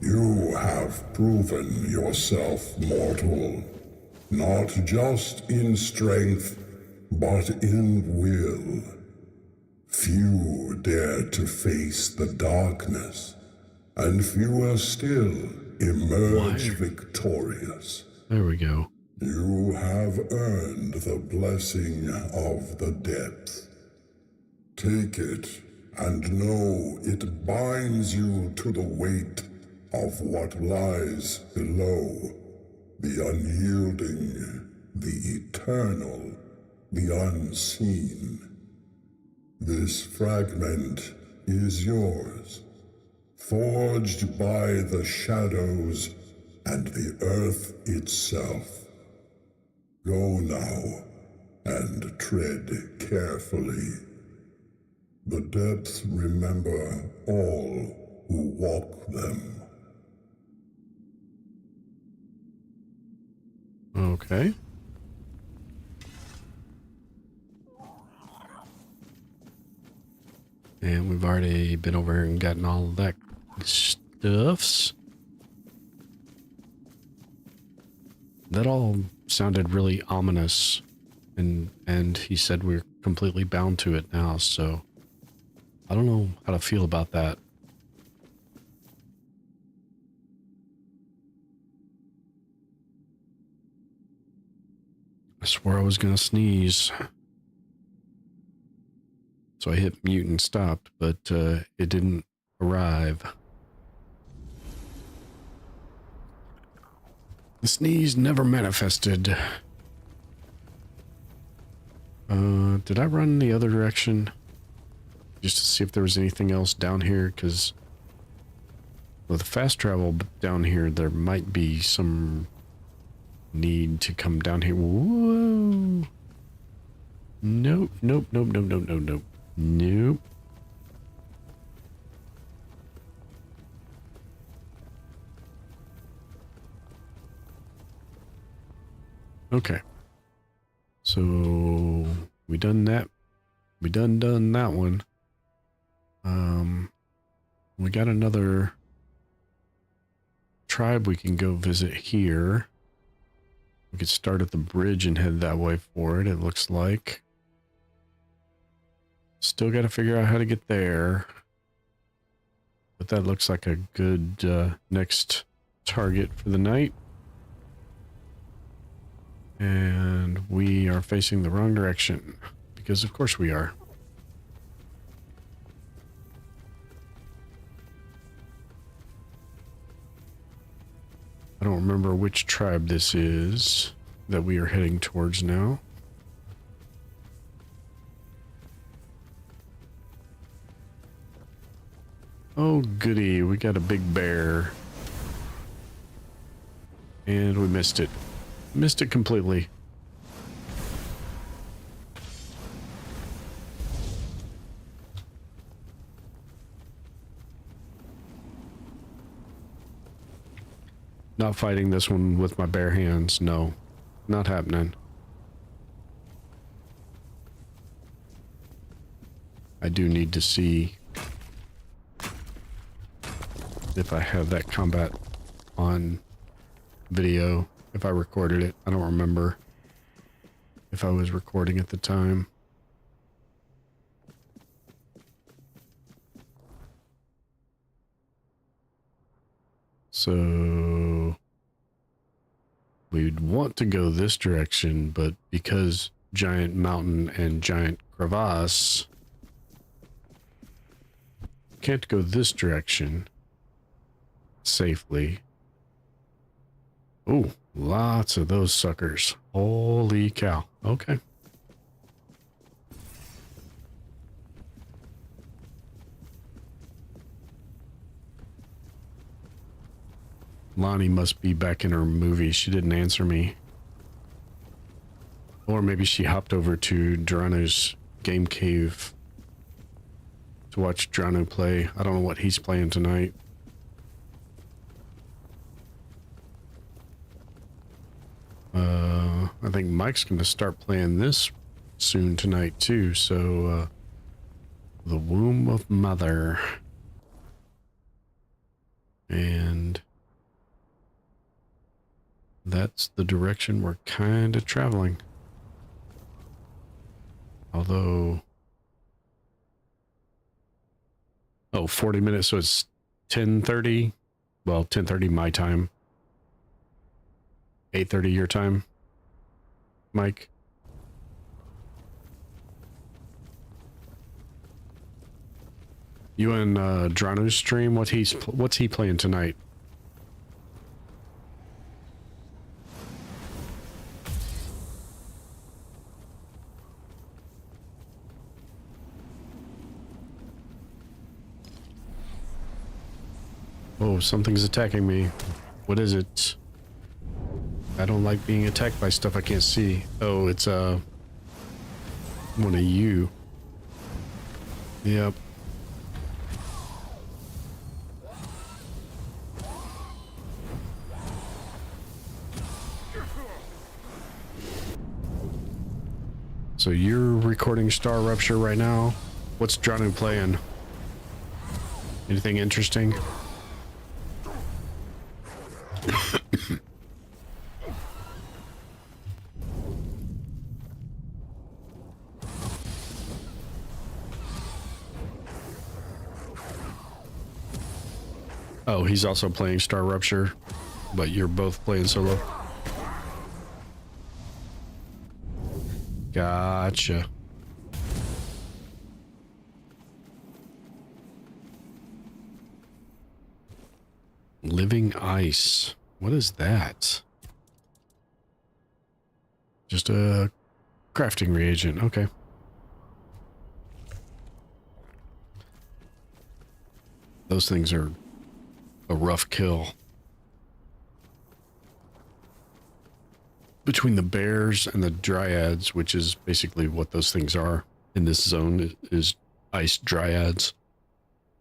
You have proven yourself mortal, not just in strength, but in will. Few dare to face the darkness, and fewer still emerge victorious. There we go. You have earned the blessing of the depth. Take it and know it binds you to the weight of what lies below, the unyielding, the eternal, the unseen. This fragment is yours. forged by the shadows and the earth itself. Go now, and tread carefully. The depths remember all who walk them. Okay. And we've already been over here and gotten all of that stuffs. That all sounded really ominous, and he said we're completely bound to it now, so I don't know how to feel about that. I swore I was gonna sneeze. So I hit mute and stopped, but it didn't arrive. The sneeze never manifested. Did I run the other direction? Just to see if there was anything else down here, because with fast travel down here, there might be some need to come down here. Whoa! Nope, nope, nope, nope, nope, nope, nope. Nope. Okay. So we done that. We done that one. We got another tribe we can go visit here. We could start at the bridge and head that way for it, it looks like. Still got to figure out how to get there. But that looks like a good next target for the night. And we are facing the wrong direction. Because of course we are. I don't remember which tribe this is that we are heading towards now. Oh goody, we got a big bear. And we missed it. Missed it completely. Not fighting this one with my bare hands, no. Not happening. I do need to see if I have that combat on video, if I recorded it. I don't remember if I was recording at the time. So we'd want to go this direction, but because giant mountain and giant crevasse, can't go this direction safely. Oh, lots of those suckers. Holy cow. Okay. Lonnie must be back in her movie. She didn't answer me. Or maybe she hopped over to Drano's game cave to watch Drano play. I don't know what he's playing tonight. I think Mike's going to start playing this soon tonight too, so The Womb of Mother. And that's the direction we're kind of traveling. Although, oh, 40 minutes, so it's 10:30. Well, 10:30 my time. 8:30 your time, Mike. You and Drano's stream? What's he playing tonight? Oh, something's attacking me. What is it? I don't like being attacked by stuff I can't see. Oh, it's one of you. Yep. So you're recording Star Rupture right now? What's Dranu playing? Anything interesting? Oh, he's also playing Star Rupture, but you're both playing solo. Gotcha. Living ice. What is that? Just a crafting reagent. Okay. Those things are a rough kill. Between the bears and the dryads, which is basically what those things are in this zone, is ice dryads.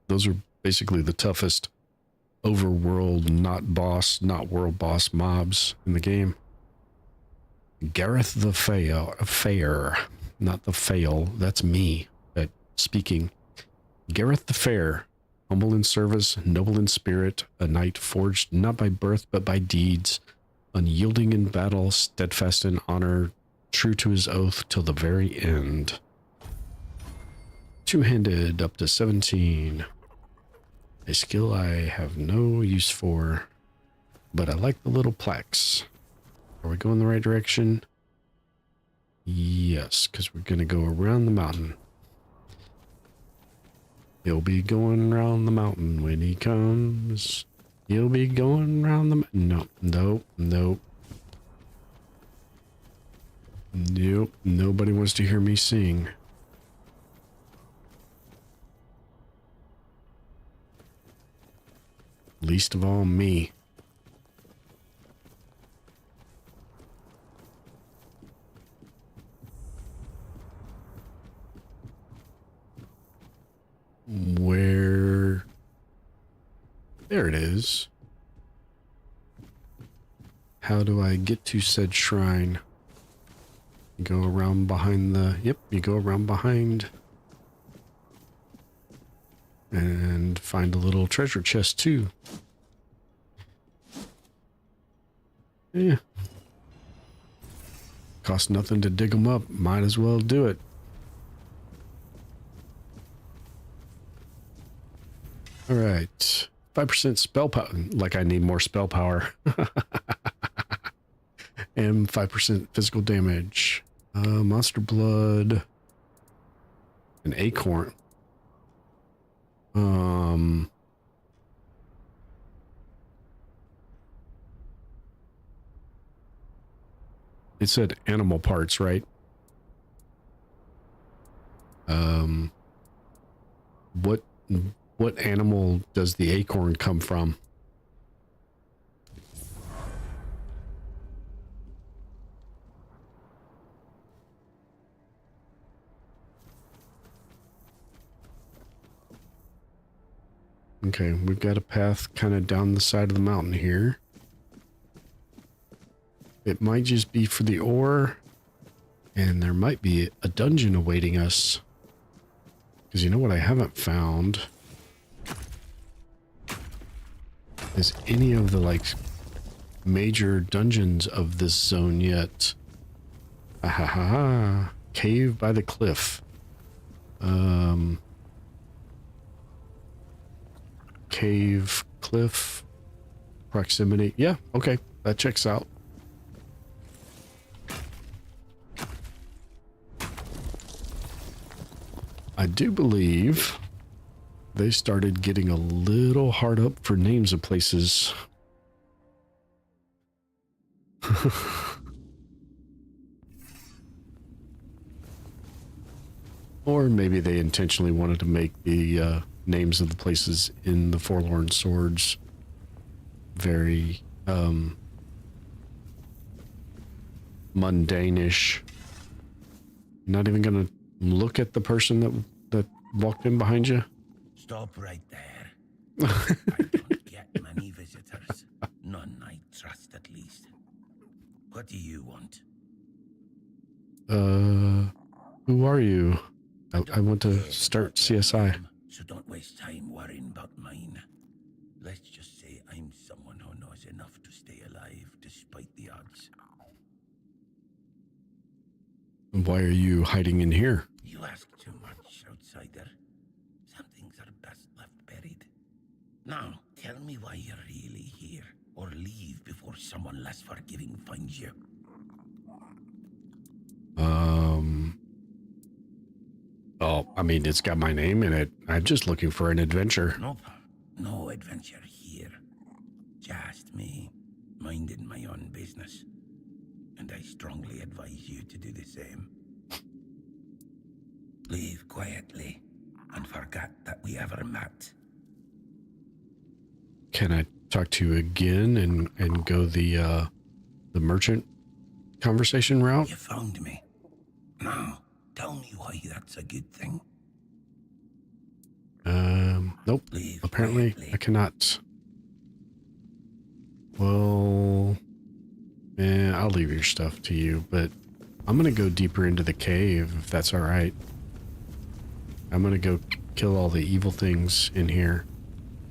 Those are basically the toughest overworld, not world boss mobs in the game. Gareth the Fair, not the Fail, that's me speaking. Gareth the Fair, humble in service, noble in spirit, a knight forged not by birth but by deeds, unyielding in battle, steadfast in honor, true to his oath till the very end. Two-handed up to 17. A skill I have no use for, but I like the little plaques. Are we going the right direction? Yes, because we're going to go around the mountain. He'll be going around the mountain when he comes. He'll be going around the mountain. Nope. Nobody wants to hear me sing. Least of all me. Where? There it is. How do I get to said shrine? You go around behind the... Yep, you go around behind. And find a little treasure chest too. Yeah. Costs nothing to dig them up. Might as well do it. Alright. 5% spell power. Like I need more spell power. And 5% physical damage. Monster blood. An acorn. It said animal parts, right? What animal does the acorn come from? Okay, we've got a path kind of down the side of the mountain here. It might just be for the ore, and there might be a dungeon awaiting us. Because you know what I haven't found is any of the, like, major dungeons of this zone yet. Ahaha. Cave by the cliff. Cave, cliff, proximity. Yeah, okay. That checks out. I do believe they started getting a little hard up for names of places. Or maybe they intentionally wanted to make the names of the places in the Forlorn Swords very mundane-ish. Not even gonna look at the person that walked in behind you? Stop right there. I don't get many visitors. None I trust, at least. What do you want? Who are you? I want to start CSI. So don't waste time worrying about mine. Let's just say I'm someone who knows enough to stay alive despite the odds. Why are you hiding in here? You ask too much, outsider. Some things are best left buried. Now, tell me why you're really here, or leave before someone less forgiving finds you. Oh, I mean, it's got my name in it. I'm just looking for an adventure. Nope. No adventure here. Just me, minding my own business. And I strongly advise you to do the same. Leave quietly, and forget that we ever met. Can I talk to you again and go the merchant conversation route? You found me. Now, tell me why that's a good thing. Nope. Leave Apparently, quietly. I cannot. Well, I'll leave your stuff to you, but I'm gonna go deeper into the cave, if that's all right. I'm gonna go kill all the evil things in here.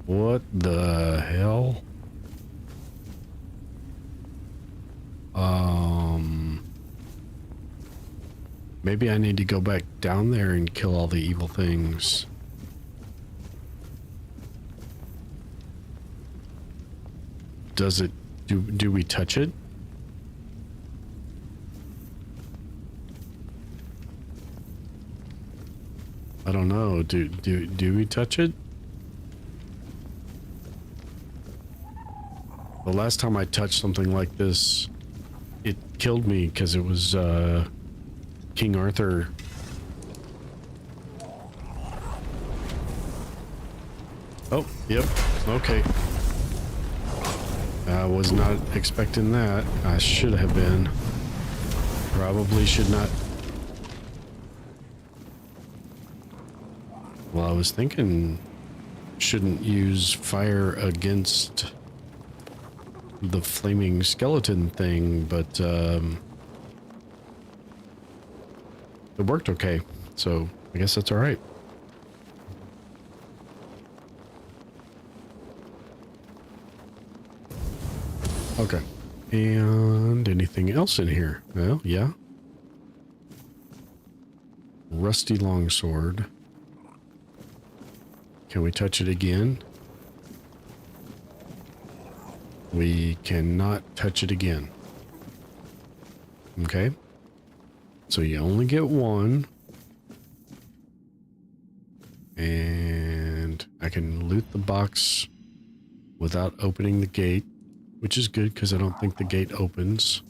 What the hell? Maybe I need to go back down there and kill all the evil things. Does it, do we touch it? I don't know. Do we touch it? The last time I touched something like this, it killed me because it was King Arthur. Oh, yep. Okay. I was not expecting that. I should have been. Probably should not. Well, I was thinking shouldn't use fire against the flaming skeleton thing, but it worked okay, so I guess that's all right. Okay, and anything else in here? Well, yeah. Rusty longsword. Can we touch it again? We cannot touch it again. Okay. So you only get one. And I can loot the box without opening the gate, which is good because I don't think the gate opens.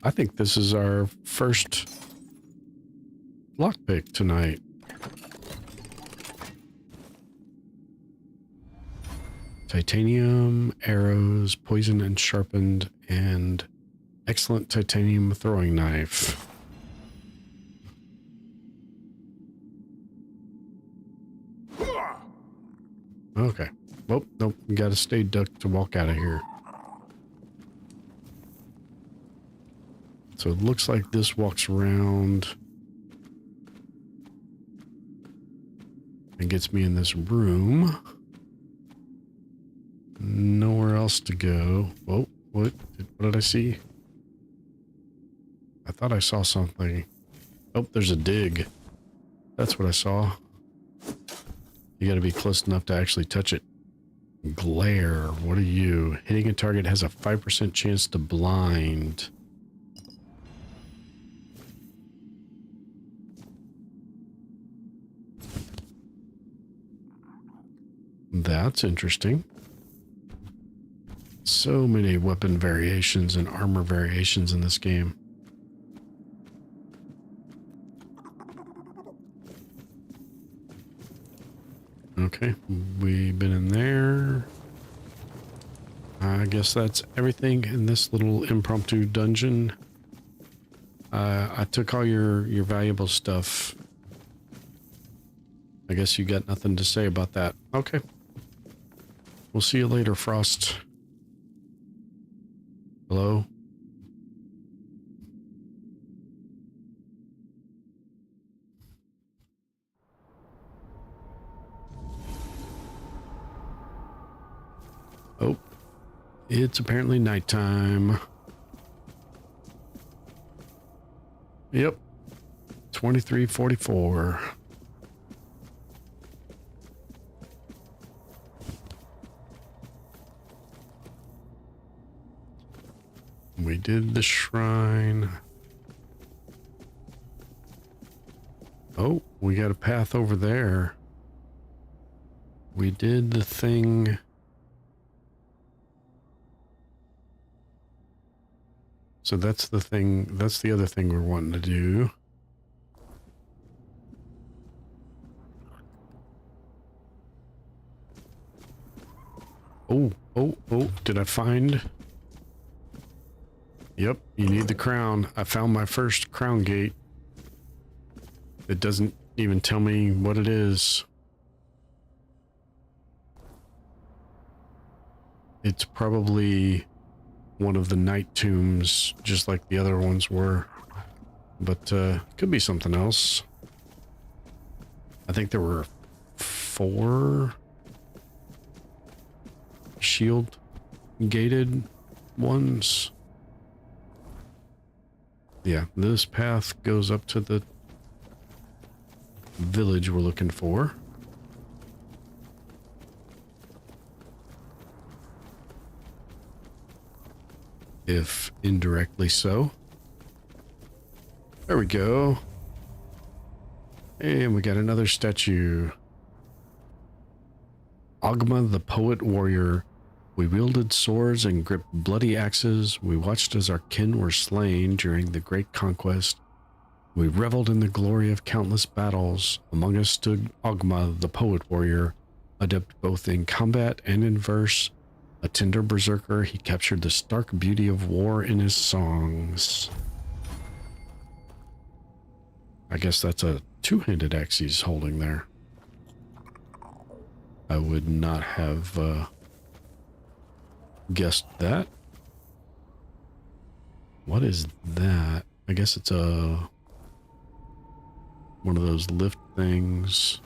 I think this is our first lockpick tonight. Titanium, arrows, poison and sharpened, and excellent titanium throwing knife. Okay. Well, nope, we gotta stay ducked to walk out of here. So it looks like this walks around and gets me in this room. Nowhere else to go. Oh, what did I see? I thought I saw something. Oh, there's a dig. That's what I saw. You gotta be close enough to actually touch it. Glare, what are you? Hitting a target has a 5% chance to blind. That's interesting. So many weapon variations and armor variations in this game. Okay, we've been in there. I guess that's everything in this little impromptu dungeon. I took all your valuable stuff. I guess you got nothing to say about that. Okay. We'll see you later, Frost. Hello? Oh. It's apparently nighttime. Yep. 23:44. We did the shrine. Oh, we got a path over there. We did the thing. So that's the thing, that's the other thing we're wanting to do. Oh, did I find? Yep, you need the crown. I found my first crown gate. It doesn't even tell me what it is. It's probably one of the night tombs, just like the other ones were. But could be something else. I think there were 4 shield gated ones. Yeah, this path goes up to the village we're looking for. If indirectly so. There we go. And we got another statue. Ogma the Poet Warrior. We wielded swords and gripped bloody axes. We watched as our kin were slain during the Great Conquest. We reveled in the glory of countless battles. Among us stood Ogma the Poet Warrior, adept both in combat and in verse. A tender berserker, he captured the stark beauty of war in his songs. I guess that's a two-handed axe he's holding there. I would not have guessed that. What is that? I guess it's a one of those lift things.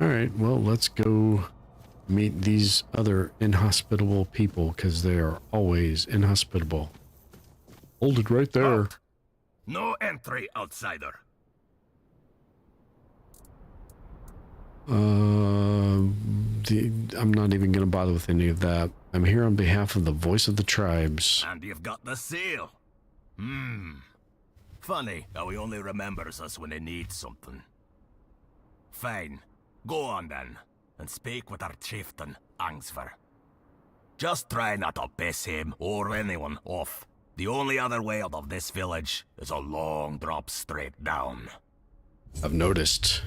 All right, well, let's go meet these other inhospitable people, because they are always inhospitable. Hold it right there. Halt. No entry, outsider. I'm not even going to bother with any of that. I'm here on behalf of the voice of the tribes. And you've got the seal. Funny how he only remembers us when he needs something. Fine. Go on then, and speak with our chieftain, Angsver. Just try not to piss him or anyone off. The only other way out of this village is a long drop straight down. I've noticed.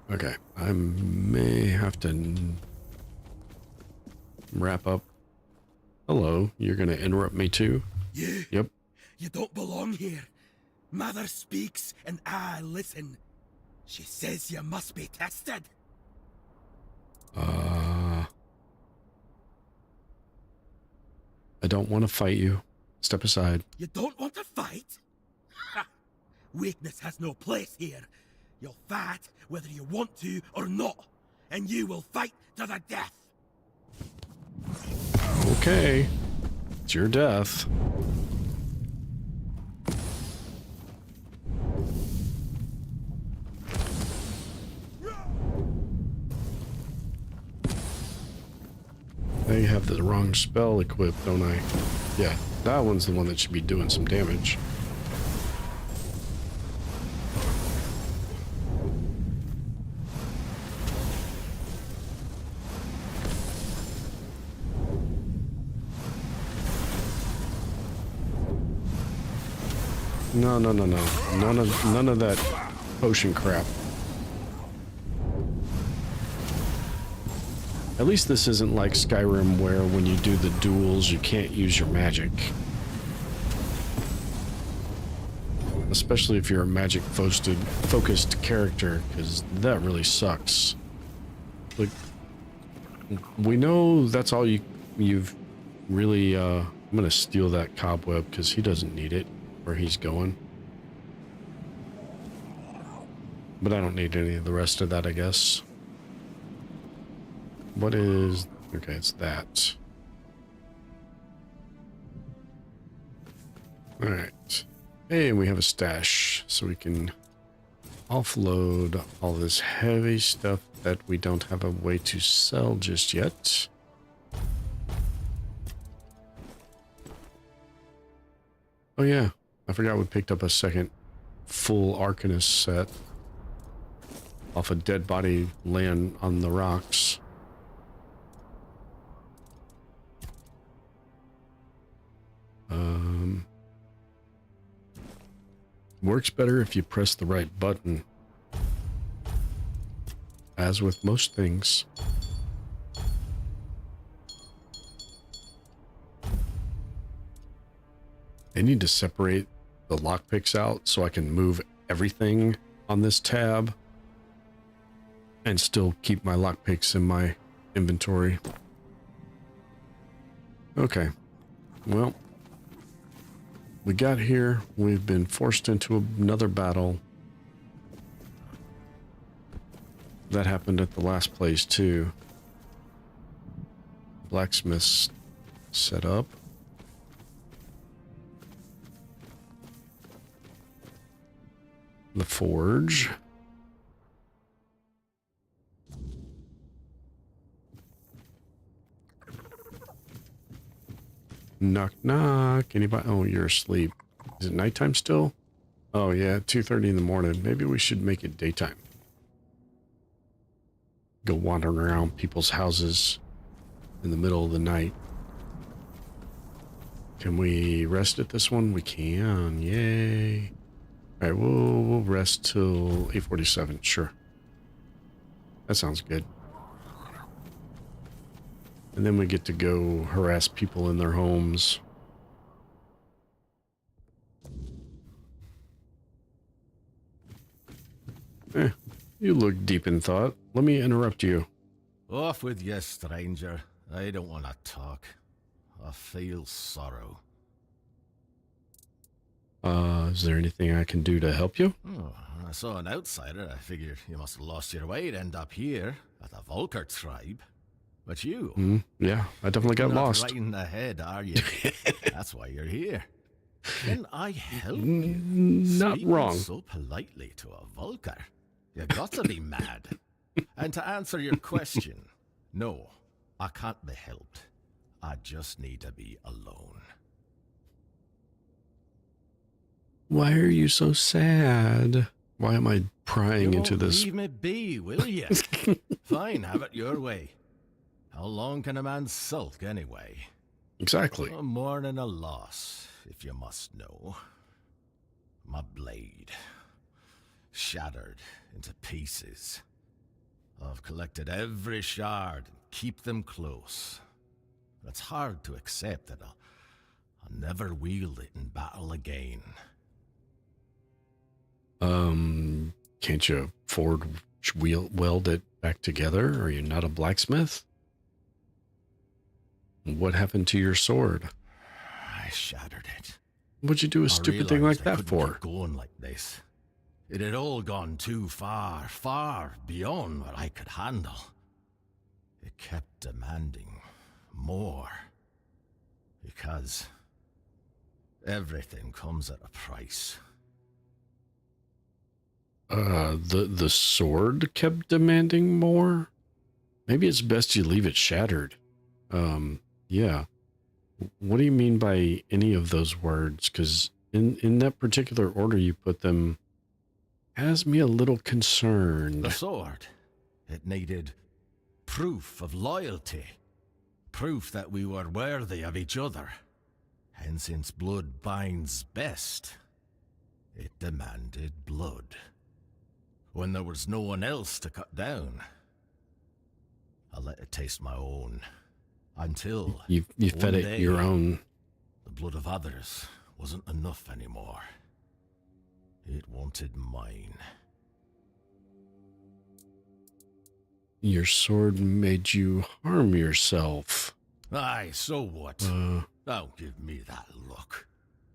Okay, I may have to wrap up. Hello, you're gonna interrupt me too? You? Yep. You don't belong here. Mother speaks and I listen. She says you must be tested. I don't want to fight you. Step aside. You don't want to fight? Ha! Weakness has no place here. You'll fight whether you want to or not, and you will fight to the death. Okay. It's your death. I have the wrong spell equipped, don't I? Yeah, that one's the one that should be doing some damage. No, no, no, no. None of that potion crap. At least this isn't like Skyrim where when you do the duels you can't use your magic. Especially if you're a magic focused character, because that really sucks. Like, we know that's all you've really, I'm gonna steal that cobweb because he doesn't need it where he's going. But I don't need any of the rest of that, I guess. What is... Okay, it's that. Alright. Hey, we have a stash, so we can offload all this heavy stuff that we don't have a way to sell just yet. Oh yeah, I forgot we picked up a second full Arcanist set off a dead body laying on the rocks. Works better if you press the right button. As with most things. I need to separate the lockpicks out so I can move everything on this tab and still keep my lockpicks in my inventory. Okay. Well, we got here. We've been forced into another battle. That happened at the last place too. Blacksmiths set up. The forge. Knock, knock. Anybody? Oh, you're asleep. Is it nighttime still? Oh, yeah, 2:30 in the morning. Maybe we should make it daytime. Go wandering around people's houses in the middle of the night. Can we rest at this one? We can. Yay. All right, we'll rest till 8:47. Sure. That sounds good. And then we get to go harass people in their homes. You look deep in thought. Let me interrupt you. Off with you, stranger. I don't want to talk. I feel sorrow. Is there anything I can do to help you? Oh, I saw an outsider. I figured you must have lost your way to end up here at the Volker tribe. But you... Yeah, I definitely got lost. Not right in the head, are you? That's why you're here. Can I help you? Not Speaking wrong. So politely to a Volker. You got to be mad. And to answer your question, no, I can't be helped. I just need to be alone. Why are you so sad? Why am I prying You into won't this? leave me be, will you? Fine, have it your way. How long can a man sulk anyway? Exactly. A mourning a loss, if you must know. My blade, shattered into pieces. I've collected every shard and keep them close. It's hard to accept that I'll never wield it in battle again. Can't you weld it back together? Are you not a blacksmith? What happened to your sword? I shattered it. What'd you do a stupid thing like that for? Keep going like this. It had all gone too far, far beyond what I could handle. It kept demanding more. Because everything comes at a price. The sword kept demanding more? Maybe it's best you leave it shattered. Yeah. What do you mean by any of those words? Because in that particular order you put them has me a little concerned. The sword, it needed proof of loyalty. Proof that we were worthy of each other. And since blood binds best, It demanded blood. When there was no one else to cut down, I let it taste my own. Until You fed one it day, your own. the blood of others wasn't enough anymore. It wanted mine. Your sword made you harm yourself. Aye, so what? Don't give me that look.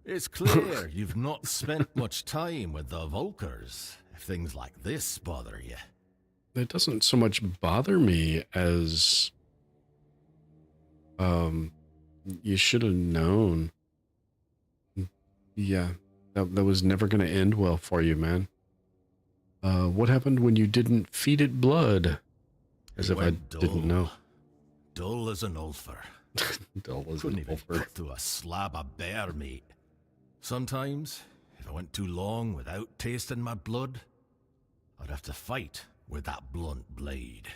It's clear you've not spent much time with the Volkers, if things like this bother you. It doesn't so much bother me as you should have known. Yeah, that was never going to end well for you, man. What happened when you didn't feed it blood? As if I didn't know. Dull as an ulcer. Dull as Couldn't an even ulcer. put through a slab of bear meat. Sometimes, if I went too long without tasting my blood, I'd have to fight with that blunt blade.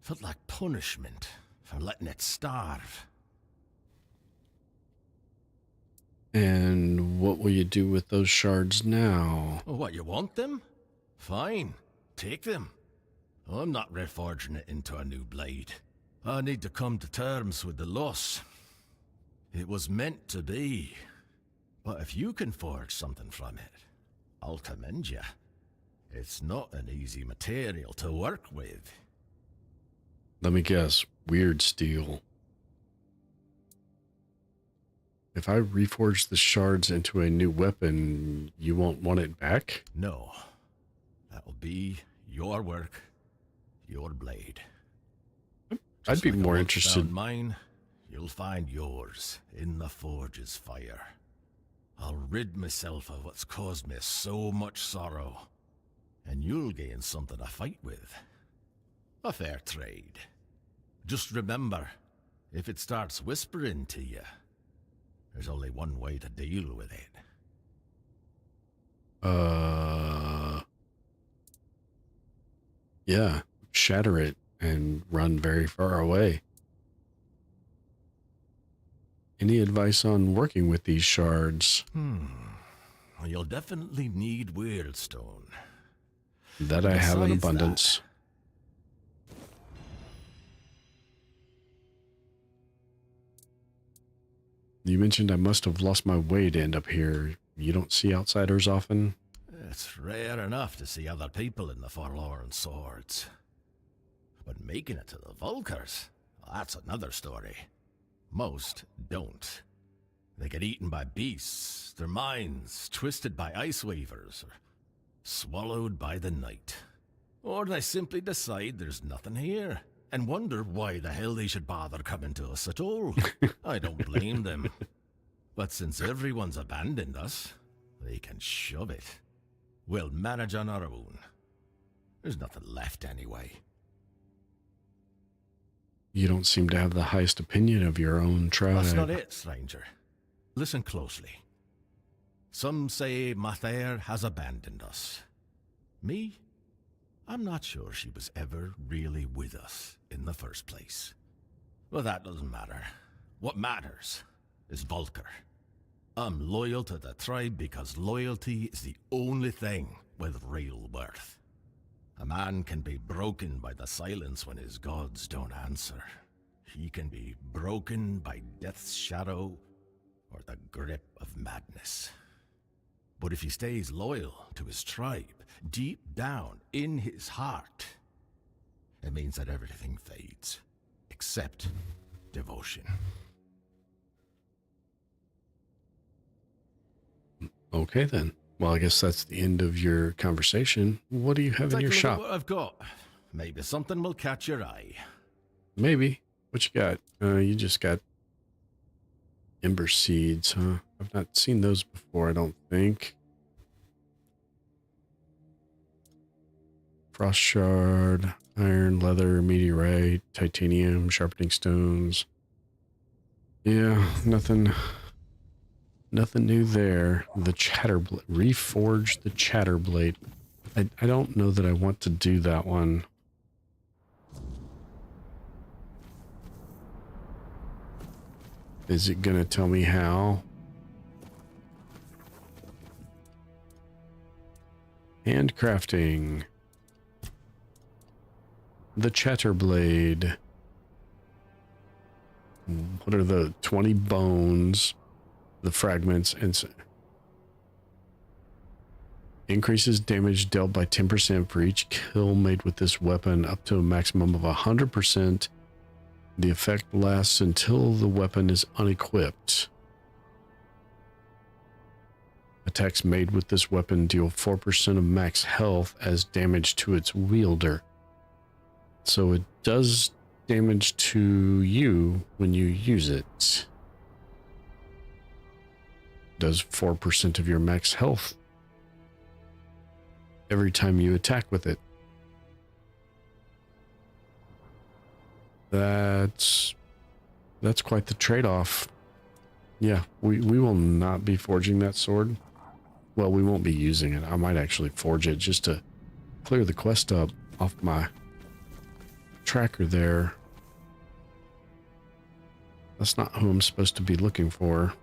Felt like punishment for letting it starve. And what will you do with those shards now? Oh, what, you want them? Fine, take them. I'm not reforging it into a new blade. I need to come to terms with the loss. It was meant to be. But if you can forge something from it, I'll commend you. It's not an easy material to work with. Let me guess. Weird steel. If I reforge the shards into a new weapon, you won't want it back? No. That'll be your work, your blade. I'd be like more I once interested. found mine, you'll find yours in the forge's fire. I'll rid myself of what's caused me so much sorrow, and you'll gain something to fight with. A fair trade. Just remember, if it starts whispering to you, there's only one way to deal with it. Yeah, shatter it and run very far away. Any advice on working with these shards? Well, you'll definitely need Weirdstone. That I have in Besides abundance. You mentioned I must have lost my way to end up here. You don't see outsiders often? It's rare enough to see other people in the Forlorn swords. But making it to the Volkers, that's another story. Most don't. They get eaten by beasts, their minds twisted by ice weavers, or swallowed by the night. Or they simply decide there's nothing here, and wonder why the hell they should bother coming to us at all. I don't blame them. But since everyone's abandoned us, they can shove it. We'll manage on our own. There's nothing left anyway. You don't seem to have the highest opinion of your own tribe. That's not it, stranger. Listen closely. Some say Mather has abandoned us. Me? I'm not sure she was ever really with us in the first place. Well, that doesn't matter. What matters is Volker. I'm loyal to the tribe because loyalty is the only thing with real worth. A man can be broken by the silence when his gods don't answer. He can be broken by death's shadow or the grip of madness. But if he stays loyal to his tribe, deep down in his heart, it means that everything fades, except devotion. Okay, then. Well, I guess that's the end of your conversation. What do you have in Take your a look at shop? what I've got. Maybe something will catch your eye. Maybe. What you got? You just got ember seeds, huh? I've not seen those before, I don't think. Frost shard, iron, leather, meteorite, titanium, sharpening stones. Yeah, nothing new there. The chatterblade, reforge the chatterblade. I don't know that I want to do that one. Is it gonna tell me how? Handcrafting. The Chatterblade. What are the 20 bones? The fragments and increases damage dealt by 10% for each kill made with this weapon up to a maximum of 100%. The effect lasts until the weapon is unequipped. Attacks made with this weapon deal 4% of max health as damage to its wielder. So it does damage to you when you use it. Does 4% of your max health every time you attack with it. That's quite the trade-off. Yeah, we will not be forging that sword. Well, we won't be using it. I might actually forge it just to clear the quest up off my tracker there. That's not who I'm supposed to be looking for.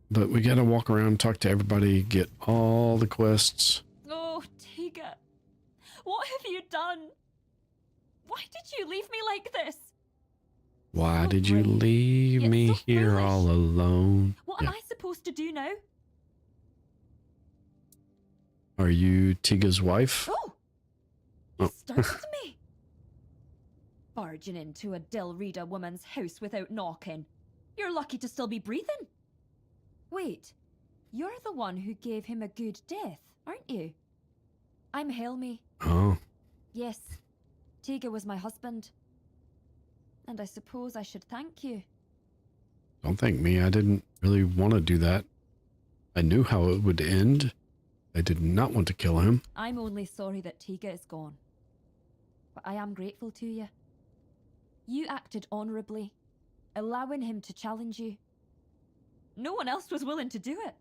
But we gotta walk around, talk to everybody, get all the quests. Oh, Tiga. What have you done? Why did you leave me like this? Why So did you brave, leave yet me so here foolish. all alone? What am I supposed to do now? Are you Tiga's wife? Oh! You startled me. Barging into a Dilrida woman's house without knocking. You're lucky to still be breathing. Wait, you're the one who gave him a good death, aren't you? I'm Helmi. Oh, Yes, Tiga was my husband. And I suppose I should thank you. don't thank me. I didn't really want to do that. I knew how it would end. I did not want to kill him. I'm only sorry that Tiga is gone. But I am grateful to you. You acted honourably, allowing him to challenge you. No one else was willing to do it.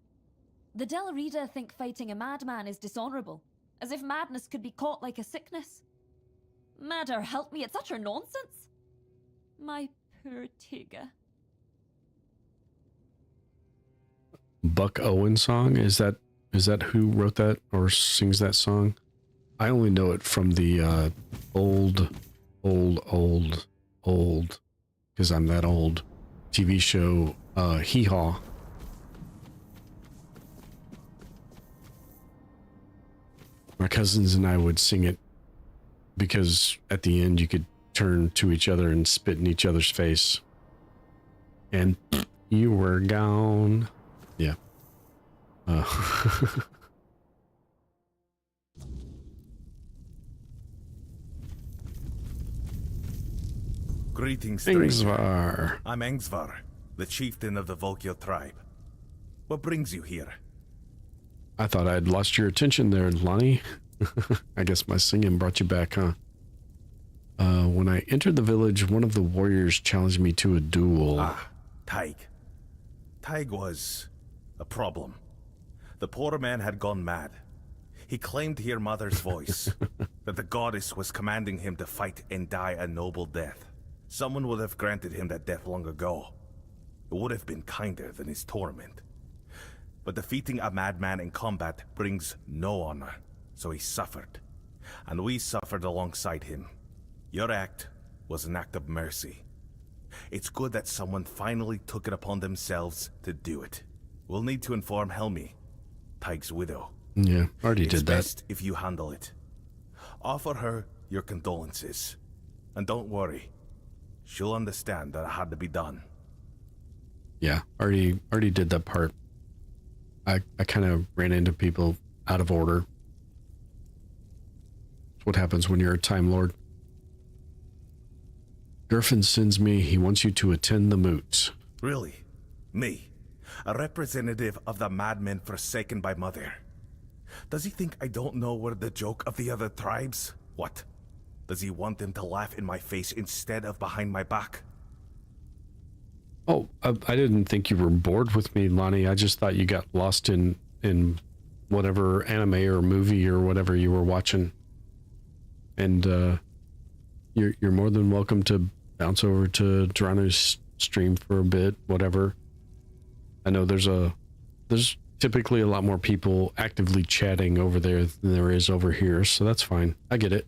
The Dilrida think fighting a madman is dishonourable, as if madness could be caught like a sickness. Madder help me, it's utter nonsense. My poor Tiga. Buck Owen song? Is that who wrote that or sings that song? I only know it from the old, because I'm that old, TV show Hee Haw. My cousins and I would sing it because at the end you could turn to each other and spit in each other's face. And you were gone. Yeah. Greetings, stranger. Ingvar. I'm Ingvar, the chieftain of the Volkio tribe. What brings you here? I thought I'd lost your attention there, Lonnie. I guess my singing brought you back, huh? When I entered the village, one of the warriors challenged me to a duel. Ah, Taig. Taig was a problem. The poor man had gone mad. He claimed to hear Mother's voice, that the goddess was commanding him to fight and die a noble death. Someone would have granted him that death long ago. It would have been kinder than his torment. But defeating a madman in combat brings no honor, so he suffered. And we suffered alongside him. Your act was an act of mercy. It's good that someone finally took it upon themselves to do it. We'll need to inform Helmi, Taig's widow. Yeah, already did that. It's best if you handle it. Offer her your condolences. And don't worry, she'll understand that it had to be done. Yeah, already did that part. I kind of ran into people out of order. That's what happens when you're a Time Lord. Gerfin sends me. He wants you to attend the moot. Really? Me? A representative of the madmen forsaken by Mother? Does he think I don't know we're the joke of the other tribes? What? Does he want them to laugh in my face instead of behind my back? Oh, I didn't think you were bored with me, Lonnie. I just thought you got lost in whatever anime or movie or whatever you were watching. And you're more than welcome to bounce over to Drano's stream for a bit, whatever. I know there's typically a lot more people actively chatting over there than there is over here, so that's fine. I get it.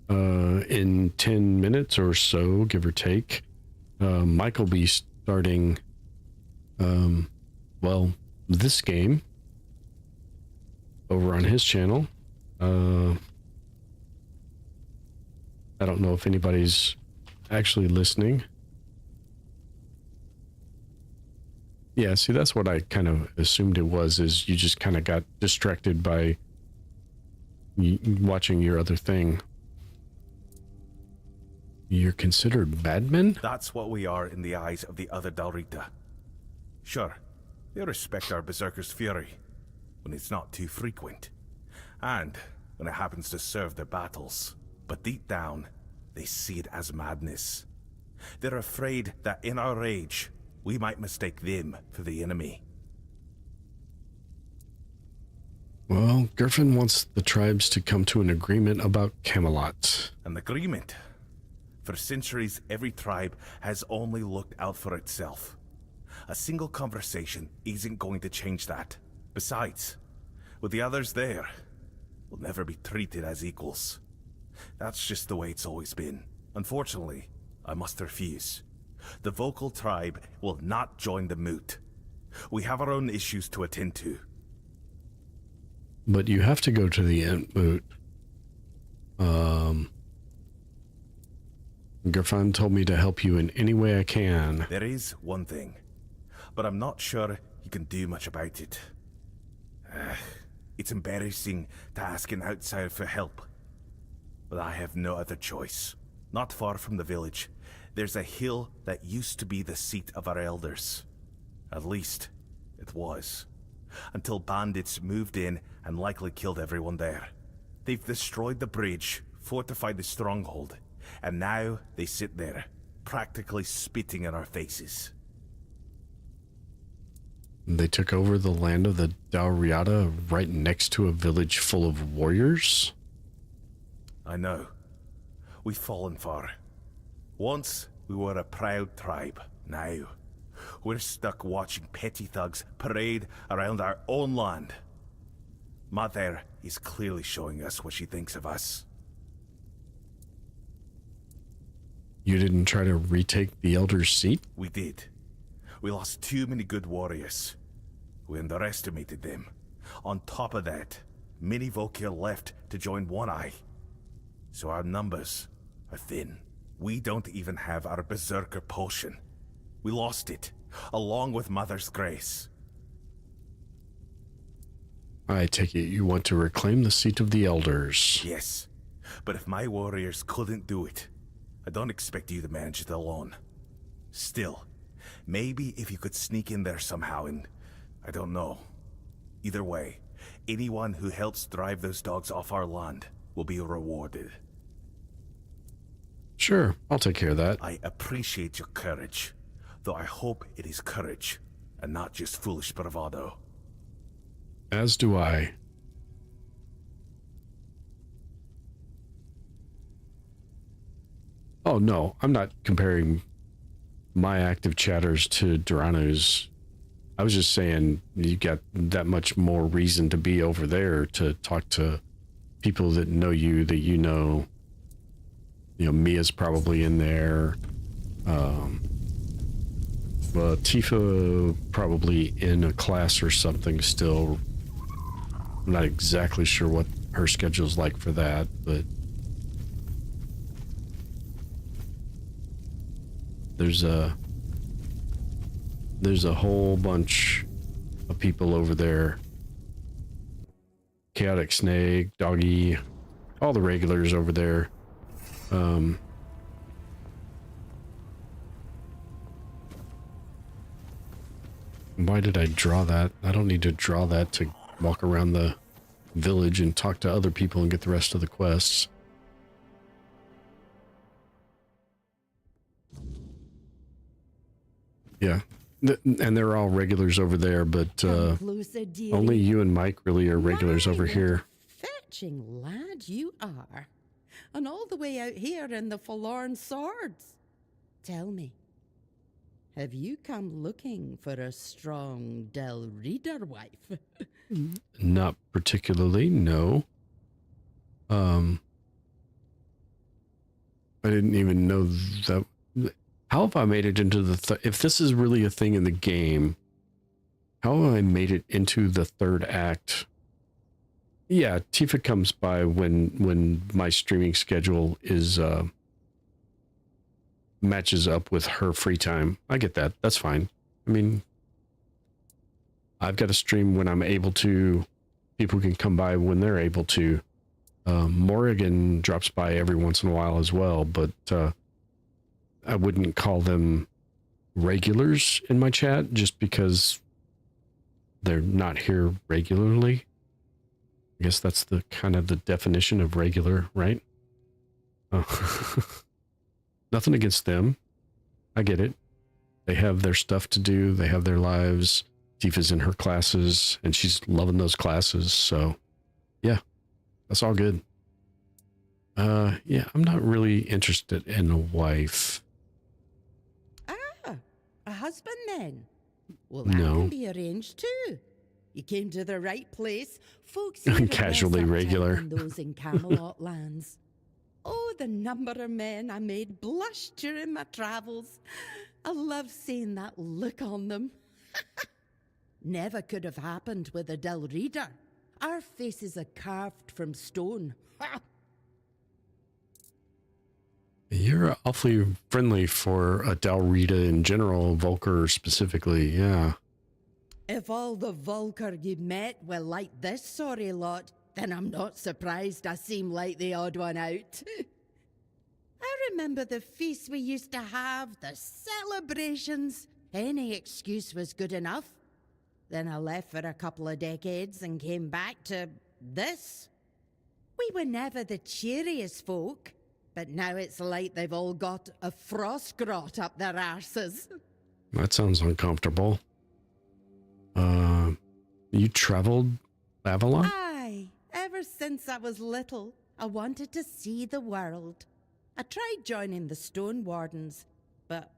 In 10 minutes or so, give or take, Mike will be starting, well, this game over on his channel. I don't know if anybody's actually listening. Yeah, see, that's what I kind of assumed it was, is you just kind of got distracted by watching your other thing. You're considered madmen? That's what we are in the eyes of the other Dalrita. Sure, they respect our berserker's fury when it's not too frequent, and when it happens to serve their battles. But deep down, they see it as madness. They're afraid that in our rage, we might mistake them for the enemy. Well, Griffin wants the tribes to come to an agreement about Camelot. An agreement? For centuries, every tribe has only looked out for itself. A single conversation isn't going to change that. Besides, with the others there, we'll never be treated as equals. That's just the way it's always been. Unfortunately, I must refuse. The vocal tribe will not join the moot. We have our own issues to attend to. But you have to go to the moot. Griffin told me to help you in any way I can. There is one thing, but I'm not sure you can do much about it. It's embarrassing to ask an outsider for help, but I have no other choice. Not far from the village, there's a hill that used to be the seat of our elders. At least, it was. Until bandits moved in and likely killed everyone there. They've destroyed the bridge, fortified the stronghold, and now they sit there, practically spitting in our faces. They took over the land of the Dalriada right next to a village full of warriors? I know. We've fallen far. Once, we were a proud tribe. Now, we're stuck watching petty thugs parade around our own land. Mother is clearly showing us what she thinks of us. You didn't try to retake the Elder's seat? We did. We lost too many good warriors. We underestimated them. On top of that, many Volkir left to join One Eye. So our numbers are thin. We don't even have our Berserker potion. We lost it, along with Mother's grace. I take it you want to reclaim the seat of the Elders. Yes, but if my warriors couldn't do it, I don't expect you to manage it alone. Still, maybe if you could sneak in there somehow and... I don't know. Either way, anyone who helps drive those dogs off our land will be rewarded. Sure, I'll take care of that. I appreciate your courage, though I hope it is courage and not just foolish bravado. As do I. Oh no, I'm not comparing my active chatters to Durano's. I was just saying you got that much more reason to be over there to talk to people that know you, that you know. You know, Mia's probably in there. Well, Tifa probably in a class or something still. I'm not exactly sure what her schedule's like for that, but there's a whole bunch of people over there. Chaotic Snake, Doggy, all the regulars over there. Why did I draw that? I don't need to draw that to walk around the village and talk to other people and get the rest of the quests. Yeah, and they're all regulars over there, but only you and Mike really are regulars over here. Fetching lad you are. And all the way out here in the Forlorn Swords. Tell me, Have you come looking for a strong Del Reader wife? Not particularly, no. I didn't even know that. How have I made it into the if this is really a thing in the game, how have I made it into the third act? Yeah, Tifa comes by when my streaming schedule is matches up with her free time. I get that. That's fine. I mean, I've got to stream when I'm able to. People can come by when they're able to. Morrigan drops by every once in a while as well, but I wouldn't call them regulars in my chat just because they're not here regularly. I guess that's the kind of the definition of regular, right? Nothing against them. I get it. They have their stuff to do. They have their lives. Tifa's in her classes, and she's loving those classes. So, yeah, that's all good. Yeah, I'm not really interested in a wife. Ah, a husband then? Well, that No. can be arranged too. You came to the right place. Folks here are Casually less uptight regular. than those in Camelot lands. Oh, the number of men I made blush during my travels. I love seeing that look on them. Never could have happened with a Del Reader. Our faces are carved from stone. You're awfully friendly for a Dalrita in general, Volker specifically, yeah. If all the Volker you met were like this sorry lot, then I'm not surprised I seem like the odd one out. I remember the feasts we used to have, the celebrations. Any excuse was good enough. Then I left for a couple of decades and came back to this. We were never the cheeriest folk, but now it's like they've all got a frost grot up their arses. That sounds uncomfortable. You traveled Avalon? Aye, ever since I was little, I wanted to see the world. I tried joining the Stone Wardens, but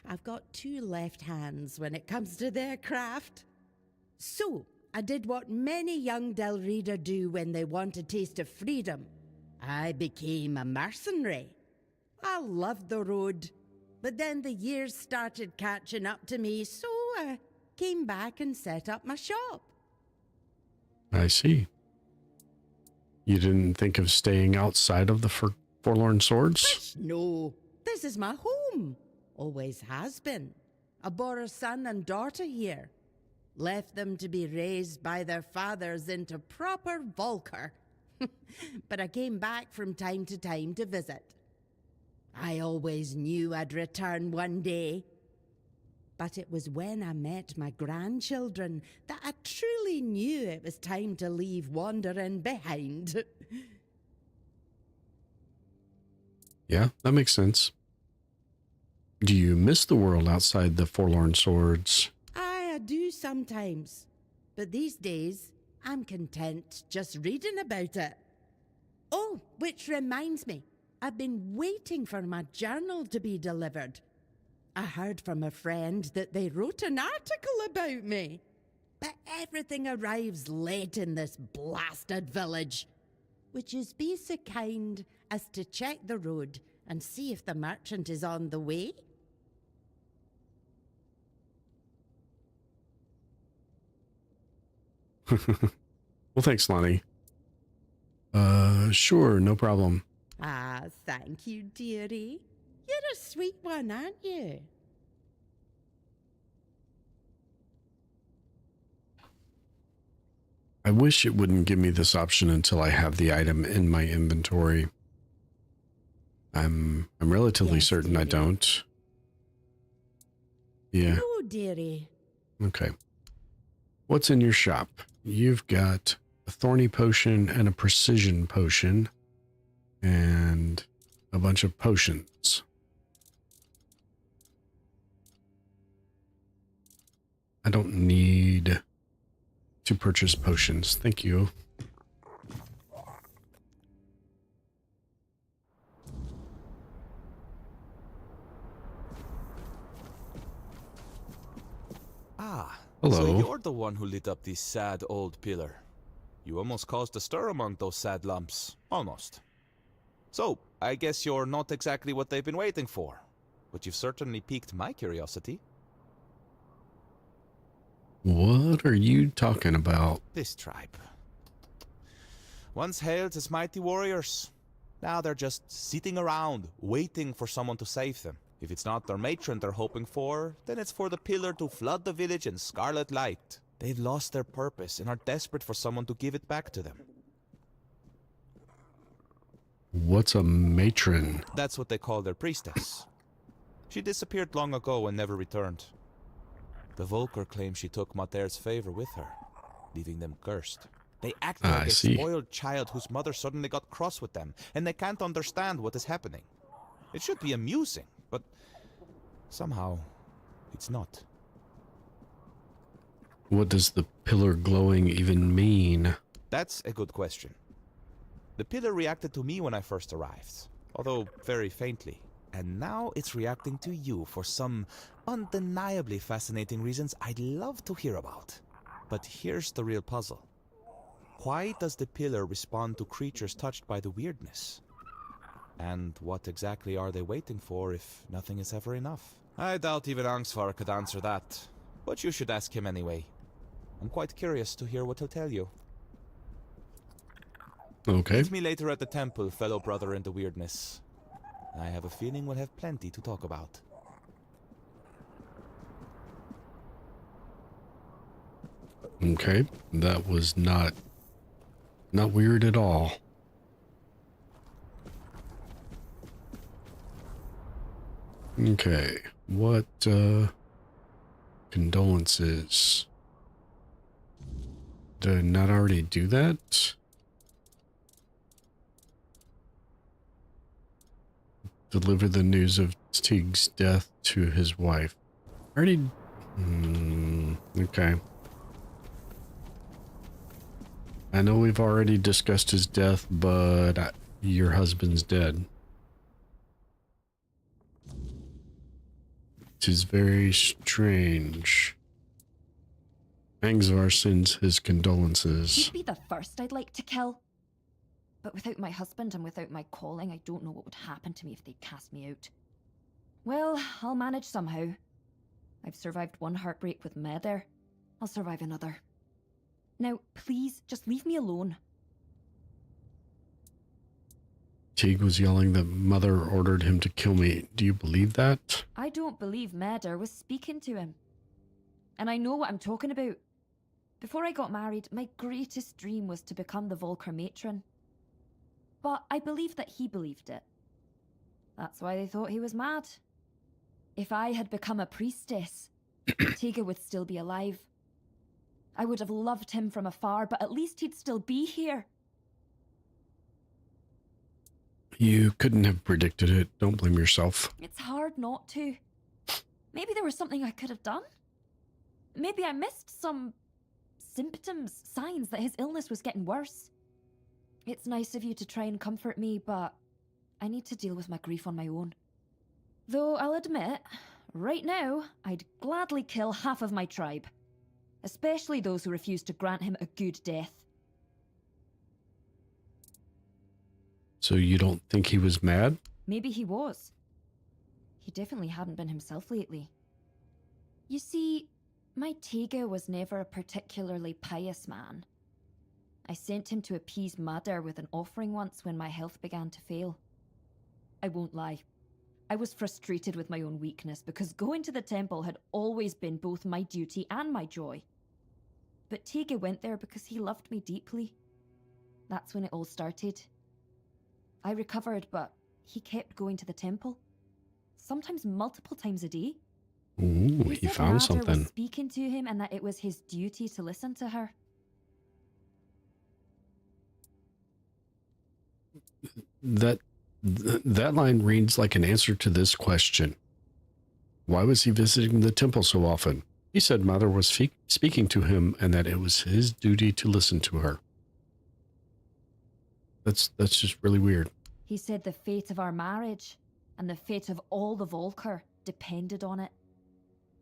I've got two left hands when it comes to their craft. So, I did what many young Del Reader do when they want a taste of freedom. I became a mercenary. I loved the road, but then the years started catching up to me, so I came back and set up my shop. I see. You didn't think of staying outside of the Forlorn Swords? No, this is my home. Always has been. I bore a son and daughter here. Left them to be raised by their fathers into proper Volker. But I came back from time to time to visit. I always knew I'd return one day. But it was when I met my grandchildren that I truly knew it was time to leave wandering behind. Yeah, that makes sense. Do you miss the world outside the Forlorn Swords? I do sometimes. But these days, I'm content just reading about it. Oh, which reminds me, I've been waiting for my journal to be delivered. I heard from a friend that they wrote an article about me. But everything arrives late in this blasted village. Would you be so kind as to check the road and see if the merchant is on the way? Well, thanks, Lonnie. Sure, no problem. Ah, thank you, dearie. You're a sweet one, aren't you? I wish it wouldn't give me this option until I have the item in my inventory. I'm relatively certain I don't. Yeah. No, dearie. Okay. What's in your shop? You've got a thorny potion and a precision potion and a bunch of potions. I don't need to purchase potions. Thank you. Hello. So you're the one who lit up this sad old pillar. You almost caused a stir among those sad lumps. Almost. So, I guess you're not exactly what they've been waiting for. But you've certainly piqued my curiosity. What are you talking about? This tribe. Once hailed as mighty warriors. Now they're just sitting around, waiting for someone to save them. If it's not their matron they're hoping for, then it's for the pillar to flood the village in scarlet light. They've lost their purpose and are desperate for someone to give it back to them. What's a matron? That's what they call their priestess. She disappeared long ago and never returned. The Volker claim she took Mater's favor with her, leaving them cursed. They act like a spoiled child whose mother suddenly got cross with them, and they can't understand what is happening. It should be amusing, but somehow it's not. What does the pillar glowing even mean? That's a good question. The pillar reacted to me when I first arrived, although very faintly. And now it's reacting to you for some undeniably fascinating reasons I'd love to hear about. But here's the real puzzle. Why does the pillar respond to creatures touched by the weirdness? And what exactly are they waiting for if nothing is ever enough? I doubt even Angstvar could answer that, but you should ask him anyway. I'm quite curious to hear what he'll tell you. Okay. Meet me later at the temple, fellow brother in the weirdness. I have a feeling we'll have plenty to talk about. Okay, that was not weird at all. Okay, what condolences? Did I not already do that? Deliver the news of Teague's death to his wife. Already. Okay. I know we've already discussed his death, but your husband's dead. It is very strange. Angstvar sends his condolences. He'd be the first I'd like to kill. But without my husband and without my calling, I don't know what would happen to me if they'd cast me out. Well, I'll manage somehow. I've survived one heartbreak with Meder. I'll survive another. Now, please, just leave me alone. Teague was yelling that Mother ordered him to kill me. Do you believe that? I don't believe Meder was speaking to him. And I know what I'm talking about. Before I got married, my greatest dream was to become the Volker matron. But I believe that he believed it. That's why they thought he was mad. If I had become a priestess, Tega would still be alive. I would have loved him from afar, but at least he'd still be here. You couldn't have predicted it. Don't blame yourself. It's hard not to. Maybe there was something I could have done. Maybe I missed some symptoms, signs that his illness was getting worse. It's nice of you to try and comfort me, but I need to deal with my grief on my own. Though I'll admit, right now, I'd gladly kill half of my tribe. Especially those who refuse to grant him a good death. So you don't think he was mad? Maybe he was. He definitely hadn't been himself lately. You see, my Tega was never a particularly pious man. I sent him to appease Mother with an offering once when my health began to fail. I won't lie. I was frustrated with my own weakness because going to the temple had always been both my duty and my joy. But Tega went there because he loved me deeply. That's when it all started. I recovered, but he kept going to the temple. Sometimes multiple times a day. Ooh, he found Mother something. was speaking to him and that it was his duty to listen to her. That line reads like an answer to this question. Why was he visiting the temple so often? He said Mother was speaking to him and that it was his duty to listen to her. That's just really weird. He said the fate of our marriage and the fate of all the Volker depended on it.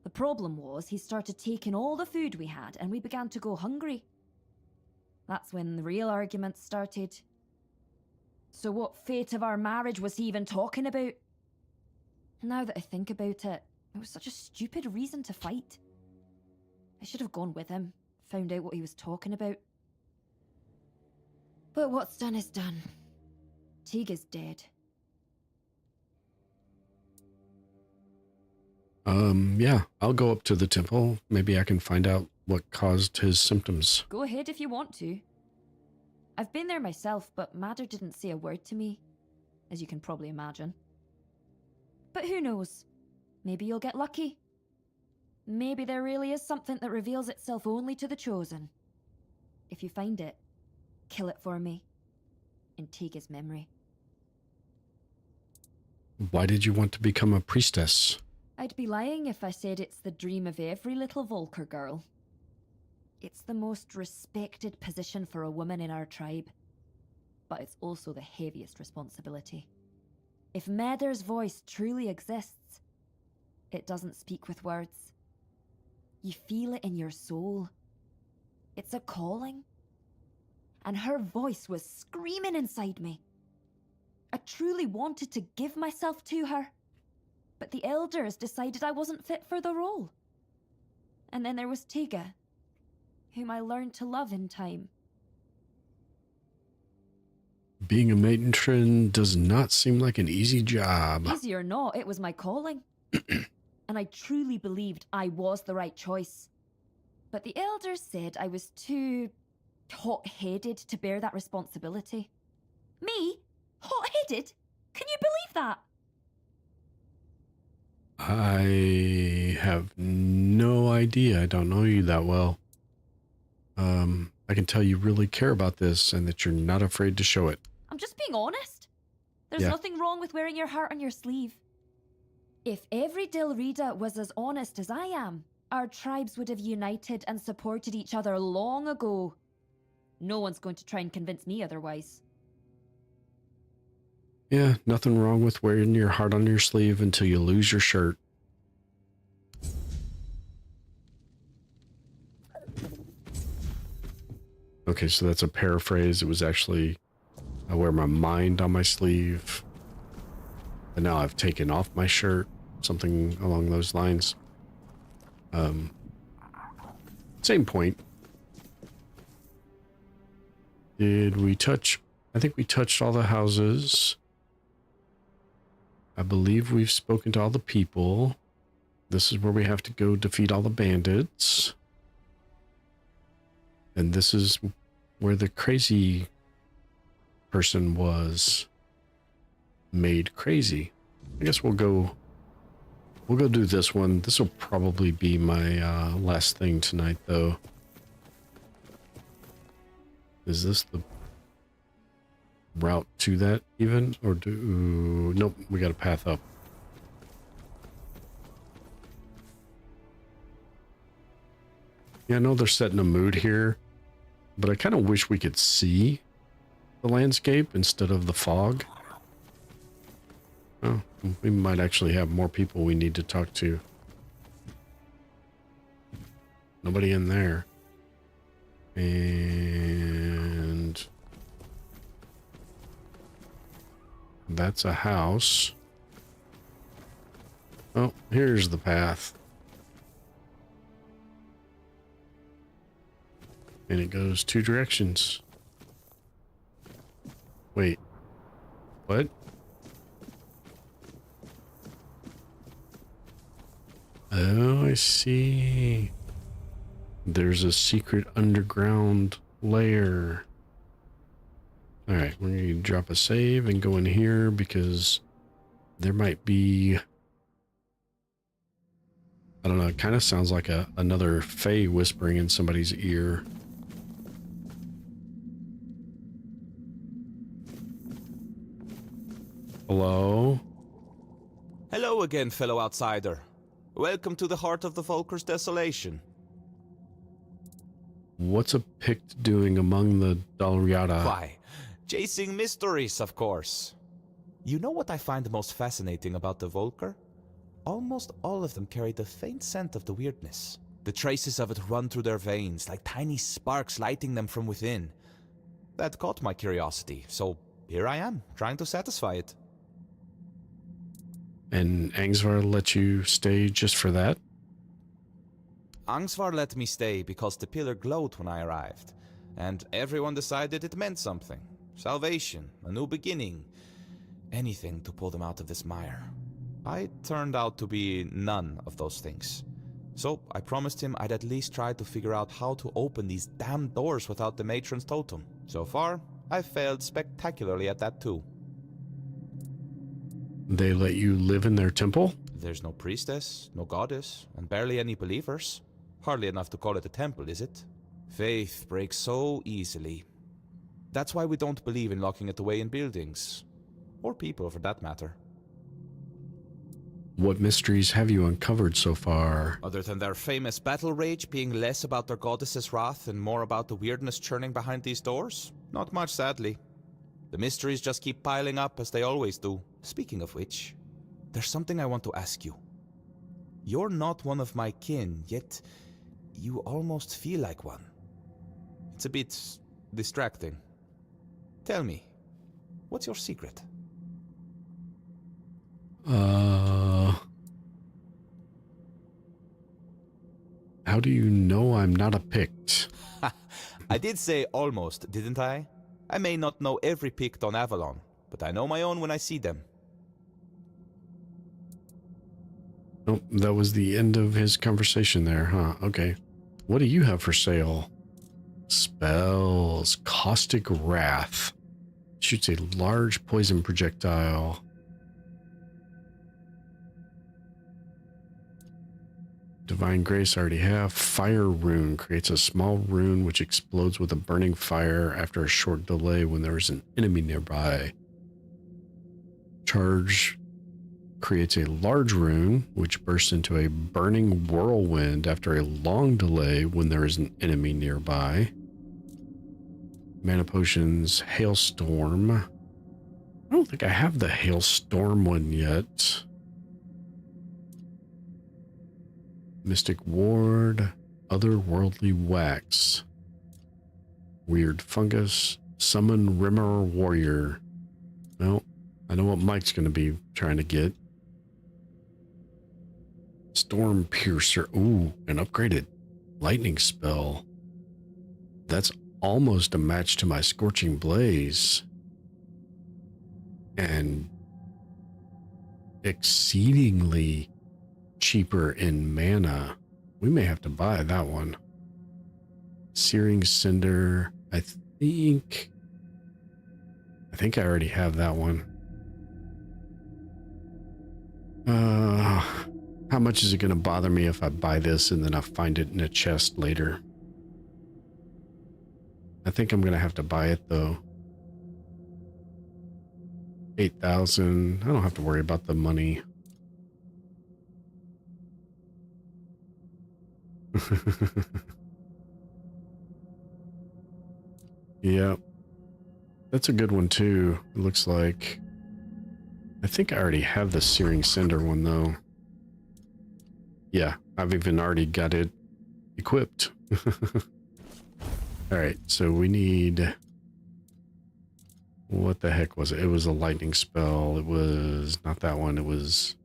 The problem was he started taking all the food we had and we began to go hungry. That's when the real arguments started. So what fate of our marriage was he even talking about? Now that I think about it, it was such a stupid reason to fight. I should have gone with him, found out what he was talking about. But what's done is done. Teague is dead. Yeah, I'll go up to the temple. Maybe I can find out what caused his symptoms. Go ahead if you want to. I've been there myself, but Madder didn't say a word to me, as you can probably imagine. But who knows? Maybe you'll get lucky. Maybe there really is something that reveals itself only to the chosen. If you find it, kill it for me, in Tega's memory. Why did you want to become a priestess? I'd be lying if I said it's the dream of every little Volker girl. It's the most respected position for a woman in our tribe, but it's also the heaviest responsibility. If Medder's voice truly exists, it doesn't speak with words. You feel it in your soul. It's a calling. And her voice was screaming inside me. I truly wanted to give myself to her, but the elders decided I wasn't fit for the role. And then there was Tega, whom I learned to love in time. Being a matron does not seem like an easy job. Easy or not, it was my calling. And I truly believed I was the right choice. But the elders said I was too hot-headed to bear that responsibility. Me? Hot-headed? Can you believe that? I have no idea. I don't know you that well. I can tell you really care about this and that you're not afraid to show it. I'm just being honest. There's nothing wrong with wearing your heart on your sleeve. If every Dilrida was as honest as I am, our tribes would have united and supported each other long ago. No one's going to try and convince me otherwise. Yeah, nothing wrong with wearing your heart on your sleeve until you lose your shirt. Okay, so that's a paraphrase. It was actually, I wear my mind on my sleeve. And now I've taken off my shirt. Something along those lines. Same point. Did we touch? I think we touched all the houses. I believe we've spoken to all the people. This is where we have to go defeat all the bandits. And this is where the crazy person was made crazy. I guess we'll go do this one. This will probably be my last thing tonight, though. Is this the route to that even? Or nope, we got a path up. Yeah, I know they're setting a mood here, but I kind of wish we could see the landscape instead of the fog. Oh, we might actually have more people we need to talk to. Nobody in there. And that's a house. Oh, here's the path. And it goes two directions. Wait. What? Oh, I see. There's a secret underground lair. Alright, we're going to drop a save and go in here because there might be... I don't know, it kind of sounds like another Fae whispering in somebody's ear. Hello? Hello again, fellow outsider. Welcome to the heart of the Volker's desolation. What's a Pict doing among the Dalriada? Why, chasing mysteries, of course. You know what I find most fascinating about the Volker? almost all of them carried a faint scent of the weirdness. The traces of it run through their veins, like tiny sparks lighting them from within. That caught my curiosity, so here I am, trying to satisfy it. And Angsvar let you stay just for that? Angsvar let me stay because the pillar glowed when I arrived, and everyone decided it meant something. Salvation, a new beginning, anything to pull them out of this mire. I turned out to be none of those things. So I promised him I'd at least try to figure out how to open these damn doors without the matron's totem. So far, I've failed spectacularly at that too. They let you live in their temple? There's no priestess, no goddess, and barely any believers. Hardly enough to call it a temple, is it? Faith breaks so easily. That's why we don't believe in locking it away in buildings. Or people, for that matter. What mysteries have you uncovered so far? Other than their famous battle rage being less about their goddess's wrath and more about the weirdness churning behind these doors? Not much, sadly. The mysteries just keep piling up, as they always do. Speaking of which, there's something I want to ask you. You're not one of my kin, yet you almost feel like one. It's a bit distracting. Tell me, what's your secret? How do you know I'm not a Pict? I did say almost, didn't I? I may not know every Pict on Avalon, but I know my own when I see them. Nope, that was the end of his conversation there, huh? Okay. What do you have for sale? Spells. Caustic Wrath. Shoots a large poison projectile. Divine Grace I already have. Fire Rune creates a small rune which explodes with a burning fire after a short delay when there is an enemy nearby. Charge creates a large rune which bursts into a burning whirlwind after a long delay when there is an enemy nearby. Mana Potions, Hailstorm. I don't think I have the Hailstorm one yet. Mystic Ward, Otherworldly Wax. Weird Fungus, Summon Rimmer Warrior. Well, I know what Mike's going to be trying to get. Storm Piercer. Ooh, an upgraded lightning spell. That's almost a match to my Scorching Blaze. And exceedingly cheaper in mana. We may have to buy that one. Searing Cinder. I think I already have that one. How much is it going to bother me if I buy this and then I find it in a chest later? I think I'm going to have to buy it though. 8,000. I don't have to worry about the money. Yep. That's a good one too, it looks like. I think I already have the Searing Cinder one though. Yeah, I've even already got it equipped. Alright, so we need... What the heck was it? It was a lightning spell. It was not that one. It was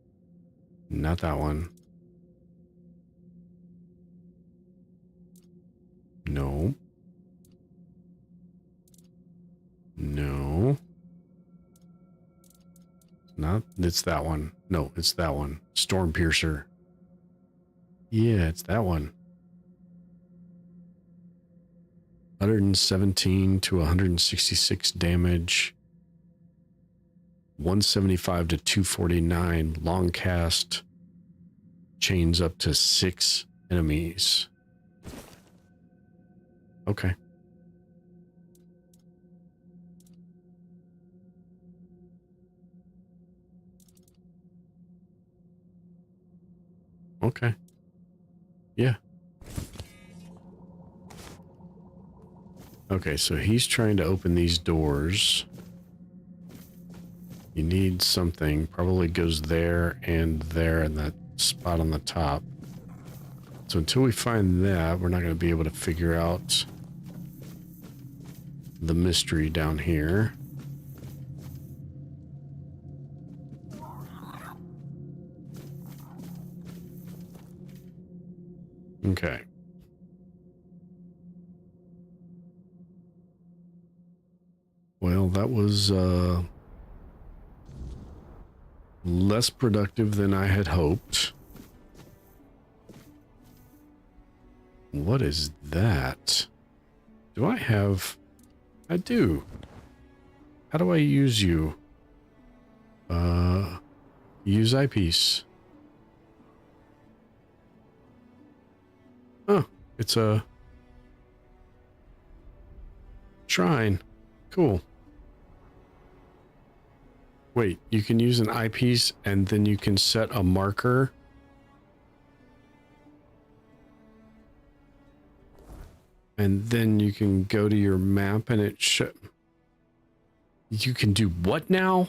not that one. No. No. Not, it's that one. No, it's that one. Storm Piercer. Yeah, it's that one. 117 to 166 damage. 175 to 249. Long cast. Chains up to 6 enemies. Okay. Okay. Yeah. Okay, so he's trying to open these doors. You need something. Probably goes there and there in that spot on the top. So until we find that, we're not going to be able to figure out the mystery down here. Okay. Well, that was less productive than I had hoped. What is that? Do I have... I do. How do I use you? Use eyepiece. Oh, it's a shrine. Cool. Wait, you can use an eyepiece and then you can set a marker. And then you can go to your map and it should... You can do what now?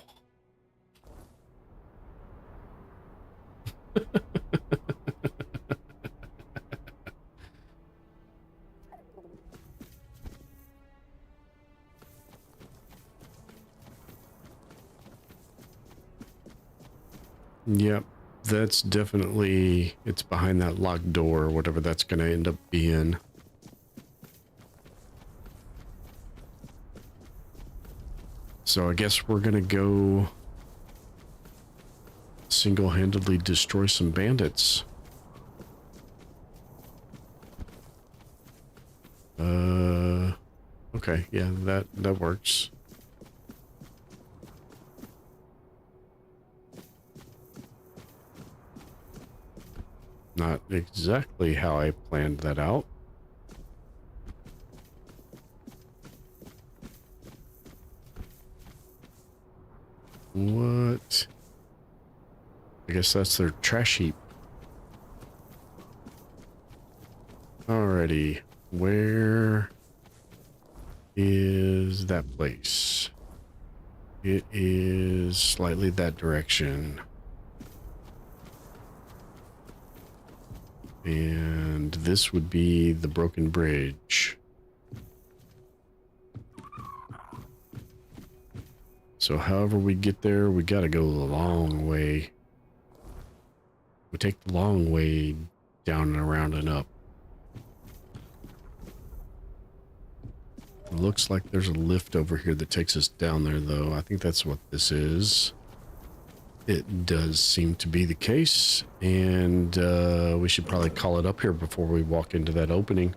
Yep, that's definitely... It's behind that locked door or whatever that's going to end up being. So I guess we're gonna go single-handedly destroy some bandits. Okay, yeah, that works. Not exactly how I planned that out. What? I guess that's their trash heap. Alrighty. Where is that place? It is slightly that direction. And this would be the broken bridge. So however we get there, we gotta go the long way. We take the long way down and around and up. It looks like there's a lift over here that takes us down there, though. I think that's what this is. It does seem to be the case, and we should probably call it up here before we walk into that opening.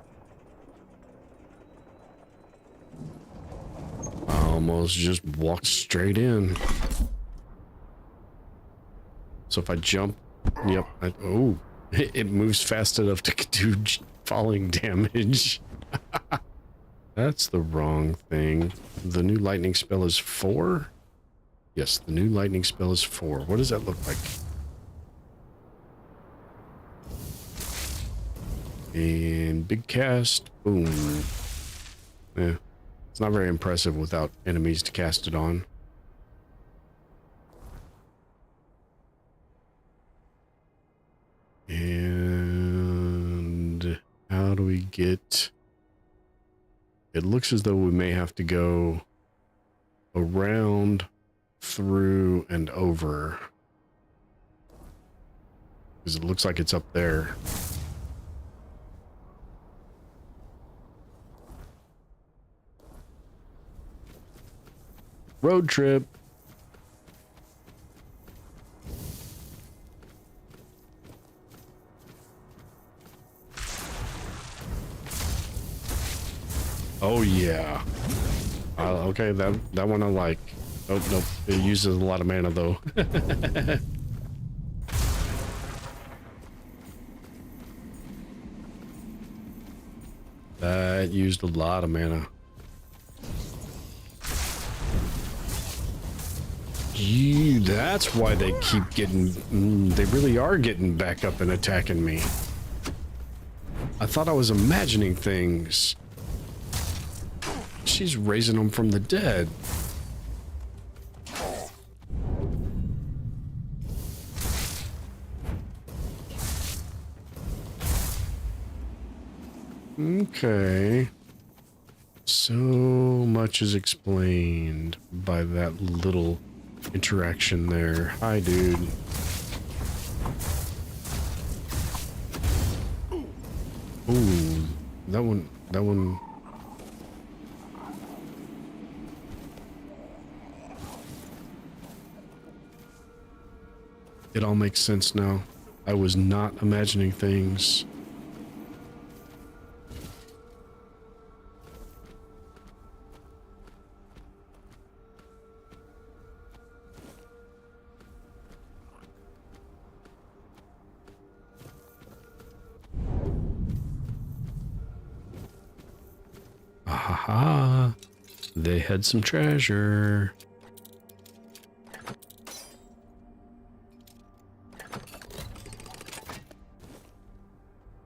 Almost just walked straight in. So if I jump, yep, oh, it moves fast enough to do falling damage. That's the wrong thing. The new lightning spell is 4? Yes, the new lightning spell is 4. What does that look like? And big cast, boom. Yeah. It's not very impressive without enemies to cast it on. And how do we get... It looks as though we may have to go around, through, and over. Because it looks like it's up there. Road trip. Oh yeah. Okay, that one I like. Oh nope, it uses a lot of mana though. That used a lot of mana. That's why they keep getting... they really are getting back up and attacking me. I thought I was imagining things. She's raising them from the dead. Okay. So much is explained by that little interaction there. Hi, dude. Ooh, that one. It all makes sense now. I was not imagining things. Ahaha. They had some treasure.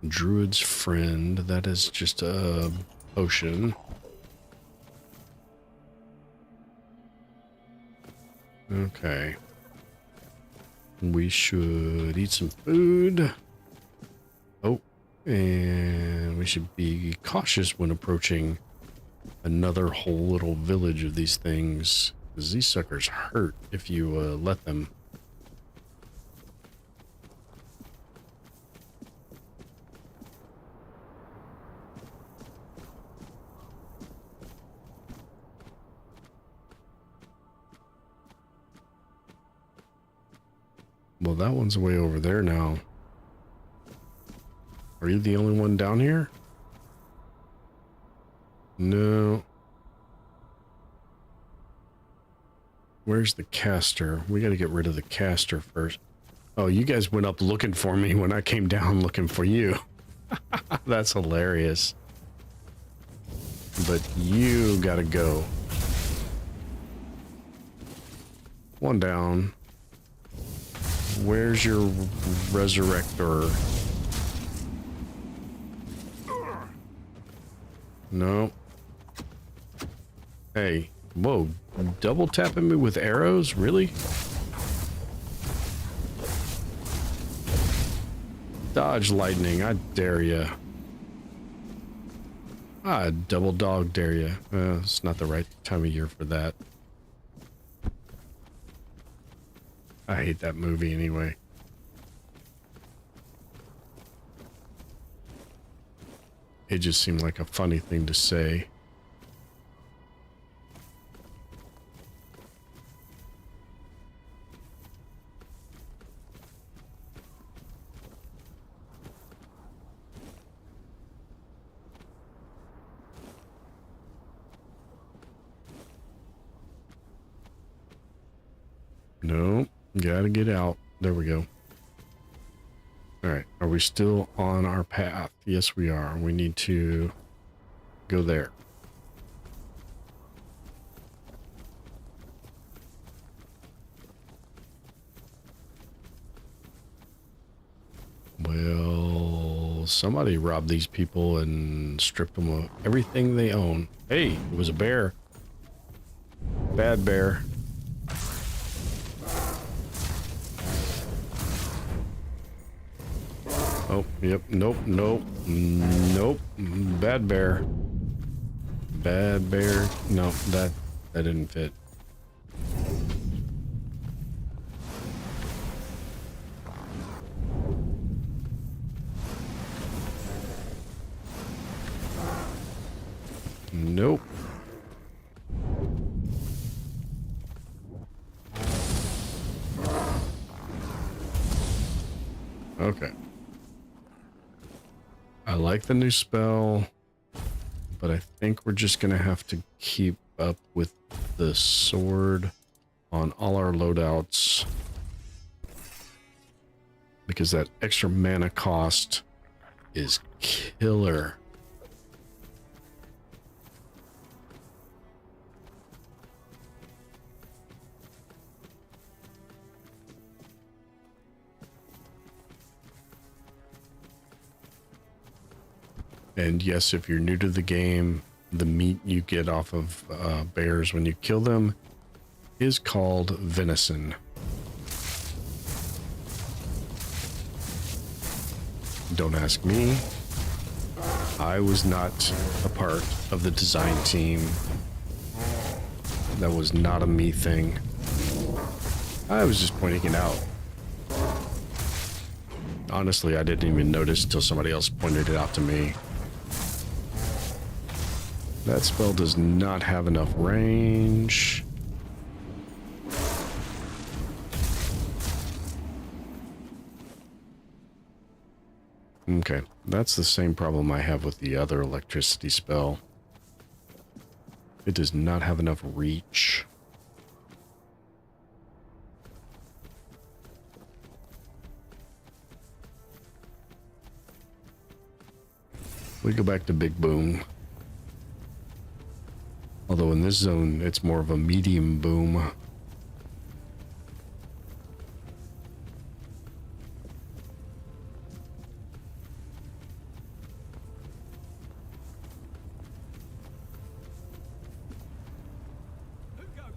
Druid's friend. That is just a potion. Okay. We should eat some food. Oh, and we should be cautious when approaching another whole little village of these things, because these suckers hurt if you let them. Well, that one's way over there now. Are you the only one down here? No. Where's the caster? We gotta get rid of the caster first. Oh, you guys went up looking for me when I came down looking for you. That's hilarious. But you gotta go. One down. Where's your resurrector? No. Hey, whoa, double tapping me with arrows? Really? Dodge lightning, I dare ya. I double dog dare ya. It's not the right time of year for that. I hate that movie anyway. It just seemed like a funny thing to say. Nope. Gotta get out. There we go. Alright, are we still on our path? Yes, we are. We need to go there. Well, somebody robbed these people and stripped them of everything they own. Hey, it was a bear. Bad bear. Oh, yep, nope, nope, nope, bad bear. Bad bear, no, that didn't fit. Nope. Okay. I like the new spell, but I think we're just gonna have to keep up with the sword on all our loadouts, because that extra mana cost is killer. And yes, if you're new to the game, the meat you get off of bears when you kill them is called venison. Don't ask me. I was not a part of the design team. That was not a me thing. I was just pointing it out. Honestly, I didn't even notice until somebody else pointed it out to me. That spell does not have enough range. Okay, that's the same problem I have with the other electricity spell. It does not have enough reach. We go back to Big Boom. Although in this zone, it's more of a medium boom.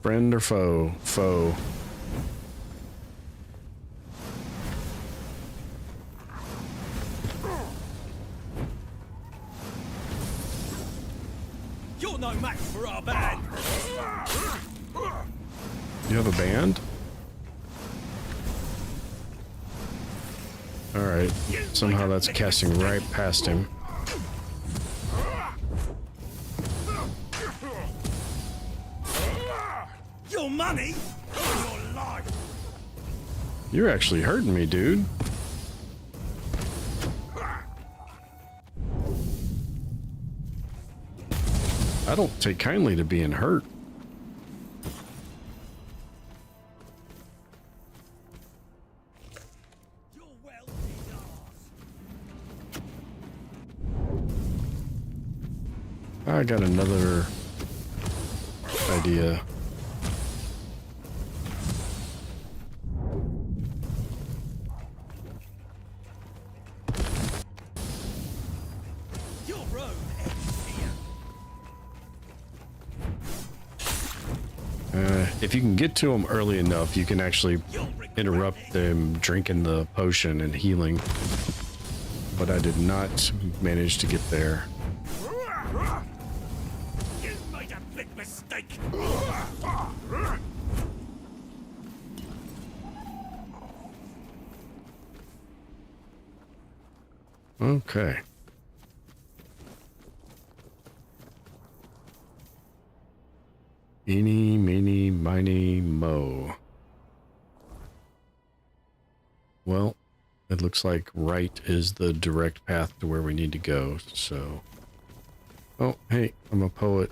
Friend or foe? Foe. You're no match for our band. You have a band? Alright. Somehow that's casting right past him. Your money or your life. You're actually hurting me, dude. I don't take kindly to being hurt. I got another idea. If you can get to them early enough, you can actually interrupt them drinking the potion and healing. But I did not manage to get there. You made a big mistake. Okay. Eeny, meeny, miny, mo. Well, it looks like right is the direct path to where we need to go, so... Oh, hey, I'm a poet.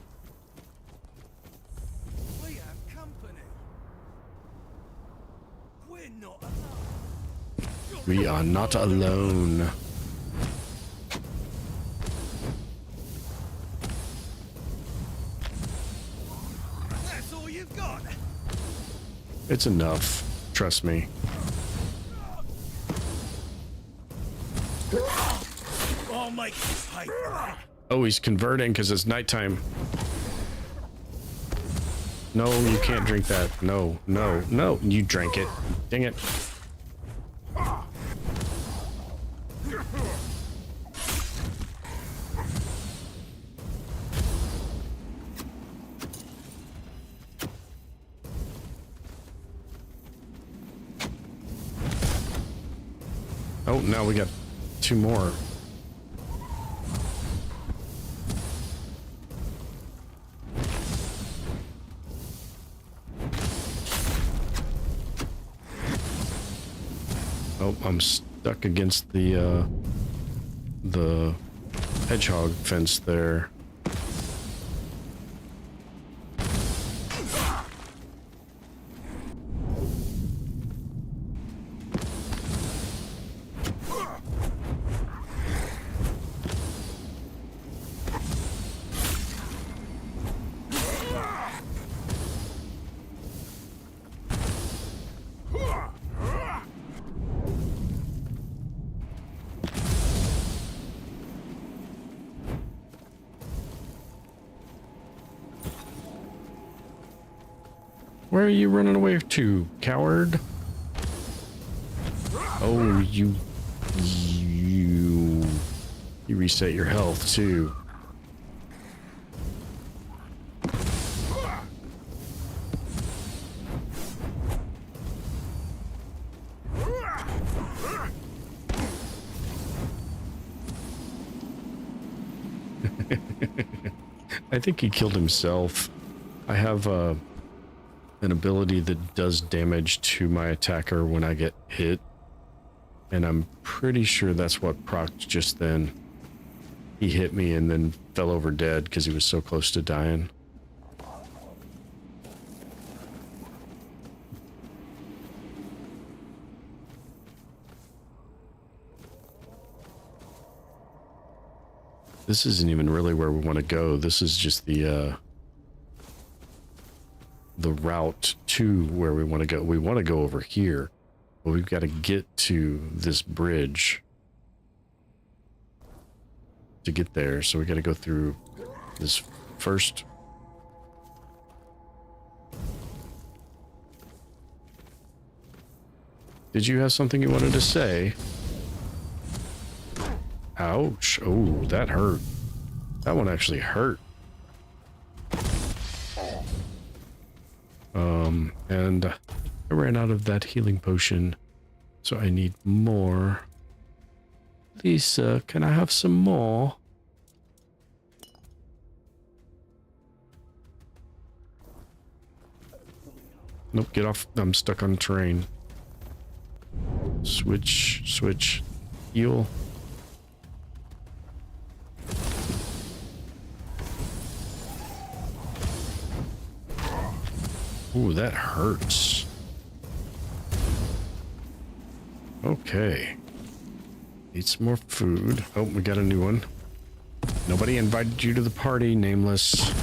We have company. We're not alone. We are not alone. That's all you've got. It's enough. Trust me. I'll make you pay for that. Oh, he's converting because it's nighttime. No, you can't drink that. No, no, no. You drank it. Dang it. Oh, now we got two more. Oh, I'm stuck against the hedgehog fence there. Where are you running away to, coward? Oh, you reset your health too. I think he killed himself. I have an ability that does damage to my attacker when I get hit. And I'm pretty sure that's what procced just then. He hit me and then fell over dead because he was so close to dying. This isn't even really where we want to go. This is just the route to where we want to go. We want to go over here, but we've got to get to this bridge to get there. So we got to go through this first. Did you have something you wanted to say? Ouch. Oh, that hurt. That one actually hurt. And I ran out of that healing potion, so I need more. Lisa, can I have some more? Nope, get off. I'm stuck on train. Switch, heal. Ooh, that hurts. Okay. Need some more food. Oh, we got a new one. Nobody invited you to the party, nameless.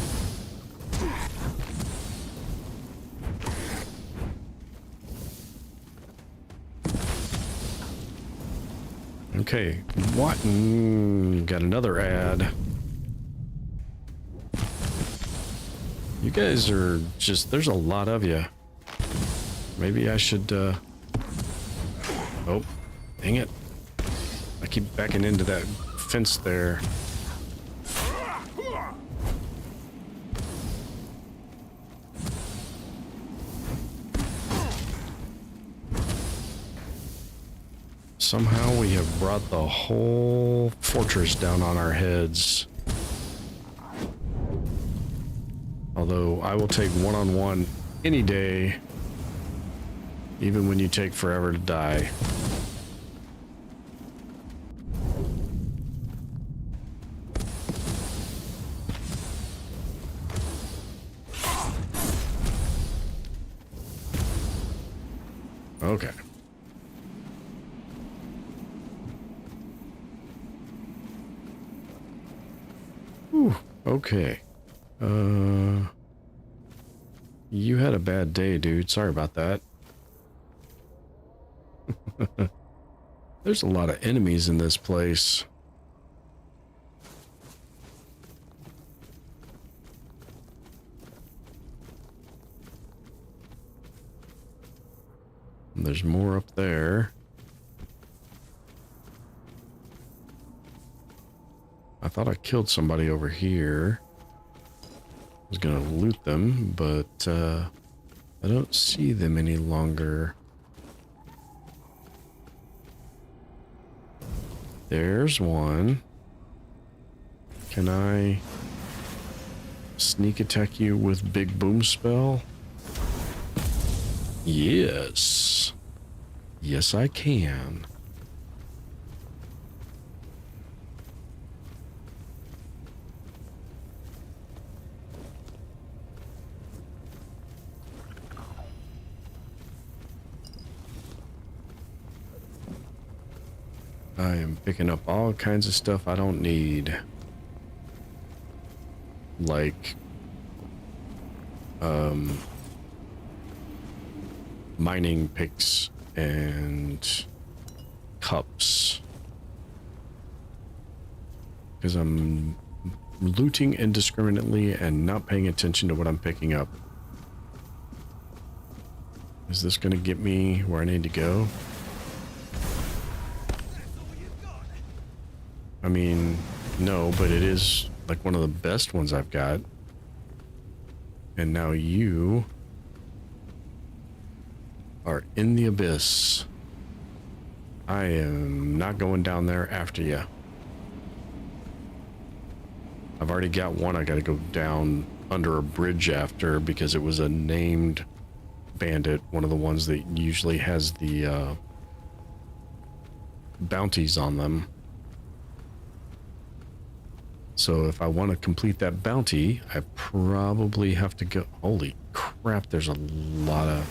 Okay, what? Got another ad. You guys are just, there's a lot of you. Maybe I should, oh, dang it. I keep backing into that fence there. Somehow we have brought the whole fortress down on our heads. Although I will take one-on-one any day, even when you take forever to die. Okay. Whew, okay. You had a bad day, dude. Sorry about that. There's a lot of enemies in this place. And there's more up there. I thought I killed somebody over here. I was gonna loot them, but I don't see them any longer. There's one. Can I sneak attack you with big boom spell? Yes. Yes, I can. I am picking up all kinds of stuff I don't need. Like, mining picks and cups. Because I'm looting indiscriminately and not paying attention to what I'm picking up. Is this going to get me where I need to go? I mean, no, but it is like one of the best ones I've got. And now you are in the abyss. I am not going down there after you. I've already got one I gotta go down under a bridge after because it was a named bandit, one of the ones that usually has the bounties on them. So if I want to complete that bounty, I probably have to go... Holy crap, there's a lot of...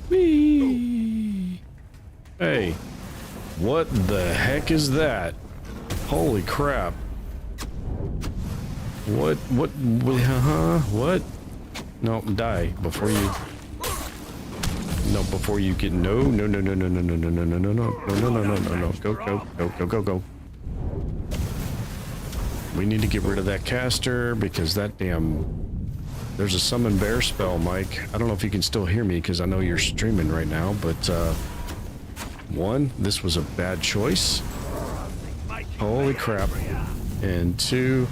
Whee! Hey, what the heck is that? Holy crap. What, huh? What? No, die before you... No, before you get... No. Go. We need to get rid of that caster because that damn... There's a summon bear spell, Mike. I don't know if you can still hear me because I know you're streaming right now, but one, this was a bad choice. Holy crap. And two,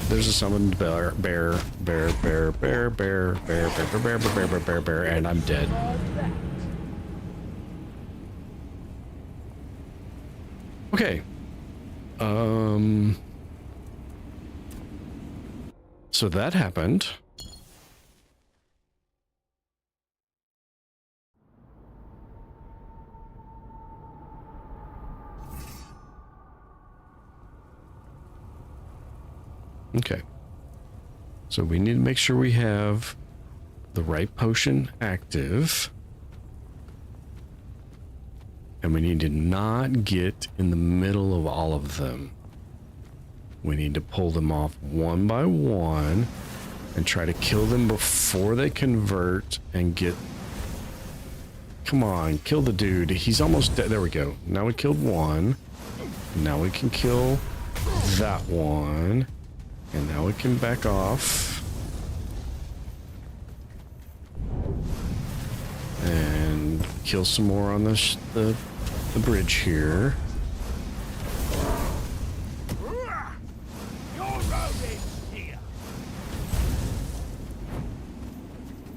there's a summoned bear, and I'm dead. Okay. So that happened. Okay. So we need to make sure we have the right potion active. And we need to not get in the middle of all of them. We need to pull them off one by one and try to kill them before they convert and get... Come on, kill the dude. He's almost dead. There we go. Now we killed one. Now we can kill that one. And now we can back off. And kill some more on the bridge here.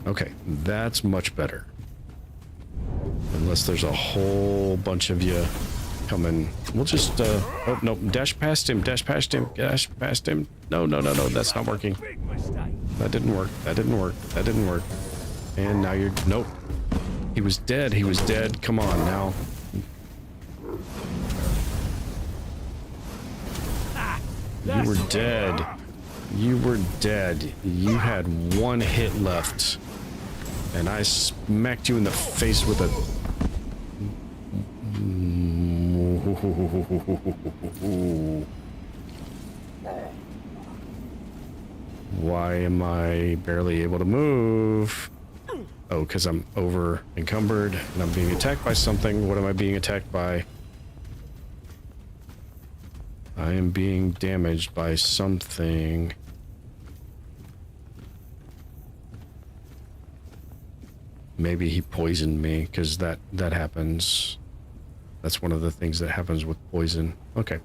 Okay, that's much better. Unless there's a whole bunch of you coming. We'll just, oh, no, dash past him. No, that's not working. That didn't work. And now you're, nope. He was dead. Come on, now. You were dead. You had one hit left. And I smacked you in the face with a... Why am I barely able to move? Oh, because I'm over encumbered and I'm being attacked by something. What am I being attacked by? I am being damaged by something. Maybe he poisoned me, because that happens. That's one of the things that happens with poison. Okay.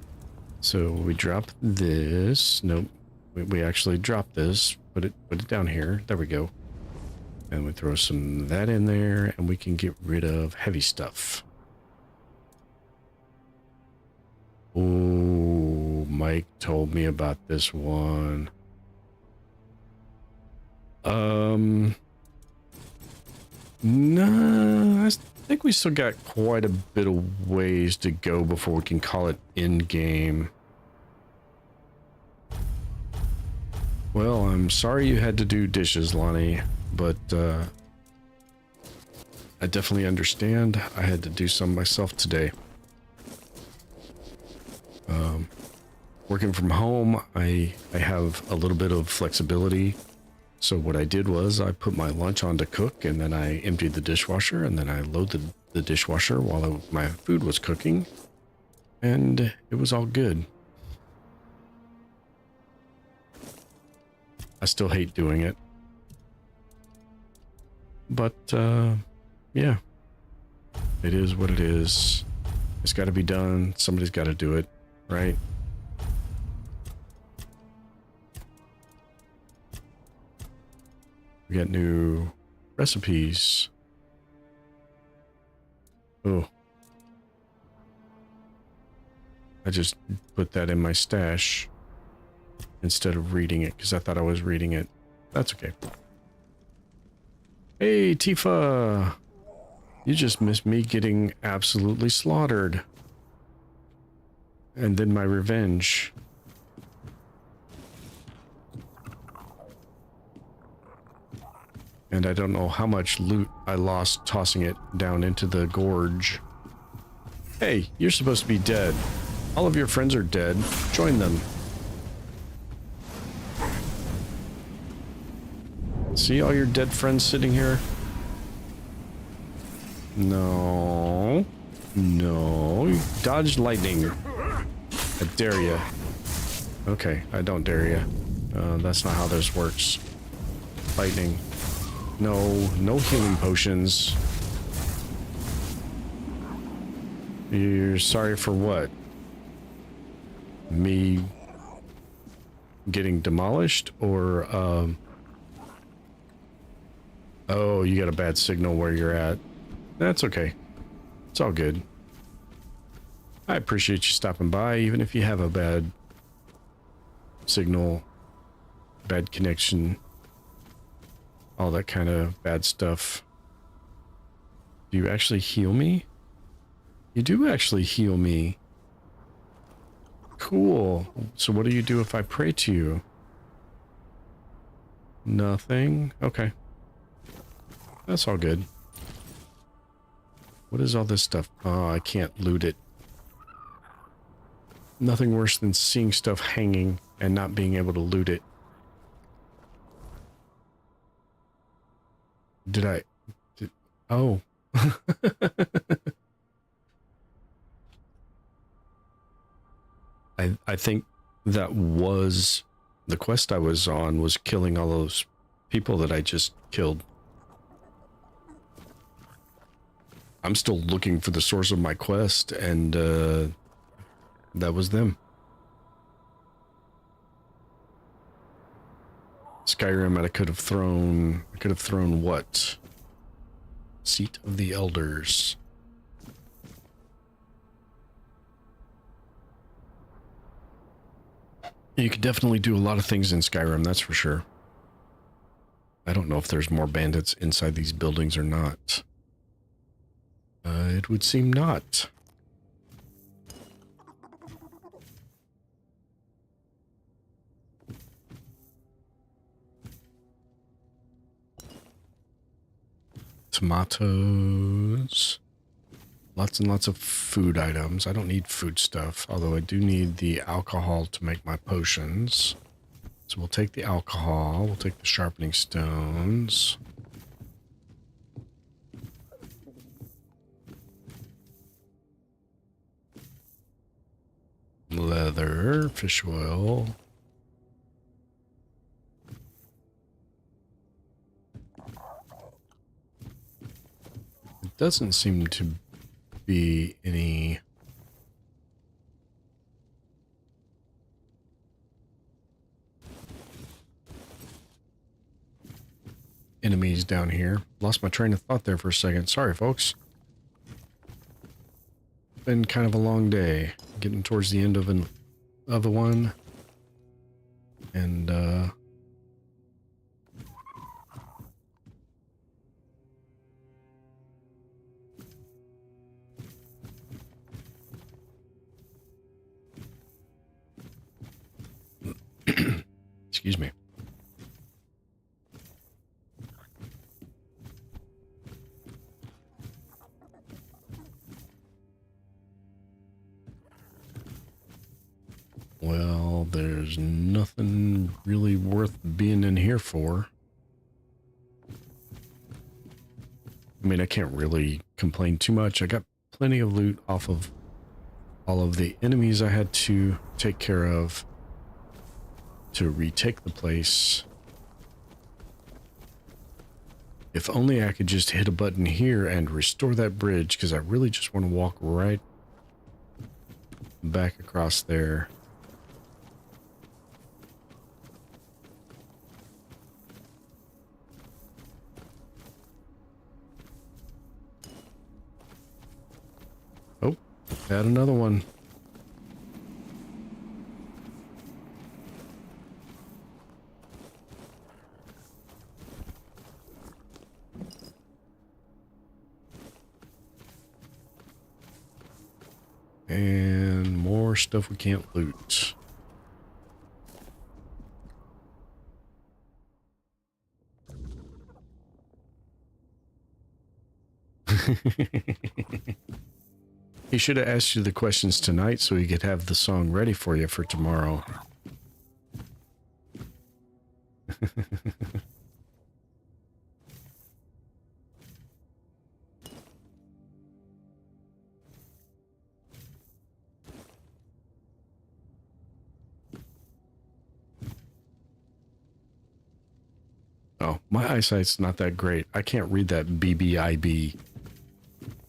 So we drop this. Nope. We actually drop this. Put it down here. There we go. And we throw some of that in there, and we can get rid of heavy stuff. Oh, Mike told me about this one. No, I think we still got quite a bit of ways to go before we can call it in-game. Well, I'm sorry you had to do dishes, Lonnie, but I definitely understand. I had to do some myself today. Working from home, I have a little bit of flexibility. So what I did was I put my lunch on to cook, and then I emptied the dishwasher, and then I loaded the dishwasher while my food was cooking, and it was all good. I still hate doing it. but yeah, it is what it is. It's got to be done. Somebody's got to do it, right? We got new recipes. Oh. I just put that in my stash instead of reading it because I thought I was reading it. That's okay. Hey, Tifa! You just missed me getting absolutely slaughtered. And then my revenge. And I don't know how much loot I lost tossing it down into the gorge. Hey, you're supposed to be dead. All of your friends are dead. Join them. See all your dead friends sitting here? No. No. Dodge lightning. I dare ya. Okay, I don't dare ya. That's not how this works. Lightning. No, no healing potions. You're sorry for what? Me getting demolished, or oh, you got a bad signal where you're at. That's okay. It's all good. I appreciate you stopping by, even if you have a bad signal, bad connection, all that kind of bad stuff. Do you actually heal me? You do actually heal me. Cool. So what do you do if I pray to you? Nothing? Okay. That's all good. What is all this stuff? Oh, I can't loot it. Nothing worse than seeing stuff hanging and not being able to loot it. Oh. I think that was the quest I was on, was killing all those people that I just killed. I'm still looking for the source of my quest, and that was them. Skyrim, I could have thrown what? Seat of the Elders. You could definitely do a lot of things in Skyrim, that's for sure. I don't know if there's more bandits inside these buildings or not. It would seem not. Tomatoes. Lots and lots of food items. I don't need food stuff, although I do need the alcohol to make my potions. So we'll take the alcohol, we'll take the sharpening stones. Leather, fish oil. It doesn't seem to be any enemies down here. Lost my train of thought there for a second. Sorry, folks. Been kind of a long day. Getting towards the end of a one. And excuse me. Well, there's nothing really worth being in here for. I mean, I can't really complain too much. I got plenty of loot off of all of the enemies I had to take care of to retake the place. If only I could just hit a button here and restore that bridge, because I really just want to walk right back across there. Oh, had another one. And more stuff we can't loot. He should have asked you the questions tonight so he could have the song ready for you for tomorrow. Oh, my eyesight's not that great. I can't read that BBIB.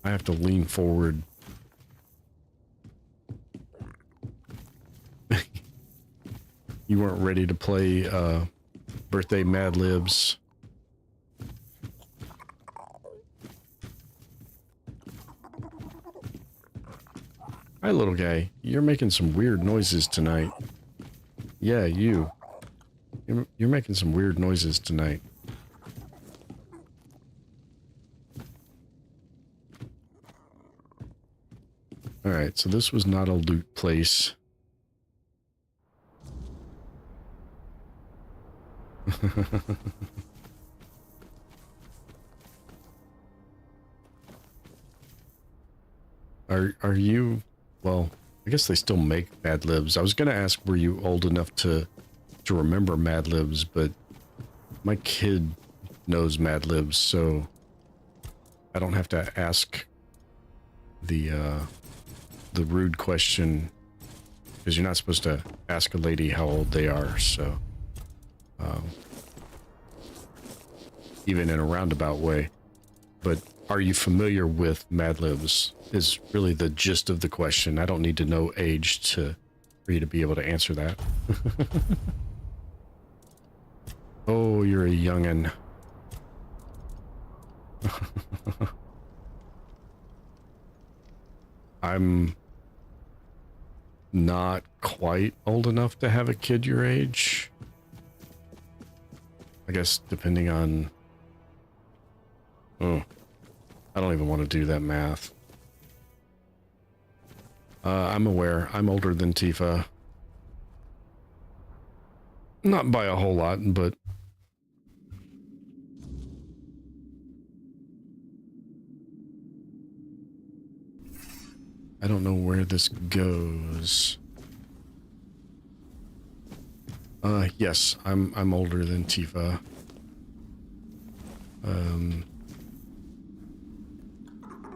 I have to lean forward. You weren't ready to play Birthday Mad Libs. Hi, little guy. You're making some weird noises tonight. Yeah, you. You're making some weird noises tonight. Alright, so this was not a loot place. Are you... Well, I guess they still make Mad Libs. I was going to ask, were you old enough to remember Mad Libs, but my kid knows Mad Libs, so I don't have to ask the rude question, because you're not supposed to ask a lady how old they are, so even in a roundabout way. But are you familiar with Mad Libs is really the gist of the question. I don't need to know age for you to be able to answer that. Oh, you're a youngin'. I'm not quite old enough to have a kid your age. I guess depending on... Oh, I don't even want to do that math. I'm aware. I'm older than Tifa. Not by a whole lot, but... I don't know where this goes. Yes, I'm older than Tifa.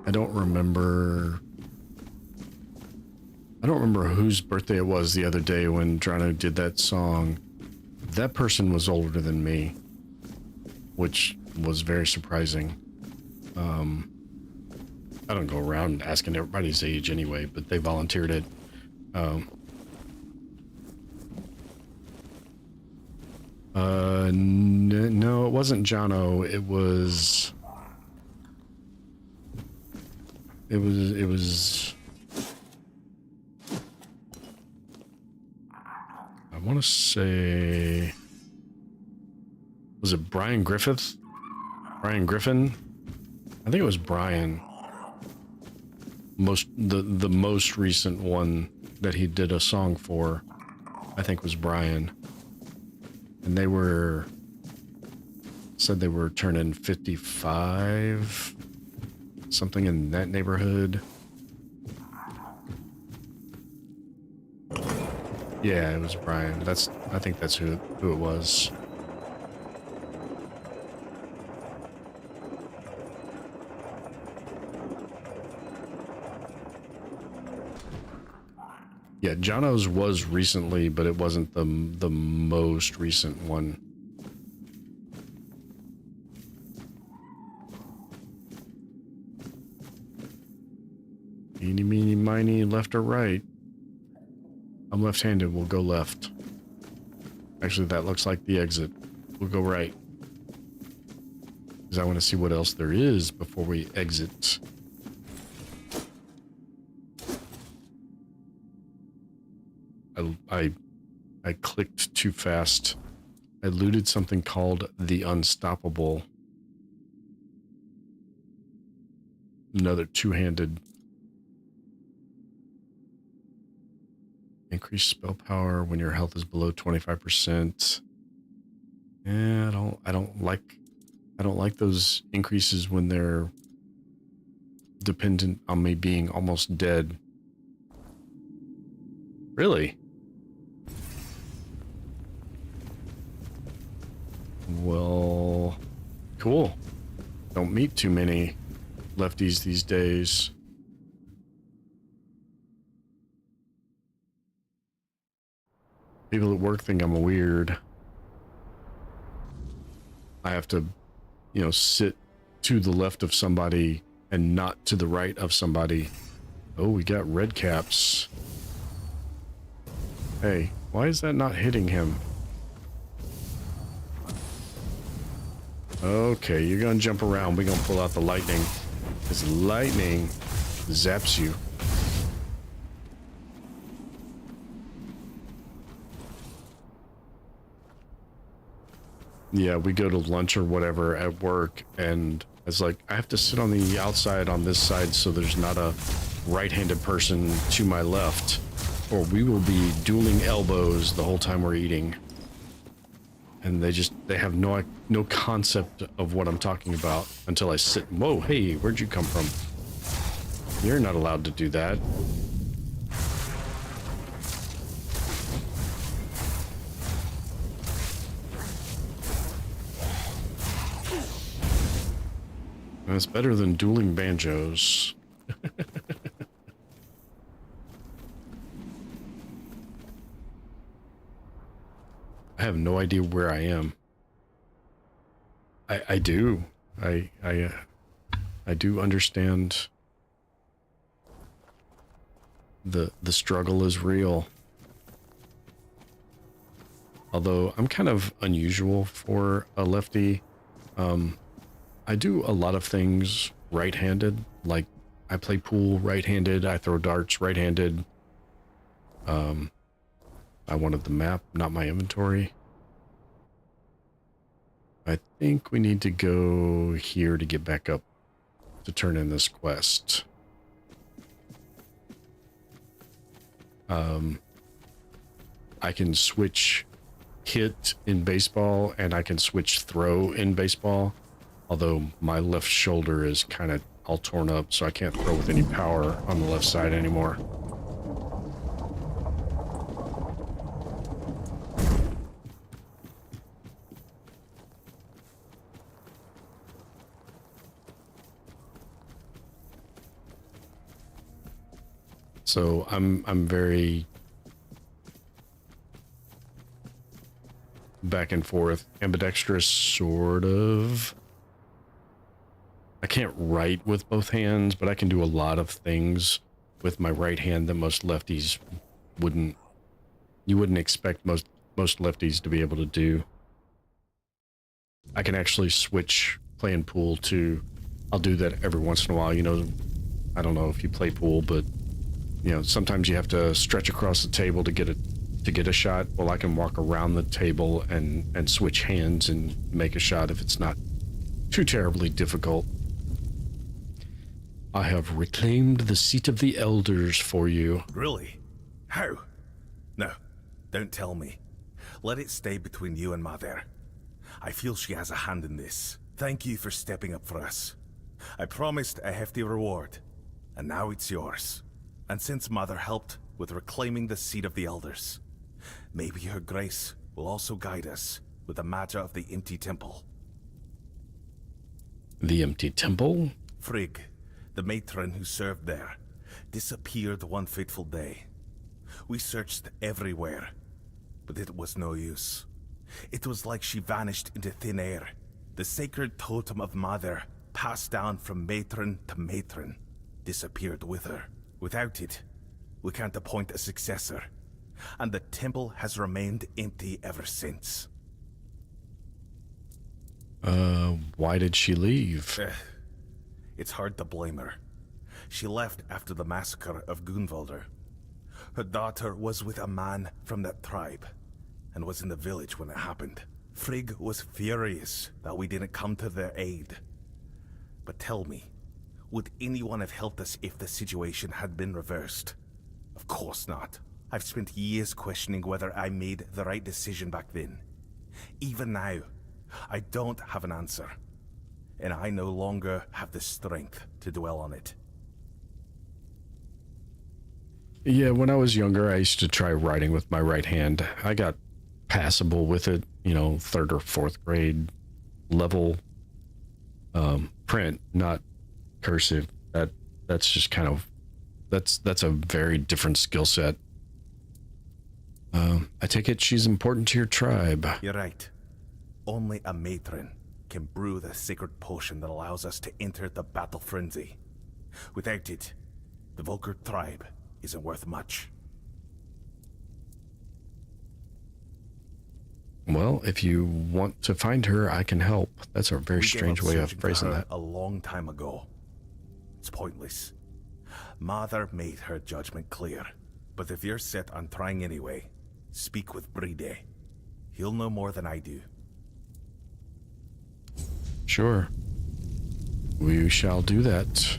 I don't remember whose birthday it was the other day when Drano did that song. That person was older than me, which was very surprising. I don't go around asking everybody's age anyway, but they volunteered it. No, it wasn't Jono. It was... I want to say... Was it Brian Griffith? Brian Griffin? I think it was Brian. The most recent one that he did a song for, I think, was Brian. And they said they were turning 55, something in that neighborhood. Yeah, it was Brian. I think that's who it was. Yeah, Jono's was recently, but it wasn't the most recent one. Eeny, meeny, miny, left or right. I'm left-handed, we'll go left. Actually, that looks like the exit. We'll go right. Because I want to see what else there is before we exit. I clicked too fast. I looted something called the Unstoppable. Another two-handed. Increase spell power when your health is below 25%. Yeah, I don't like those increases when they're dependent on me being almost dead. Really? Well, cool. Don't meet too many lefties these days. People at work think I'm weird. I have to, you know, sit to the left of somebody and not to the right of somebody. Oh, we got red caps. Hey, why is that not hitting him? Okay, you're gonna jump around. We're gonna pull out the lightning. This lightning zaps you. Yeah, we go to lunch or whatever at work, and it's like, I have to sit on the outside on this side so there's not a right-handed person to my left, or we will be dueling elbows the whole time we're eating. And they have no concept of what I'm talking about until I sit. Whoa, hey, where'd you come from? You're not allowed to do that. That's better than dueling banjos. I have no idea where I am. I do. I do understand the struggle is real. Although I'm kind of unusual for a lefty. I do a lot of things right-handed. Like I play pool right-handed, I throw darts right-handed. I wanted the map, not my inventory. I think we need to go here to get back up to turn in this quest. I can switch hit in baseball and I can switch throw in baseball. Although my left shoulder is kind of all torn up, so I can't throw with any power on the left side anymore. So I'm very back and forth, ambidextrous, sort of. I can't write with both hands, but I can do a lot of things with my right hand that most lefties wouldn't. You wouldn't expect most lefties to be able to do. I can actually switch playing pool to. I'll do that every once in a while. You know, I don't know if you play pool, but you know, sometimes you have to stretch across the table to get a shot. Well, I can walk around the table and switch hands and make a shot if it's not too terribly difficult. I have reclaimed the seat of the elders for you. Really? How? No, don't tell me. Let it stay between you and Mother. I feel she has a hand in this. Thank you for stepping up for us. I promised a hefty reward, and now it's yours. And since Mother helped with reclaiming the seat of the elders, maybe her grace will also guide us with the matter of the empty temple. The empty temple? Frigg, the matron who served there, disappeared one fateful day. We searched everywhere, but it was no use. It was like she vanished into thin air. The sacred totem of Mother, passed down from matron to matron, disappeared with her. Without it, we can't appoint a successor, and the temple has remained empty ever since. Why did she leave? It's hard to blame her. She left after the massacre of Gunvalder. Her daughter was with a man from that tribe, and was in the village when it happened. Frigg was furious that we didn't come to their aid. But tell me, would anyone have helped us if the situation had been reversed? Of course not. I've spent years questioning whether I made the right decision back then. Even now, I don't have an answer. And I no longer have the strength to dwell on it. Yeah, when I was younger, I used to try writing with my right hand. I got passable with it, you know, 3rd or 4th grade level print, not cursive. That's just kind of, that's a very different skill set. I take it she's important to your tribe. You're right. Only a matron can brew the sacred potion that allows us to enter the battle frenzy. Without it, the Volker tribe isn't worth much. Well, if you want to find her, I can help. That's a very strange way of phrasing that. A long time ago. It's pointless. Mother made her judgment clear. But if you're set on trying anyway, speak with Bride. He'll know more than I do. Sure. We shall do that.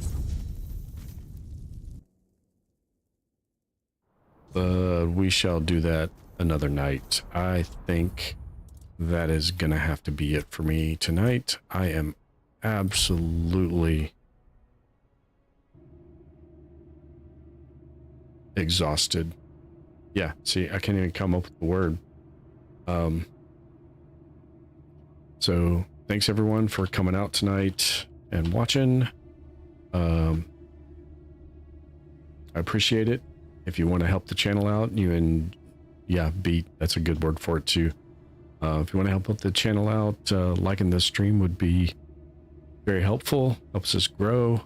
But we shall do that another night. I think that is gonna have to be it for me tonight. I am absolutely exhausted. Yeah, see, I can't even come up with the word. So thanks everyone for coming out tonight and watching. I appreciate it. If you want to help the channel out, that's a good word for it too. If you want to help the channel out, liking this stream would be very helpful. Helps us grow.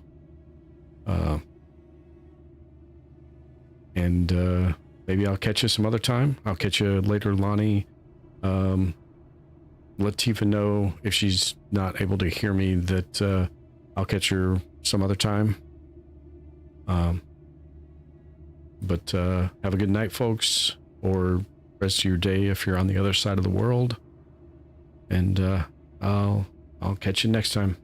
And maybe I'll catch you some other time. I'll catch you later, Lonnie. Let Tifa know if she's not able to hear me that I'll catch her some other time. But have a good night, folks, or rest of your day if you're on the other side of the world. And I'll catch you next time.